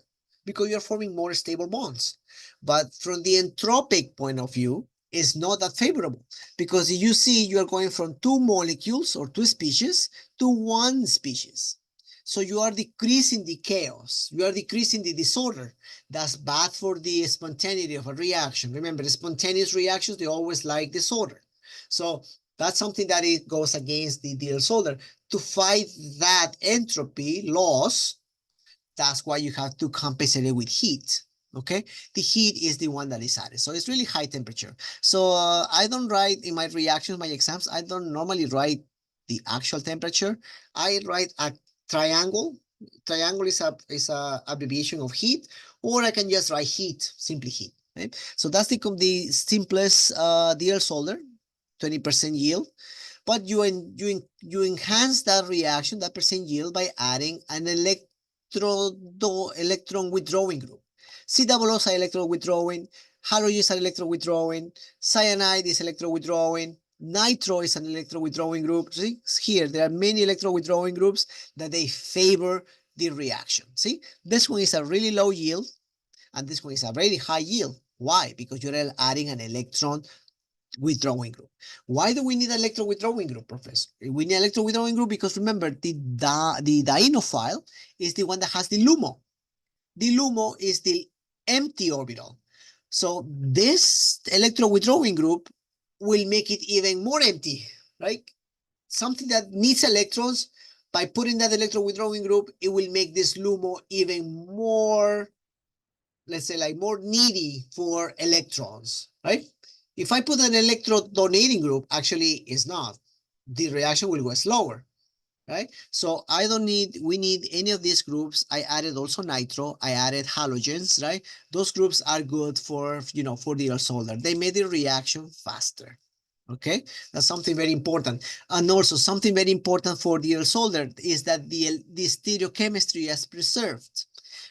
because you're forming more stable bonds. But from the entropic point of view, it's not that favorable because you see you're going from two molecules or two species to one species. So you are decreasing the chaos. You are decreasing the disorder. That's bad for the spontaneity of a reaction. Remember, the spontaneous reactions, they always like disorder. So that's something that it goes against the Diels-Alder. To fight that entropy loss, that's why you have to compensate it with heat. Okay, the heat is the one that is added, so it's really high temperature. So I don't write in my reactions, my exams, I don't normally write the actual temperature. I write a triangle. Triangle is a abbreviation of heat, or I can just write heat, simply heat. Right? So that's the simplest Diels-Alder, 20% yield. But you enhance that reaction, that percent yield, by adding an electron withdrawing group. COO is electron withdrawing, halogen is an electron withdrawing, cyanide is electron withdrawing, nitro is an electron withdrawing group. See, here there are many electron withdrawing groups that they favor the reaction. See, this one is a really low yield, and this one is a very high yield. Why? Because you're adding an electron withdrawing group. Why do we need an electron withdrawing group, Professor? We need an electron withdrawing group because remember, the dienophile is the one that has the LUMO. The LUMO is the empty orbital. So this electron withdrawing group will make it even more empty, right? Something that needs electrons, by putting that electron withdrawing group, it will make this LUMO even more, let's say, like more needy for electrons, right? If I put an electron donating group, actually it's not. The reaction will go slower, right? So I don't need, we need any of these groups. I added also nitro, I added halogens, right? Those groups are good for, for the Diels-Alder. They made the reaction faster. Okay, that's something very important. And also something very important for the Diels-Alder is that the stereochemistry is preserved.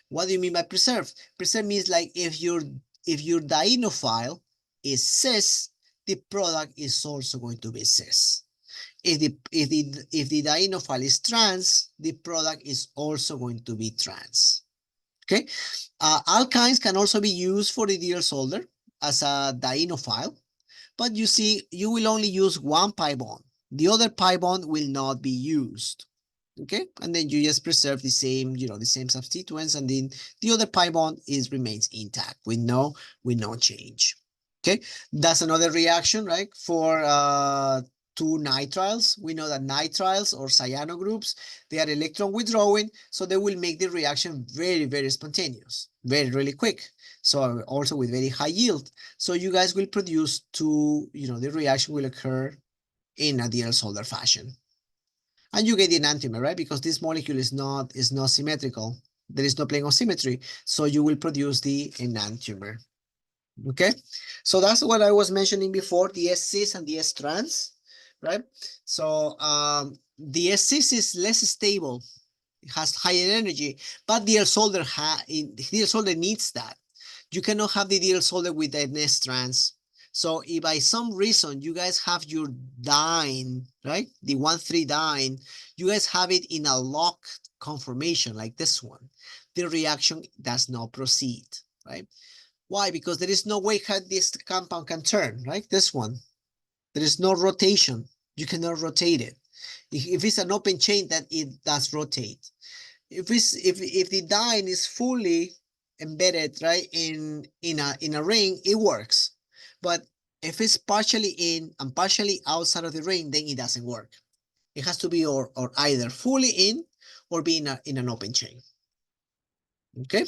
What do you mean by preserved? Preserved means like if your dienophile is cis, the product is also going to be cis. If the dienophile is trans, the product is also going to be trans. Okay, alkynes can also be used for the Diels-Alder as a dienophile, but you see, you will only use one pi bond. The other pi bond will not be used. Okay, and then you just preserve the same, the same substituents, and then the other pi bond remains intact with no change. Okay, that's another reaction, right? For two nitriles, we know that nitriles or cyano groups, they are electron withdrawing, so they will make the reaction very spontaneous, really quick. So also with very high yield. So you guys will produce two, the reaction will occur in a Diels-Alder fashion. And you get the enantiomer, right? Because this molecule is not symmetrical. There is no plane of symmetry. So you will produce the enantiomer. Okay, so that's what I was mentioning before, the S-cis and the S-trans, right? So the S-cis is less stable, it has higher energy, but Diels-Alder needs that. You cannot have the Diels-Alder with an S-trans. So if by some reason you guys have your diene, right, the 1,3 diene, you guys have it in a locked conformation like this one, the reaction does not proceed, right? Why? Because there is no way how this compound can turn, right? This one. There is no rotation. You cannot rotate it. If it's an open chain, then it does rotate. If the diene is fully embedded, right, in a ring, it works. But if it's partially in and partially outside of the ring, then it doesn't work. It has to be or either fully in or be in an open chain. Okay.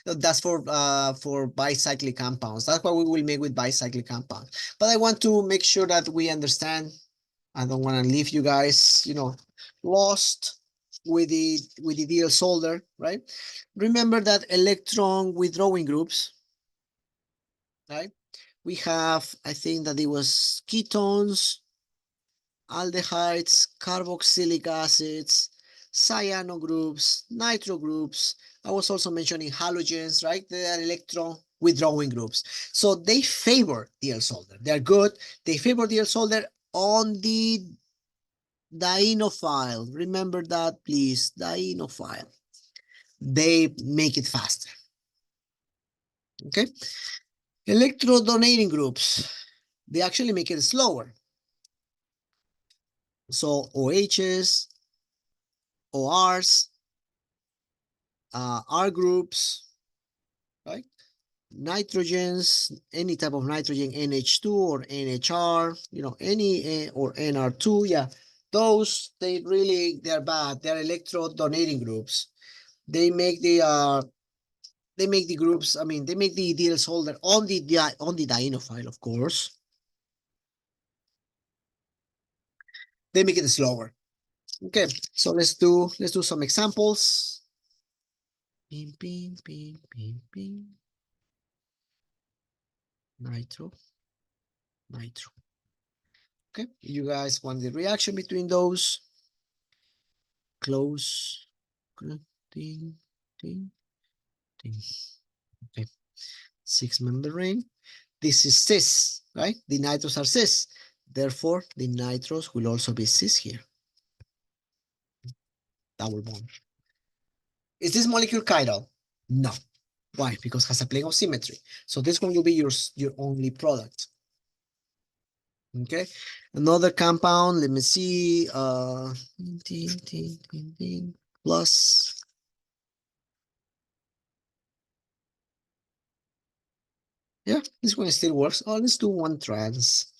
That's for bicyclic compounds. That's what we will make with bicyclic compounds. But I want to make sure that we understand. I don't want to leave you guys, lost with the Diels-Alder, right? Remember that electron withdrawing groups, right? We have, I think that it was ketones, aldehydes, carboxylic acids, cyano groups, nitro groups. I was also mentioning halogens, right? They are electron withdrawing groups. So they favor Diels-Alder. They're good. They favor Diels-Alder on the dienophile. Remember that, please. Dienophile. They make it faster. Okay. Electrodonating groups. They actually make it slower. So OHs, ORs, R groups, right? Nitrogens, any type of nitrogen, NH2 or NHR, any or NR2, yeah. Those, they're bad. They're electrodonating groups. They make the groups, they make the Diels-Alder on the dienophile, of course. They make it slower. Okay, so let's do some examples. Ping, ping, ping, ping, ping. Nitro. Okay, you guys want the reaction between those? Close. Ding, ding, ding. Okay, 6-member ring. This is cis, right? The nitros are cis. Therefore, the nitros will also be cis here. Double bond. Is this molecule chiral? No. Why? Because it has a plane of symmetry. So this one will be your only product. Okay. Another compound, let me see. Plus. Yeah, this one still works. Oh, let's do one trans.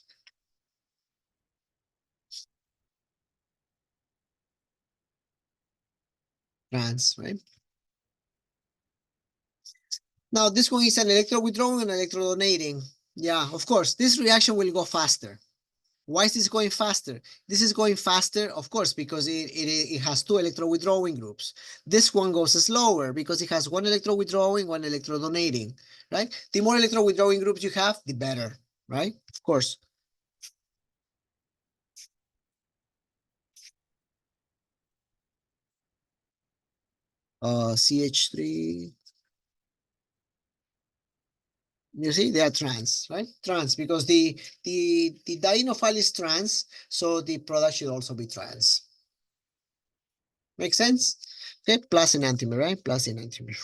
Trans, right? Now, this one is an electro-withdrawing and electro-donating. Yeah, of course, this reaction will go faster. Why is this going faster? This is going faster, of course, because it has two electro-withdrawing groups. This one goes slower because it has one electro-withdrawing, one electro-donating, right? The more electro-withdrawing groups you have, the better, right? Of course. CH3. You see, they are trans, right? Trans, because the dienophile is trans, so the product should also be trans. Make sense? Okay, plus enantiomer, right? Plus enantiomer.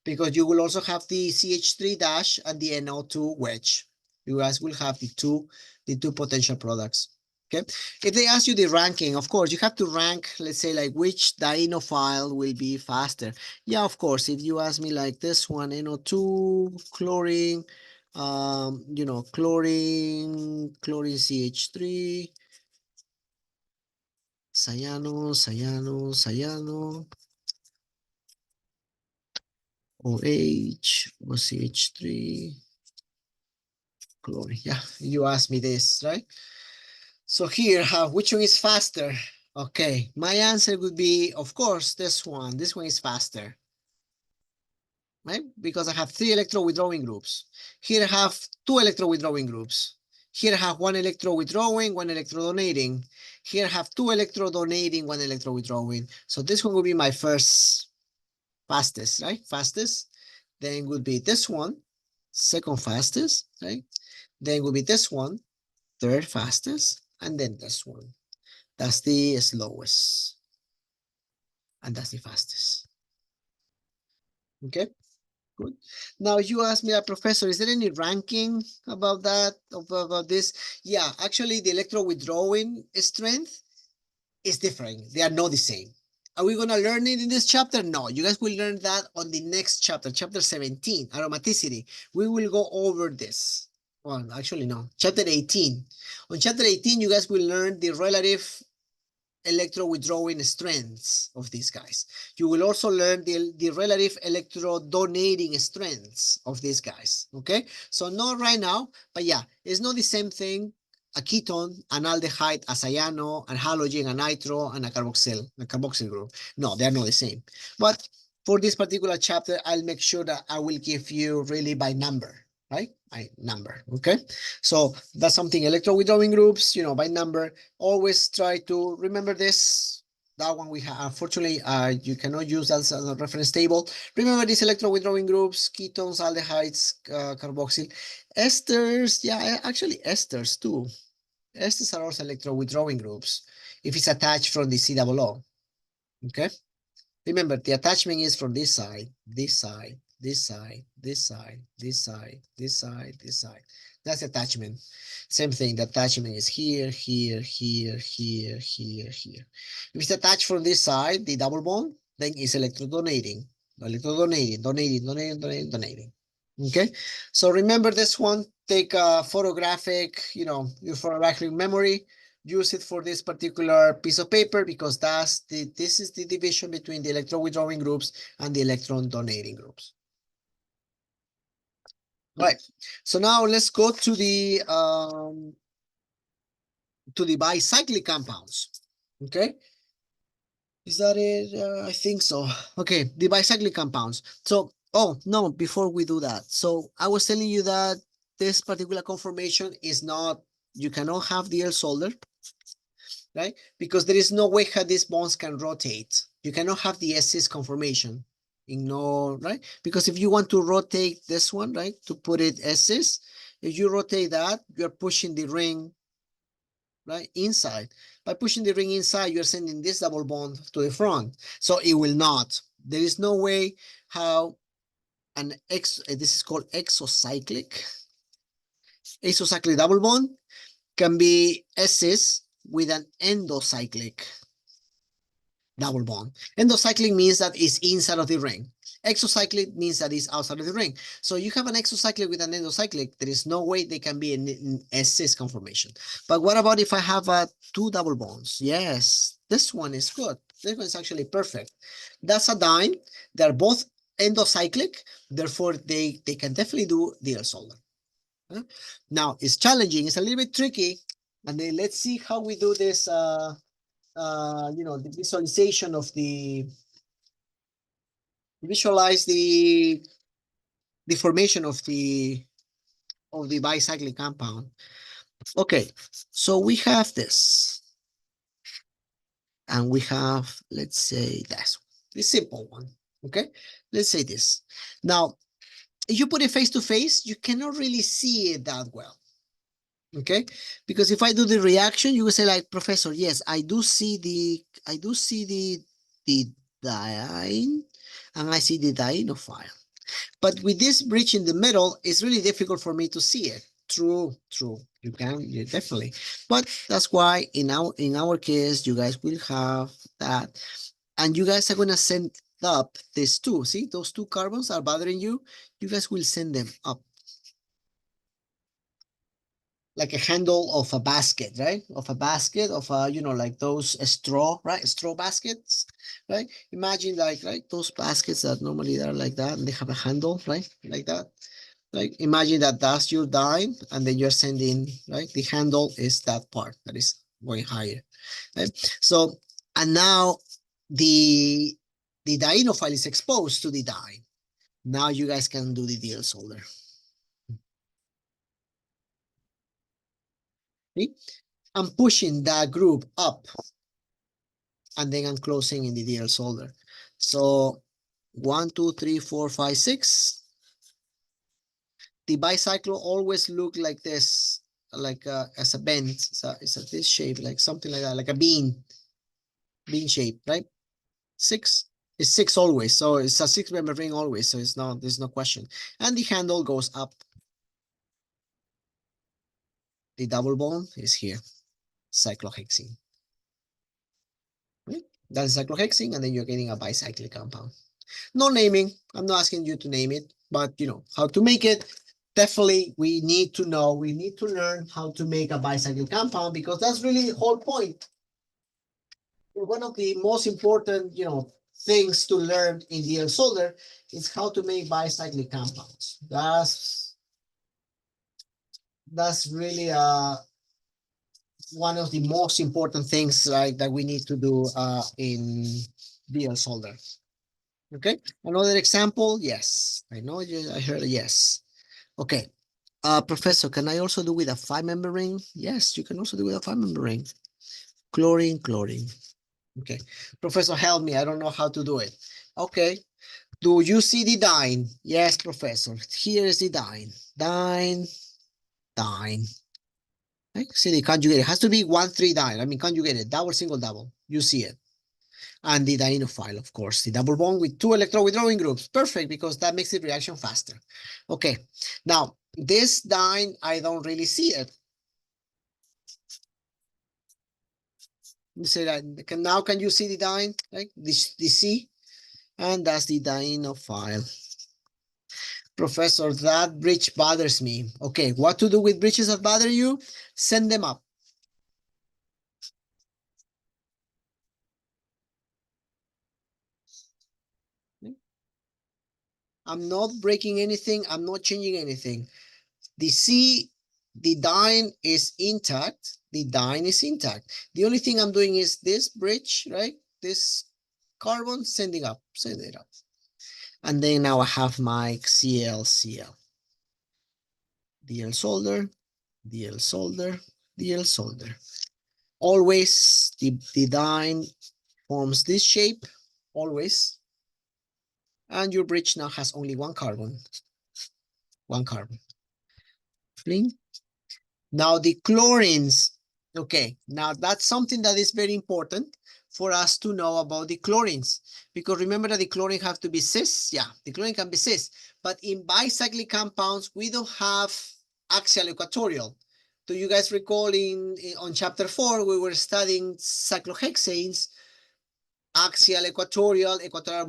Because you will also have the CH3 dash and the NO2 wedge. You guys will have the two potential products. Okay. If they ask you the ranking, of course, you have to rank, let's say, like which dienophile will be faster. Yeah, of course. If you ask me like this one, NO2, chlorine, chlorine CH3, cyano, OH, OCH3, chlorine. Yeah, you asked me this, right? So here, which one is faster? Okay, my answer would be, of course, this one. This one is faster. right? Because I have 3 electron withdrawing groups. Here I have 2 electron withdrawing groups. Here I have 1 electron withdrawing, 1 electron donating. Here I have 2 electron donating, 1 electron withdrawing. So this one will be my first fastest, right? Fastest. Then would be this one, second fastest, right? Then would be this one, third fastest, and then this one. That's the slowest. And that's the fastest. Okay, good. Now you asked me, Professor, is there any ranking about that, about this? Yeah, actually the electron withdrawing strength is different. They are not the same. Are we going to learn it in this chapter? No, you guys will learn that on the next chapter, chapter 17, aromaticity. We will go over this. Well, actually, no, chapter 18. On chapter 18, you guys will learn the relative electron withdrawing strengths of these guys. You will also learn the relative electron donating strengths of these guys. Okay, so not right now, but yeah, it's not the same thing. A ketone, an aldehyde, a cyano, a halogen, a nitro, and a carboxyl group. No, they're not the same. But for this particular chapter, I'll make sure that I will give you really by number, right? By number, okay? So that's something, electron withdrawing groups, by number. Always try to remember this. That one we have, unfortunately, you cannot use that as a reference table. Remember these electron withdrawing groups, ketones, aldehydes, carboxyl. Esters, yeah, actually esters too. Esters are also electron withdrawing groups if it's attached from the COO, okay? Remember, the attachment is from this side, this side, this side, this side, this side, this side, this side. That's attachment. Same thing, the attachment is here, here, here, here, here, here. If it's attached from this side, the double bond, then it's electrodonating, donating. Okay, so remember this one, take a photographic, your photographic memory, use it for this particular piece of paper because this is the division between the electron withdrawing groups and the electron donating groups. Right. So now let's go to the bicyclic compounds. Okay. Is that it? I think so. Okay, the bicyclic compounds. So, oh no, before we do that. So I was telling you that this particular conformation is not, you cannot have the Diels-Alder, right? Because there is no way how these bonds can rotate. You cannot have the S-cis conformation. Right? Because if you want to rotate this one, right, to put it S-cis, if you rotate that, you're pushing the ring, right, inside. By pushing the ring inside, you're sending this double bond to the front. So it will not. There is no way how this is called exocyclic double bond can be S-cis with an endocyclic double bond. Endocyclic means that it's inside of the ring. Exocyclic means that it's outside of the ring. So you have an exocyclic with an endocyclic, there is no way they can be an S-cis conformation. But what about if I have two double bonds? Yes, this one is good. This one is actually perfect. That's a diene. They're both endocyclic, therefore they can definitely do Diels-Alder. Now, it's challenging, it's a little bit tricky, and then let's see how we do this the visualization of visualize the formation of the bicyclic compound. Okay, so we have this, and we have, let's say, this simple one. Okay, let's say this. Now, if you put it face to face, you cannot really see it that well. Okay, because if I do the reaction, you will say like, Professor, yes, I do see the diene, and I see the dienophile. But with this bridge in the middle, it's really difficult for me to see it. True. You can, definitely. But that's why in our case, you guys will have that, and you guys are gonna send up these two. See, those two carbons are bothering you. You guys will send them up, like a handle of a basket, right? Of a basket of a, like those straw, right? Straw baskets, right? Imagine like, right? Those baskets that normally are like that and they have a handle, right? Like that. Like imagine that that's your diene and then you're sending, right? The handle is that part that is going higher, right? So, and now the dienophile is exposed to the diene. Now you guys can do the Diels-Alder. See? I'm pushing that group up, and then I'm closing in the Diels-Alder. So 1, 2, 3, 4, 5, 6. The bicycle always look like this, like as a bend. It's a this shape, like something like that, like a bean shape, right? 6. It's 6 always, so it's a 6-member ring always, so there's no question. And the handle goes up. The double bond is here, cyclohexene. Okay? That's cyclohexene, and then you're getting a bicyclic compound. No naming. I'm not asking you to name it, but you know how to make it. Definitely, we need to know. We need to learn how to make a bicyclic compound, because that's really the whole point. One of the most important, things to learn in Diels-Alder is how to make bicyclic compounds. That's really one of the most important things, like, that we need to do in Diels-Alder. Okay, another example. Yes, I know I heard a yes. Okay, Professor, can I also do with a 5-member ring? Yes, you can also do with a 5-member ring. Chlorine, chlorine. Okay, Professor, help me. I don't know how to do it. Okay, do you see the diene? Yes, Professor. Here is the diene. Diene, diene. Okay. See the conjugated. It has to be 1,3 diene. I mean, conjugated. Double, single, double. You see it. And the dienophile, of course, the double bond with 2 electron withdrawing groups. Perfect, because that makes the reaction faster. Okay, now this diene, I don't really see it. You say that now, can you see the diene? Right? The C, and that's the dienophile. Professor, that bridge bothers me. Okay, what to do with bridges that bother you? Send them up. I'm not breaking anything. I'm not changing anything. The C, the diene is intact. The diene is intact. The only thing I'm doing is this bridge, right? This carbon sending up, send it up. And then now I have my Cl. Diels-Alder, Diels-Alder, Diels-Alder. Always the diene forms this shape, always. And your bridge now has only one carbon. One carbon. Fling. Now the chlorines. Okay, now that's something that is very important for us to know about the chlorines. Because remember that the chlorine have to be cis. Yeah, the chlorine can be cis. But in bicyclic compounds, we don't have axial equatorial. Do you guys recall on chapter 4, we were studying cyclohexanes? Axial equatorial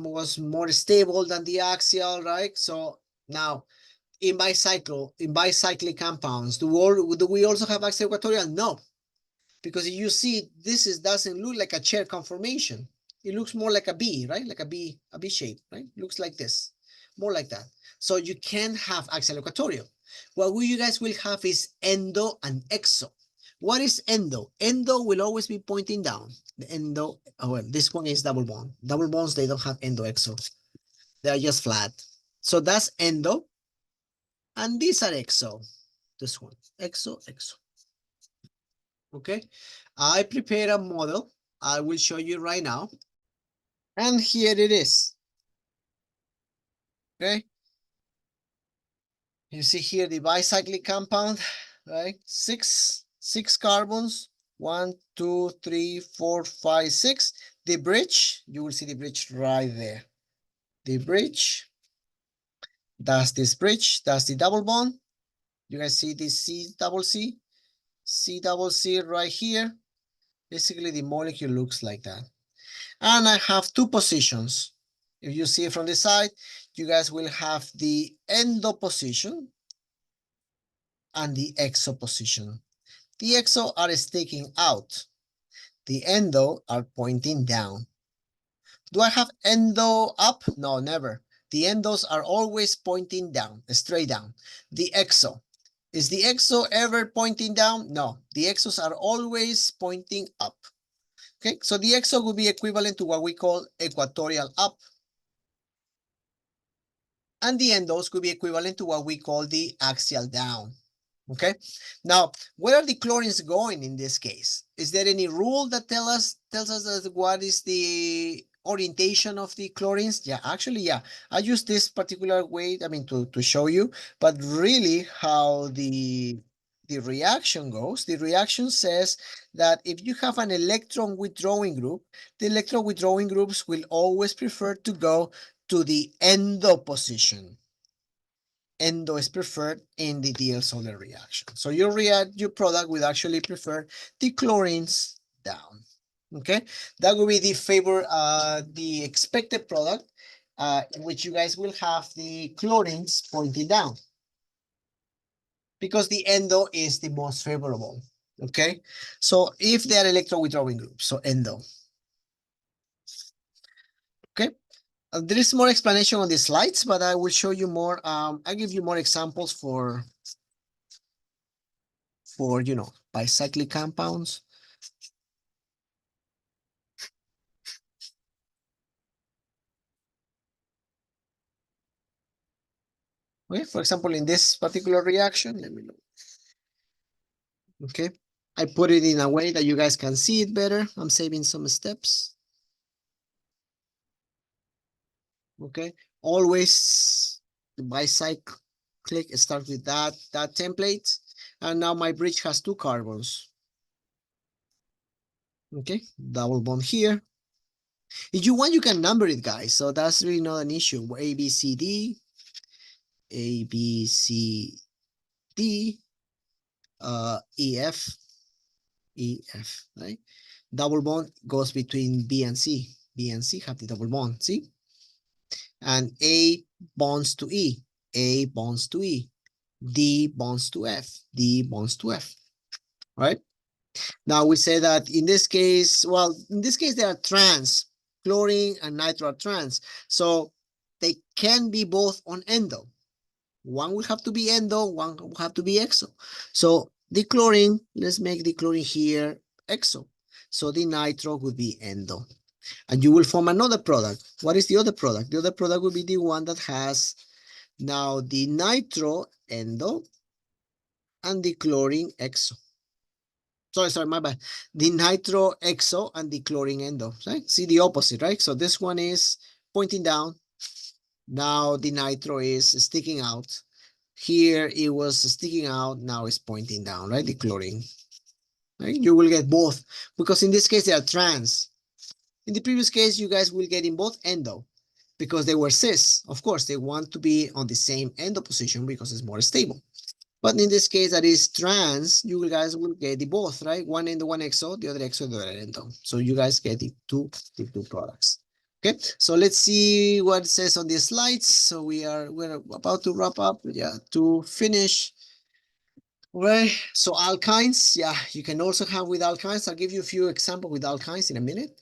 was more stable than the axial, right? So now in bicyclic compounds, do we also have axial equatorial? No, because you see, doesn't look like a chair conformation. It looks more like a B, right? Like a B shape, right? Looks like this, more like that. So you can have axial equatorial. What you guys will have is endo and exo. What is endo? Endo will always be pointing down. The endo, well, this one is double bond. Double bonds, they don't have endo exo. They are just flat. So that's endo. And these are exo. This one, exo, exo. Okay. I prepared a model. I will show you right now. And here it is. Okay. You see here the bicyclic compound, right? Six carbons. 1, 2, 3, 4, 5, 6. The bridge, you will see the bridge right there. The bridge. That's this bridge. That's the double bond. You guys see this C double C? C double C right here. Basically, the molecule looks like that. And I have 2 positions. If you see it from the side, you guys will have the endo position and the exo position. The exo are sticking out. The endo are pointing down. Do I have endo up? No, never. The endos are always pointing down, straight down. The exo. Is the exo ever pointing down? No, the exos are always pointing up. Okay, so the exo would be equivalent to what we call equatorial up. And the endos could be equivalent to what we call the axial down. Okay, now where are the chlorines going in this case? Is there any rule that tells us that what is the orientation of the chlorines? Yeah, actually, yeah. I use this particular way, I mean, to show you, but really how the reaction goes, the reaction says that if you have an electron withdrawing group, the electron withdrawing groups will always prefer to go to the endo position. Endo is preferred in the Diels-Alder reaction. So your product would actually prefer the chlorines down. Okay, that will be the expected product, in which you guys will have the chlorines pointing down, because the endo is the most favorable. Okay, so if they are electron withdrawing groups, so endo. Okay, there is more explanation on the slides, but I will show you more. I'll give you more examples for bicyclic compounds. Okay, for example, in this particular reaction, let me know. Okay, I put it in a way that you guys can see it better. I'm saving some steps. Okay, always the bicyclic start with that template, and now my bridge has 2 carbons. Okay, double bond here. If you want, you can number it, guys. So that's really not an issue. A, B, C, D, A, B, C, D, E, F, E, F, right? Double bond goes between B and C. B and C have the double bond, see? And A bonds to E, A bonds to E, D bonds to F, D bonds to F, right? Now we say that in this case, well, in this case, they are trans, chlorine and nitro are trans. So they can be both on endo. One will have to be endo, one will have to be exo. So the chlorine, let's make the chlorine here exo. So the nitro would be endo. And you will form another product. What is the other product? The other product will be the one that has now the nitro endo and the chlorine exo. Sorry, my bad. The nitro exo and the chlorine endo, right? See the opposite, right? So this one is pointing down. Now the nitro is sticking out. Here it was sticking out. Now it's pointing down, right? The chlorine, right? You will get both, because in this case they are trans. In the previous case, you guys will get in both endo, because they were cis. Of course, they want to be on the same endo position because it's more stable. But in this case, that is trans, you guys will get the both, right? One endo, one exo, the other exo, the other endo. So you guys get the two products. Okay, so let's see what it says on these slides. So we're about to wrap up, yeah, to finish. All right, so alkynes, yeah, you can also have with alkynes. I'll give you a few examples with alkynes in a minute.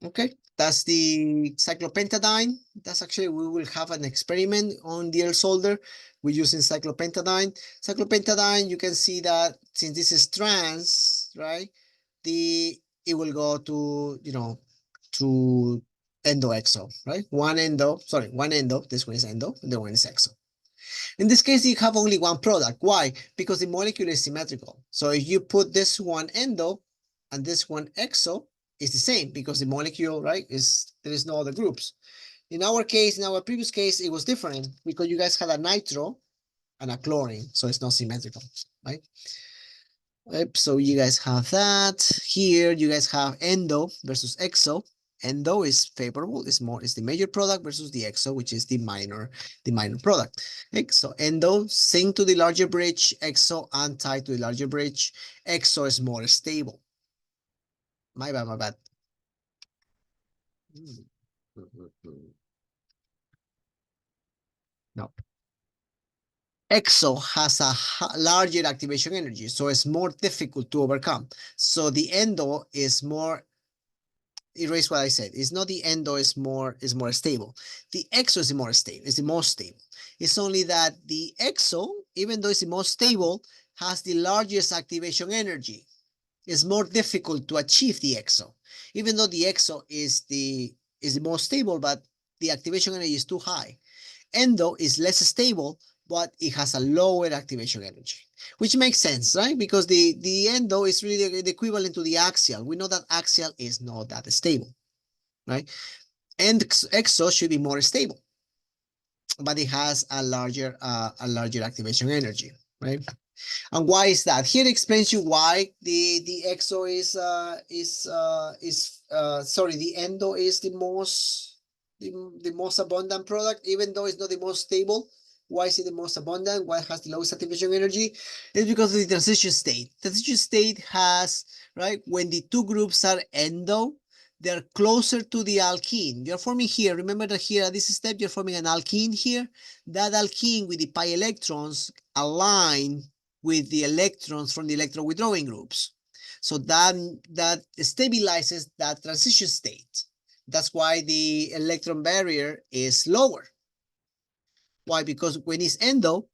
Okay, that's the cyclopentadiene. That's actually, we will have an experiment on Diels-Alder. We're using cyclopentadiene. Cyclopentadiene, you can see that since this is trans, right, it will go to, to endo-exo, right? One endo, this one is endo, and the one is exo. In this case, you have only one product. Why? Because the molecule is symmetrical. So if you put this one endo and this one exo, it's the same, because the molecule, right, there is no other groups. In our case, in our previous case, it was different because you guys had a nitro and a chlorine, so it's not symmetrical, right? So you guys have that. Here you guys have endo versus exo. Endo is favorable, is the major product, versus the exo, which is the minor product. Okay, so endo sink to the larger bridge, exo anti to the larger bridge. Exo is more stable. My bad. No. EXO has a larger activation energy, so it's more difficult to overcome. So the endo is more, erase what I said. It's not the endo is more stable. The exo is more stable, it's the most stable. It's only that the exo, even though it's the most stable, has the largest activation energy. It's more difficult to achieve the exo, even though the exo is the most stable, but the activation energy is too high. Endo is less stable, but it has a lower activation energy, which makes sense, right? Because the endo is really the equivalent to the axial. We know that axial is not that stable, right? And exo should be more stable, but it has a larger activation energy, right? And why is that? Here it explains you why the exo sorry, the endo is the most abundant product, even though it's not the most stable. Why is it the most abundant? Why it has the lowest activation energy? It's because of the transition state. Transition state has, right, when the two groups are endo, they're closer to the alkene. You're forming here, remember that here at this step, you're forming an alkene here. That alkene with the pi electrons align with the electrons from the electron withdrawing groups. So that stabilizes that transition state. That's why the electron barrier is lower. Why? Because when it's endo,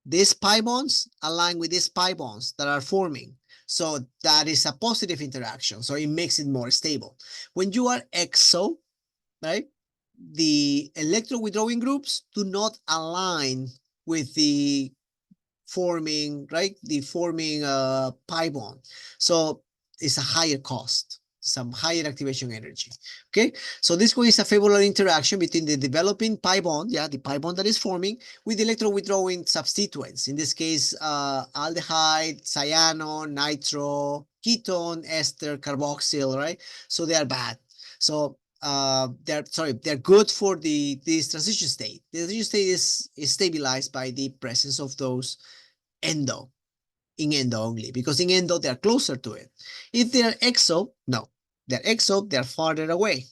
these pi bonds align with these pi bonds that are forming. So that is a positive interaction. So it makes it more stable. When you are exo, right, the electron withdrawing groups do not align with the forming, right, the forming pi bond. So it's a higher cost, some higher activation energy. Okay, so this one is a favorable interaction between the developing pi bond, yeah, the pi bond that is forming, with the electron withdrawing substituents. In this case, aldehyde, cyano, nitro, ketone, ester, carboxyl, right? So they are bad. So they're good for this transition state. The transition state is stabilized by the presence of those endo, in endo only, because in endo they're closer to it. If they're exo, no, they're exo, they're farther away.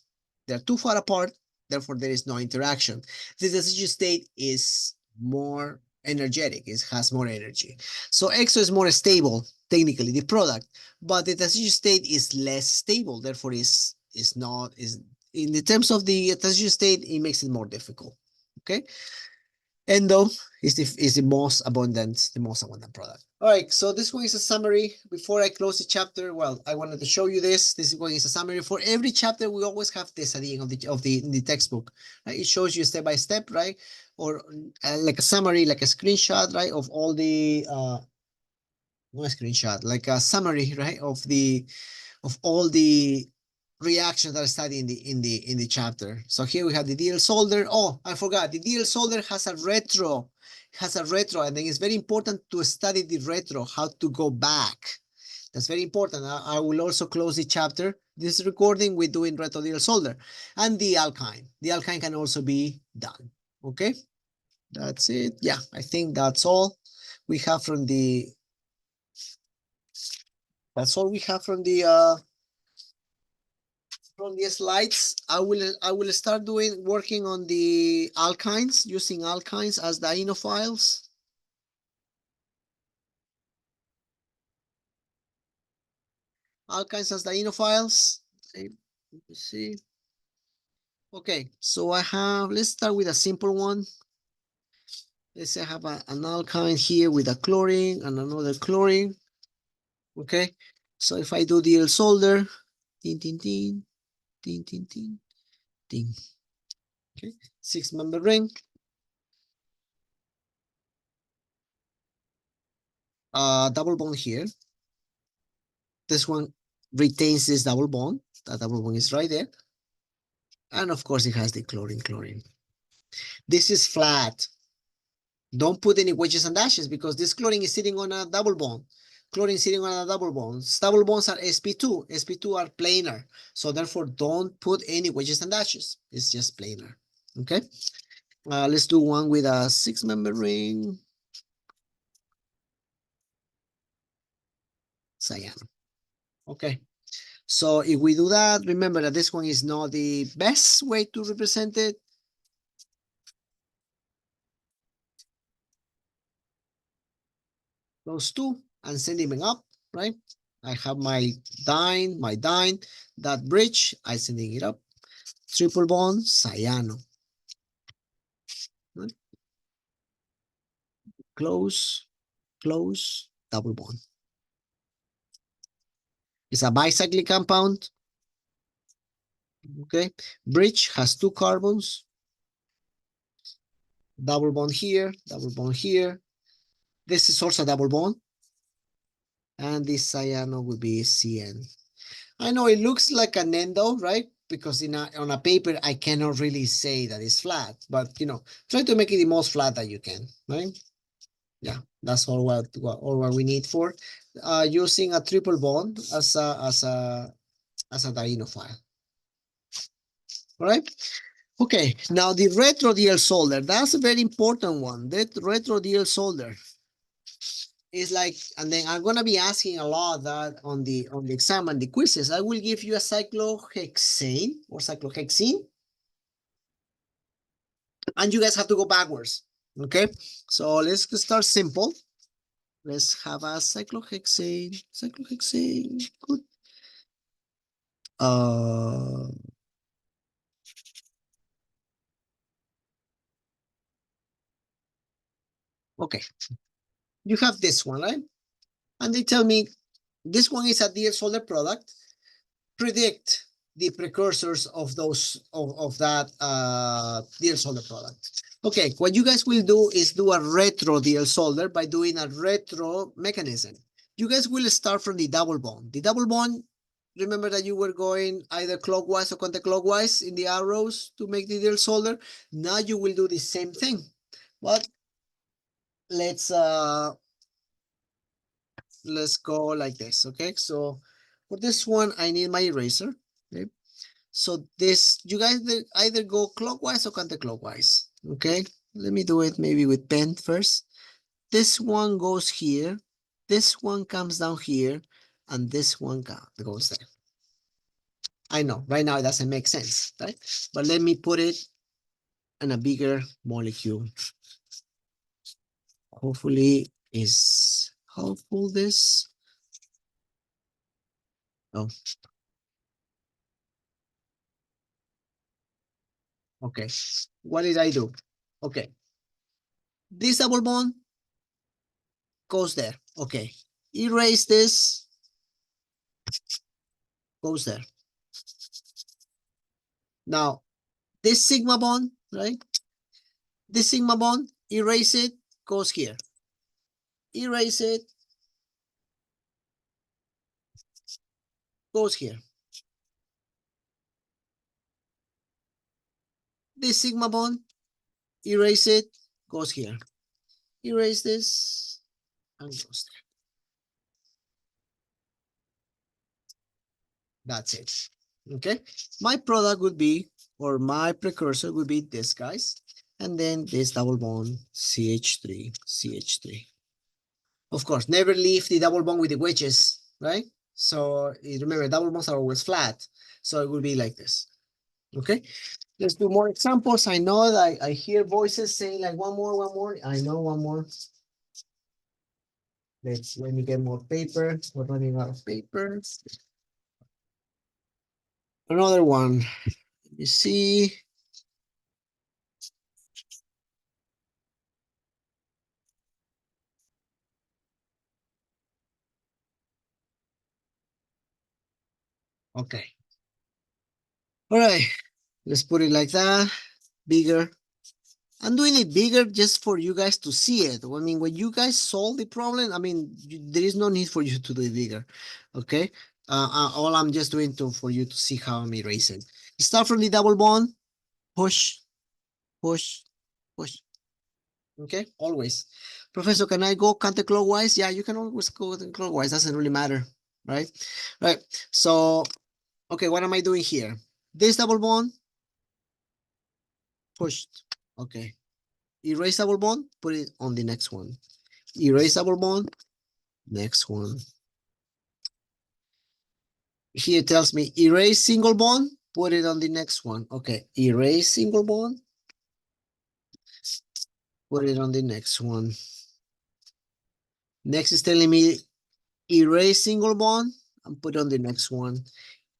They're too far apart, therefore there is no interaction. The transition state is more energetic, it has more energy. So exo is more stable, technically, the product, but the transition state is less stable, therefore is not, is in the terms of the transition state, it makes it more difficult. Okay. Endo is the most abundant product. All right, so this one is a summary. Before I close the chapter, well, I wanted to show you this. This one is a summary. For every chapter, we always have this at the end of the textbook. Right? It shows you step by step, right? Or like a summary, like a screenshot, right? Of all the not a screenshot, like a summary, right? Of all the reactions that are studied in the chapter. So here we have the Diels-Alder. Oh, I forgot. The Diels-Alder has a retro, and then it's very important to study the retro, how to go back. That's very important. I will also close the chapter, this recording, with doing retro Diels-Alder. And the alkyne. The alkyne can also be done. Okay, that's it. Yeah, I think that's all we have from the. That's all we have from the slides. I will start working on the alkynes, using alkynes as dienophiles. Alkynes as dienophiles. Let me see. Okay, so let's start with a simple one. Let's say I have an alkyne here with a chlorine and another chlorine. Okay, so if I do Diels-Alder, tin, tin, tin, tin, tin, tin, tin. Okay, 6-member ring. Double bond here. This one retains this double bond. That double bond is right there. And of course, it has the chlorine. This is flat. Don't put any wedges and dashes because this chlorine is sitting on a double bond. Chlorine is sitting on a double bond. Double bonds are sp2. sp2 are planar. So therefore, don't put any wedges and dashes. It's just planar. Okay. Let's do one with a 6-member ring. Cyano. Okay. So if we do that, remember that this one is not the best way to represent it. Those two and sending them up, right? I have my diene, that bridge, I sending it up. Triple bond, cyano. Right? Close, double bond. It's a bicyclic compound. Okay, bridge has two carbons, double bond here, double bond here. This is also a double bond, and this cyano would be CN. I know it looks like an endo, right? Because on a paper, I cannot really say that it's flat, but try to make it the most flat that you can, right? Yeah, that's all what we need for using a triple bond as a dienophile. All right. Okay, now the retro Diels-Alder, that's a very important one. That retro Diels-Alder is like, and then I'm gonna be asking a lot of that on the exam and the quizzes. I will give you a cyclohexane or cyclohexene, and you guys have to go backwards. Okay, so let's start simple. Let's have a cyclohexane, good. Uh, okay, you have this one, right? And they tell me this one is a Diels-Alder product. Predict the precursors of that Diels-Alder product. Okay, what you guys will do is do a retro Diels-Alder by doing a retro mechanism. You guys will start from the double bond. The double bond, remember that you were going either clockwise or counterclockwise in the arrows to make the Diels-Alder. Now you will do the same thing, but let's go like this. Okay, so for this one, I need my eraser. Okay, so this, you guys either go clockwise or counterclockwise. Okay, let me do it maybe with pen first. This one goes here, this one comes down here, and this one goes there. I know right now it doesn't make sense, right? But let me put it in a bigger molecule. Hopefully is helpful this. Oh, okay. What did I do? Okay, this double bond goes there. Okay, erase this, goes there. Now, this sigma bond, right? This sigma bond, erase it, goes here. Erase it, goes here. This sigma bond, erase it, goes here. Erase this, and goes there. That's it. Okay, my product would be, or my precursor would be this, guys, and then this double bond CH3, CH3. Of course, never leave the double bond with the wedges, right? So remember, double bonds are always flat, so it will be like this. Okay, let's do more examples. I know that I hear voices saying like one more. I know one more. Let me get more paper. We're running out of paper. Another one. Let me see. Okay. All right. Let's put it like that. Bigger. I'm doing it bigger just for you guys to see it. I mean, when you guys solve the problem, I mean, there is no need for you to do it bigger. Okay. All I'm just doing for you to see how I'm erasing. Start from the double bond. Push, push, push. Okay, always. Professor, can I go counterclockwise? Yeah, you can always go counterclockwise. Doesn't really matter, right? Right. So, okay, what am I doing here? This double bond, pushed. Okay. Erase double bond, put it on the next one. Erase double bond, next one. Here it tells me erase single bond, put it on the next one. Okay, erase single bond, put it on the next one. Next is telling me erase single bond and put on the next one.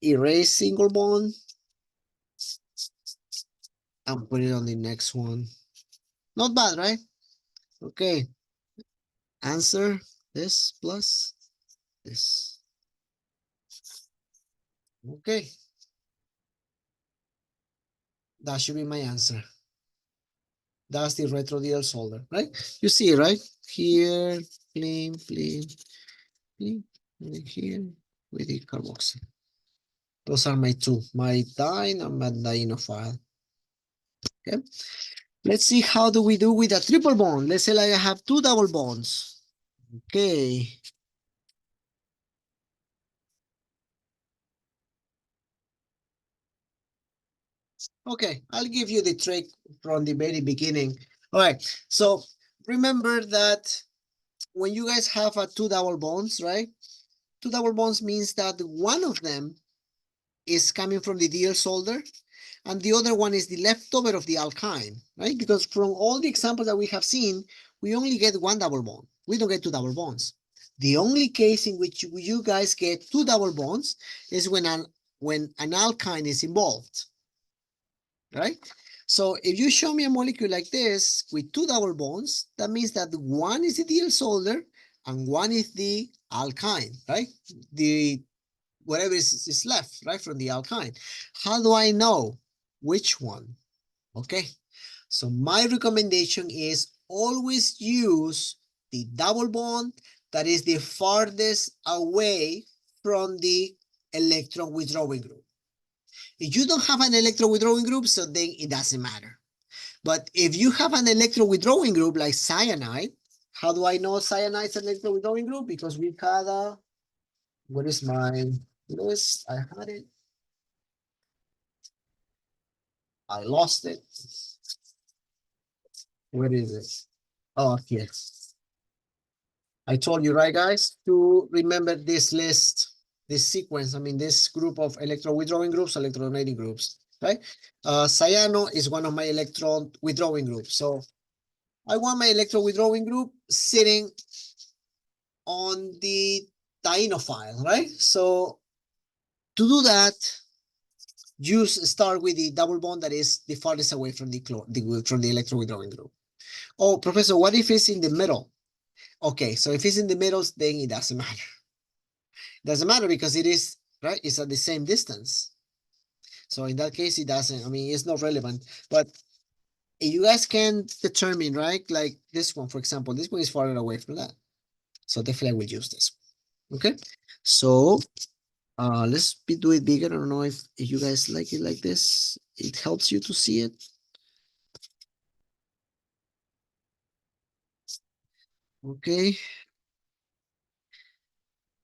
Erase single bond and put it on the next one. Not bad, right? Okay. Answer this plus this. Okay. That should be my answer. That's the retro Diels-Alder, right? You see, right? Here, clean, clean, clean, and here with the carboxyl. Those are my two, my dine and my dienophile. Okay. Let's see how do we do with a triple bond. Let's say like I have two double bonds. Okay. Okay, I'll give you the trick from the very beginning. All right, so remember that when you guys have a two double bonds, right? Two double bonds means that one of them is coming from the Diels-Alder and the other one is the leftover of the alkyne, right? Because from all the examples that we have seen, we only get one double bond. We don't get two double bonds. The only case in which you guys get two double bonds is when an alkyne is involved, right? So if you show me a molecule like this with two double bonds, that means that one is the Diels-Alder and one is the alkyne, right? The whatever is left, right, from the alkyne. How do I know which one? Okay, so my recommendation is always use the double bond that is the farthest away from the electron withdrawing group. If you don't have an electron withdrawing group, so then it doesn't matter. But if you have an electron withdrawing group like cyanide, how do I know cyanide is an electron withdrawing group? Because we had a, what is mine? Lewis, I had it. I lost it. Where is it? Oh, yes. I told you, right, guys, to remember this list, this sequence. I mean, this group of electron withdrawing groups, electronegating groups, right? Cyano is one of my electron withdrawing groups. So I want my electron withdrawing group sitting on the dienophile, right? So to do that, you start with the double bond that is the farthest away from from the electron withdrawing group. Oh, Professor, what if it's in the middle? Okay, so if it's in the middle, then it doesn't matter. It doesn't matter because it is, right? It's at the same distance. So in that case, it doesn't, I mean, it's not relevant. But you guys can determine, right? Like this one, for example, this one is farther away from that. So definitely I will use this. Okay. So let's do it bigger. I don't know if you guys like it like this. It helps you to see it. Okay.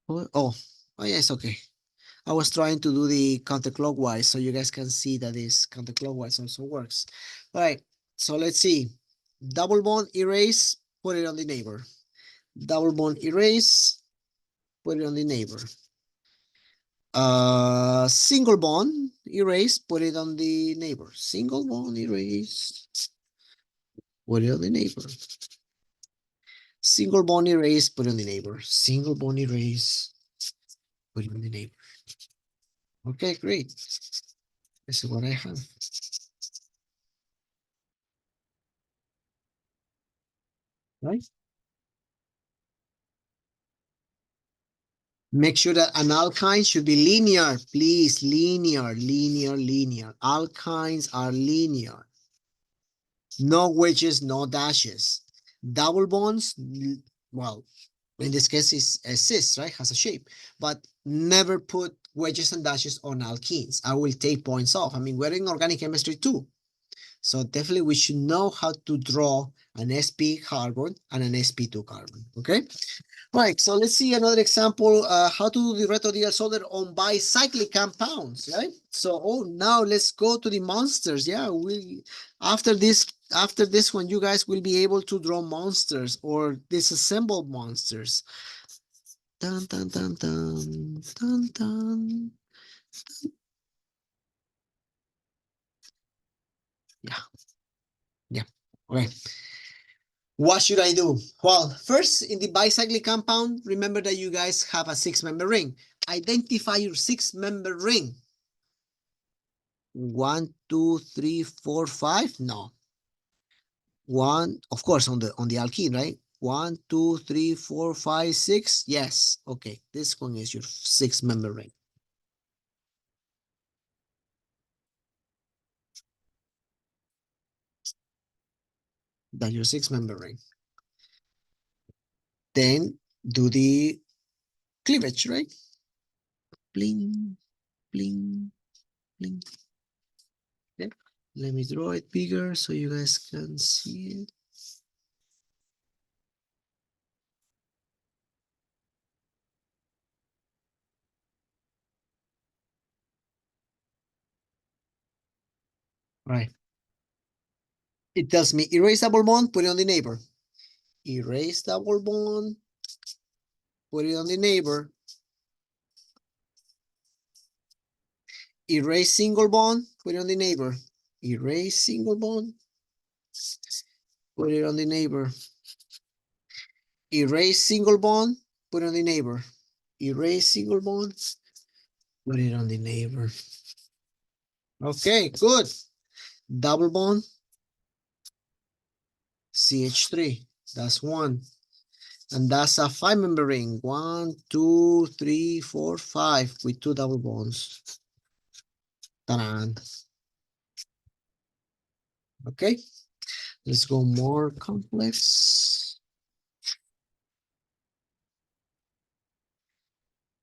Oh, yes, okay. I was trying to do the counterclockwise so you guys can see that this counterclockwise also works. All right, so let's see. Double bond erase, put it on the neighbor. Double bond erase, put it on the neighbor. Single bond erase, put it on the neighbor. Single bond erase, put it on the neighbor. Single bond erase, put it on the neighbor. Single bond erase, put it on the neighbor. Okay, great. This is what I have. Right? Make sure that an alkyne should be linear, please. Linear, linear, linear. Alkynes are linear. No wedges, no dashes. Double bonds, well, in this case, is a cis, right? Has a shape, but never put wedges and dashes on alkenes. I will take points off. I mean, we're in organic chemistry too. So definitely we should know how to draw an sp carbon and an sp2 carbon, okay? Right, so let's see another example, how to do the retro Diels-Alder on bicyclic compounds, right? So, now let's go to the monsters. Yeah, after this one, you guys will be able to draw monsters or disassemble monsters. Dun, dun, dun, dun, dun, dun. Yeah, yeah, okay. What should I do? Well, first, in the bicyclic compound, remember that you guys have a 6-member ring. Identify your 6-member ring. 1, 2, 3, 4, 5. No. One, of course, on the alkene, right? 1, 2, 3, 4, 5, 6. Yes. Okay. This one is your 6-member ring. That's your six-member ring. Then do the cleavage, right? Bling, bling, bling. Okay. Let me draw it bigger so you guys can see it. Right. It tells me erase double bond, put it on the neighbor. Erase double bond, put it on the neighbor. Erase single bond, put it on the neighbor. Erase single bond, put it on the neighbor. Erase single bond, put it on the neighbor. Erase single bond, put it on the neighbor. Okay, good. Double bond, CH3, that's one. And that's a five-member ring. 1, 2, 3, 4, 5 with two double bonds. Ta-da. Okay, let's go more complex.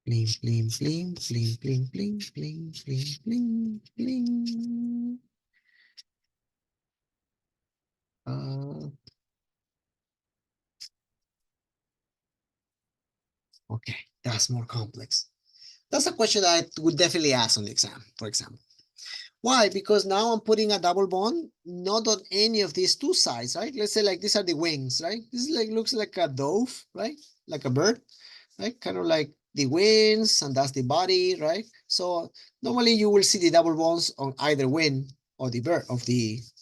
Bling, bling, bling, bling, bling, bling, bling, bling, bling, bling. Okay, that's more complex. That's a question that I would definitely ask on the exam, for example. Why? Because now I'm putting a double bond, not on any of these two sides, right? Let's say like these are the wings, right? This is like looks like a dove, right? Like a bird, right? Kind of like the wings, and that's the body, right? So normally you will see the double bonds on either wing or the bird of this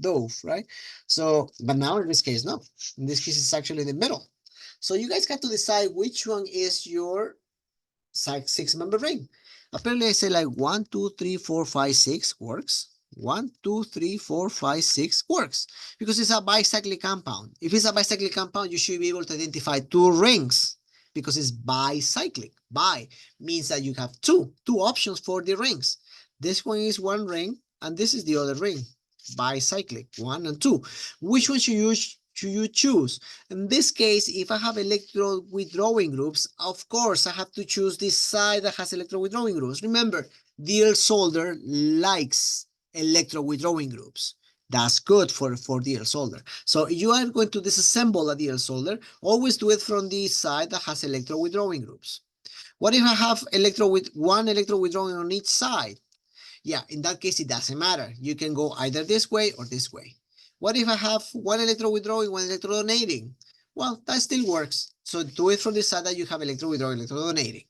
dove, right? So, but now in this case, no. In this case, it's actually in the middle. So you guys got to decide which one is your six-member ring. Apparently, I say like 1, 2, 3, 4, 5, 6 works. 1, 2, 3, 4, 5, 6 works because it's a bicyclic compound. If it's a bicyclic compound, you should be able to identify two rings because it's bicyclic. Bi means that you have two options for the rings. This one is one ring, and this is the other ring. Bicyclic, 1 and 2. Which one should you choose? In this case, if I have electron withdrawing groups, of course, I have to choose this side that has electron withdrawing groups. Remember, Diels-Alder likes electron withdrawing groups. That's good for Diels-Alder. So if you are going to disassemble a Diels-Alder, always do it from the side that has electron withdrawing groups. What if I have one electron withdrawing on each side? Yeah, in that case, it doesn't matter. You can go either this way or this way. What if I have one electron withdrawing, one electron donating? Well, that still works. So do it from the side that you have electron withdrawing, electron donating.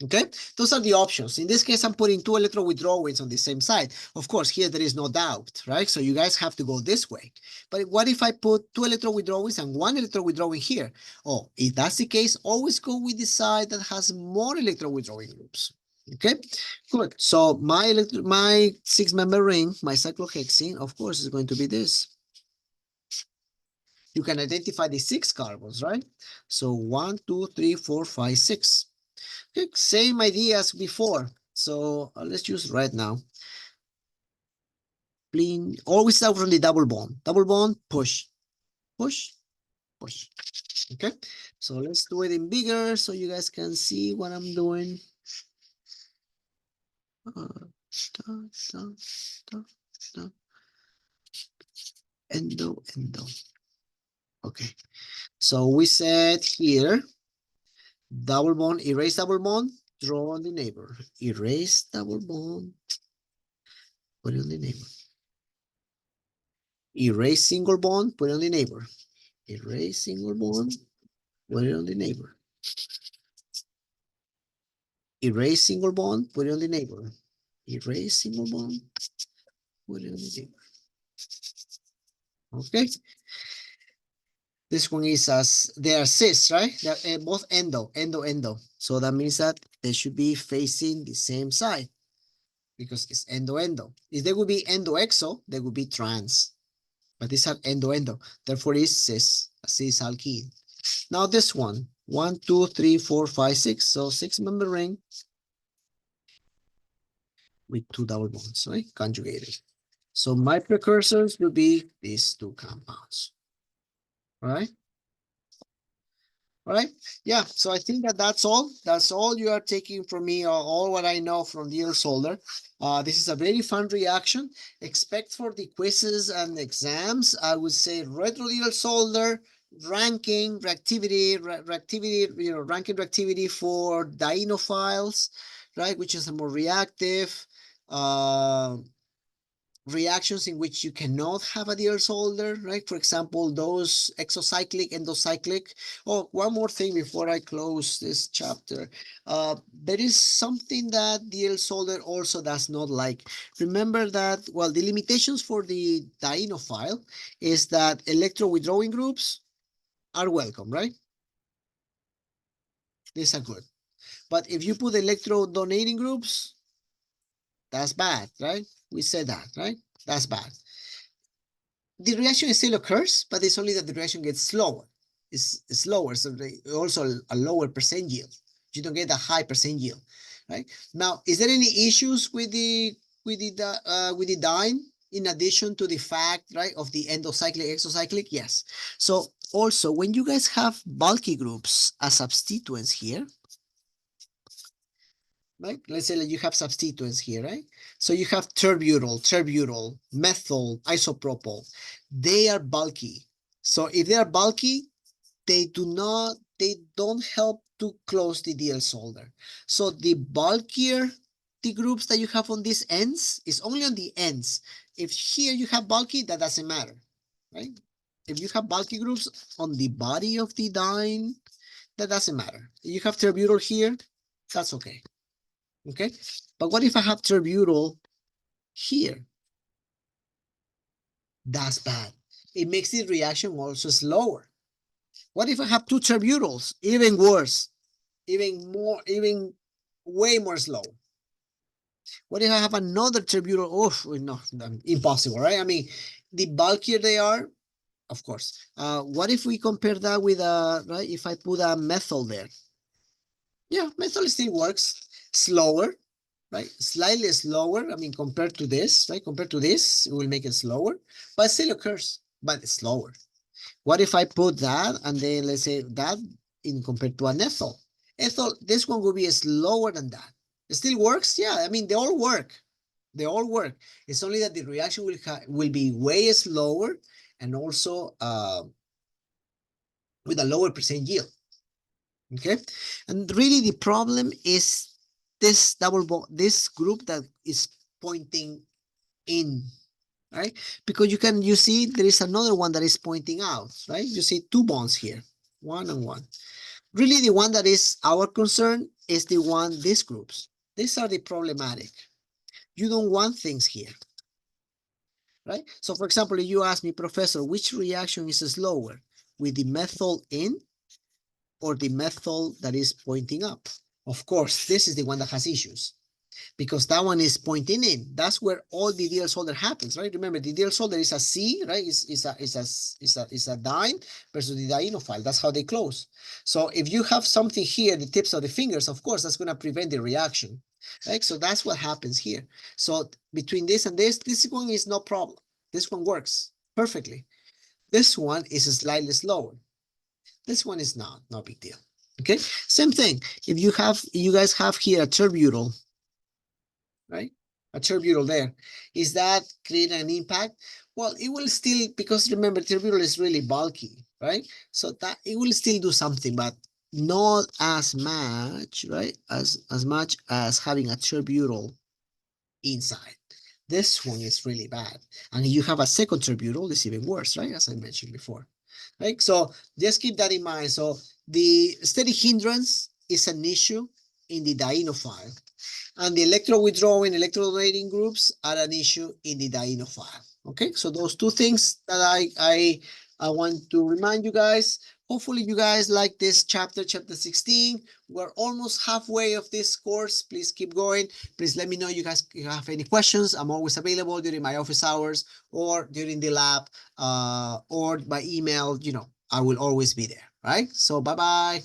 Okay, those are the options. In this case, I'm putting two electron withdrawings on the same side. Of course, here there is no doubt, right? So you guys have to go this way. But what if I put two electron withdrawings and one electron withdrawing here? Oh, if that's the case, always go with the side that has more electron withdrawing groups. Okay, good. So my six-member ring, my cyclohexene, of course, is going to be this. You can identify the 6 carbons, right? So 1, 2, 3, 4, 5, 6. Okay, same idea as before. So let's use red now. Clean. Always start from the double bond. Double bond, push, push, push. Okay, so let's do it in bigger so you guys can see what I'm doing. Endo. Okay, so we said here, double bond, erase double bond, draw on the neighbor. Erase double bond, put it on the neighbor. Erase single bond, put it on the neighbor. Erase single bond, put it on the neighbor. Erase single bond, put it on the neighbor. Erase single bond, put it on the neighbor. Okay. This one is as they are cis, right? They're both endo. So that means that they should be facing the same side because it's endo. If they would be endo-exo, they would be trans. But these are endo. Therefore, it's cis, a cis alkene. Now this one, 1, 2, 3, 4, 5, 6. So 6-member ring with 2 double bonds, right? Conjugated. So my precursors will be these two compounds. All right. All right. Yeah. So I think that that's all. That's all you are taking from me, or all what I know from Diels-Alder. This is a very fun reaction. Expect for the quizzes and exams, I would say retro Diels-Alder, ranking reactivity, ranking reactivity for dienophiles, right? Which is a more reactive. Reactions in which you cannot have a Diels-Alder, right? For example, those exocyclic, endocyclic. Oh, one more thing before I close this chapter. There is something that Diels-Alder also does not like. Remember that, well, the limitations for the dienophile is that electro-withdrawing groups are welcome, right? These are good. But if you put electro-donating groups, that's bad, right? We said that, right? That's bad. The reaction still occurs, but it's only that the reaction gets slower. It's slower, so also a lower percent yield. You don't get a high percent yield, right? Now, is there any issues with the dyne in addition to the fact, right, of the endocyclic, exocyclic? Yes. So also, when you guys have bulky groups as substituents here, right? Let's say that you have substituents here, right? So you have terbutyl, methyl, isopropyl. They are bulky. So if they are bulky, they don't help to close the Diels-Alder. So the bulkier the groups that you have on these ends is only on the ends. If here you have bulky, that doesn't matter, right? If you have bulky groups on the body of the dyne, that doesn't matter. If you have terbutyl here, that's okay. Okay, but what if I have terbutyl here? That's bad. It makes the reaction also slower. What if I have two terbutyls? Even worse, even way more slow. What if I have another terbutyl? Oh, no, impossible, right? I mean, the bulkier they are, of course. What if we compare that with right? If I put a methyl there, yeah, methyl still works slower, right? Slightly slower. I mean, compared to this, right? Compared to this, it will make it slower, but it still occurs, but it's slower. What if I put that and then let's say that in compared to an ethyl? Ethyl, this one will be slower than that. It still works, yeah. I mean, they all work. They all work. It's only that the reaction will be way slower and also with a lower percent yield. Okay, and really the problem is this this group that is pointing in, right? Because you see there is another one that is pointing out, right? You see two bonds here, one and one. Really the one that is our concern is the one, these groups. These are the problematic. You don't want things here, right? So for example, if you ask me, Professor, which reaction is slower, with the methyl in or the methyl that is pointing up? Of course, this is the one that has issues because that one is pointing in. That's where all the Diels-Alder happens, right? Remember, the Diels-Alder is a C, right? Is a dyne versus the dienophile. That's how they close. So if you have something here, the tips of the fingers, of course, that's going to prevent the reaction, right? So that's what happens here. So between this and this one is no problem. This one works perfectly. This one is slightly slower. This one is not, no big deal. Okay, same thing. If you guys have here a terbutyl, right? A terbutyl there. Is that creating an impact? Well, it will still, because remember, terbutyl is really bulky, right? So that it will still do something, but not as much, right? As much as having a terbutyl inside. This one is really bad. And you have a second terbutyl, it's even worse, right? As I mentioned before. Right? So just keep that in mind. So the steady hindrance is an issue in the dienophile. And the electro-withdrawing, electro-donating groups are an issue in the dienophile. Okay, so those two things that I want to remind you guys. Hopefully you guys like this chapter 16. We're almost halfway of this course. Please keep going. Please let me know you guys if you have any questions. I'm always available during my office hours or during the lab or by email. You know, I will always be there. Right? So bye-bye.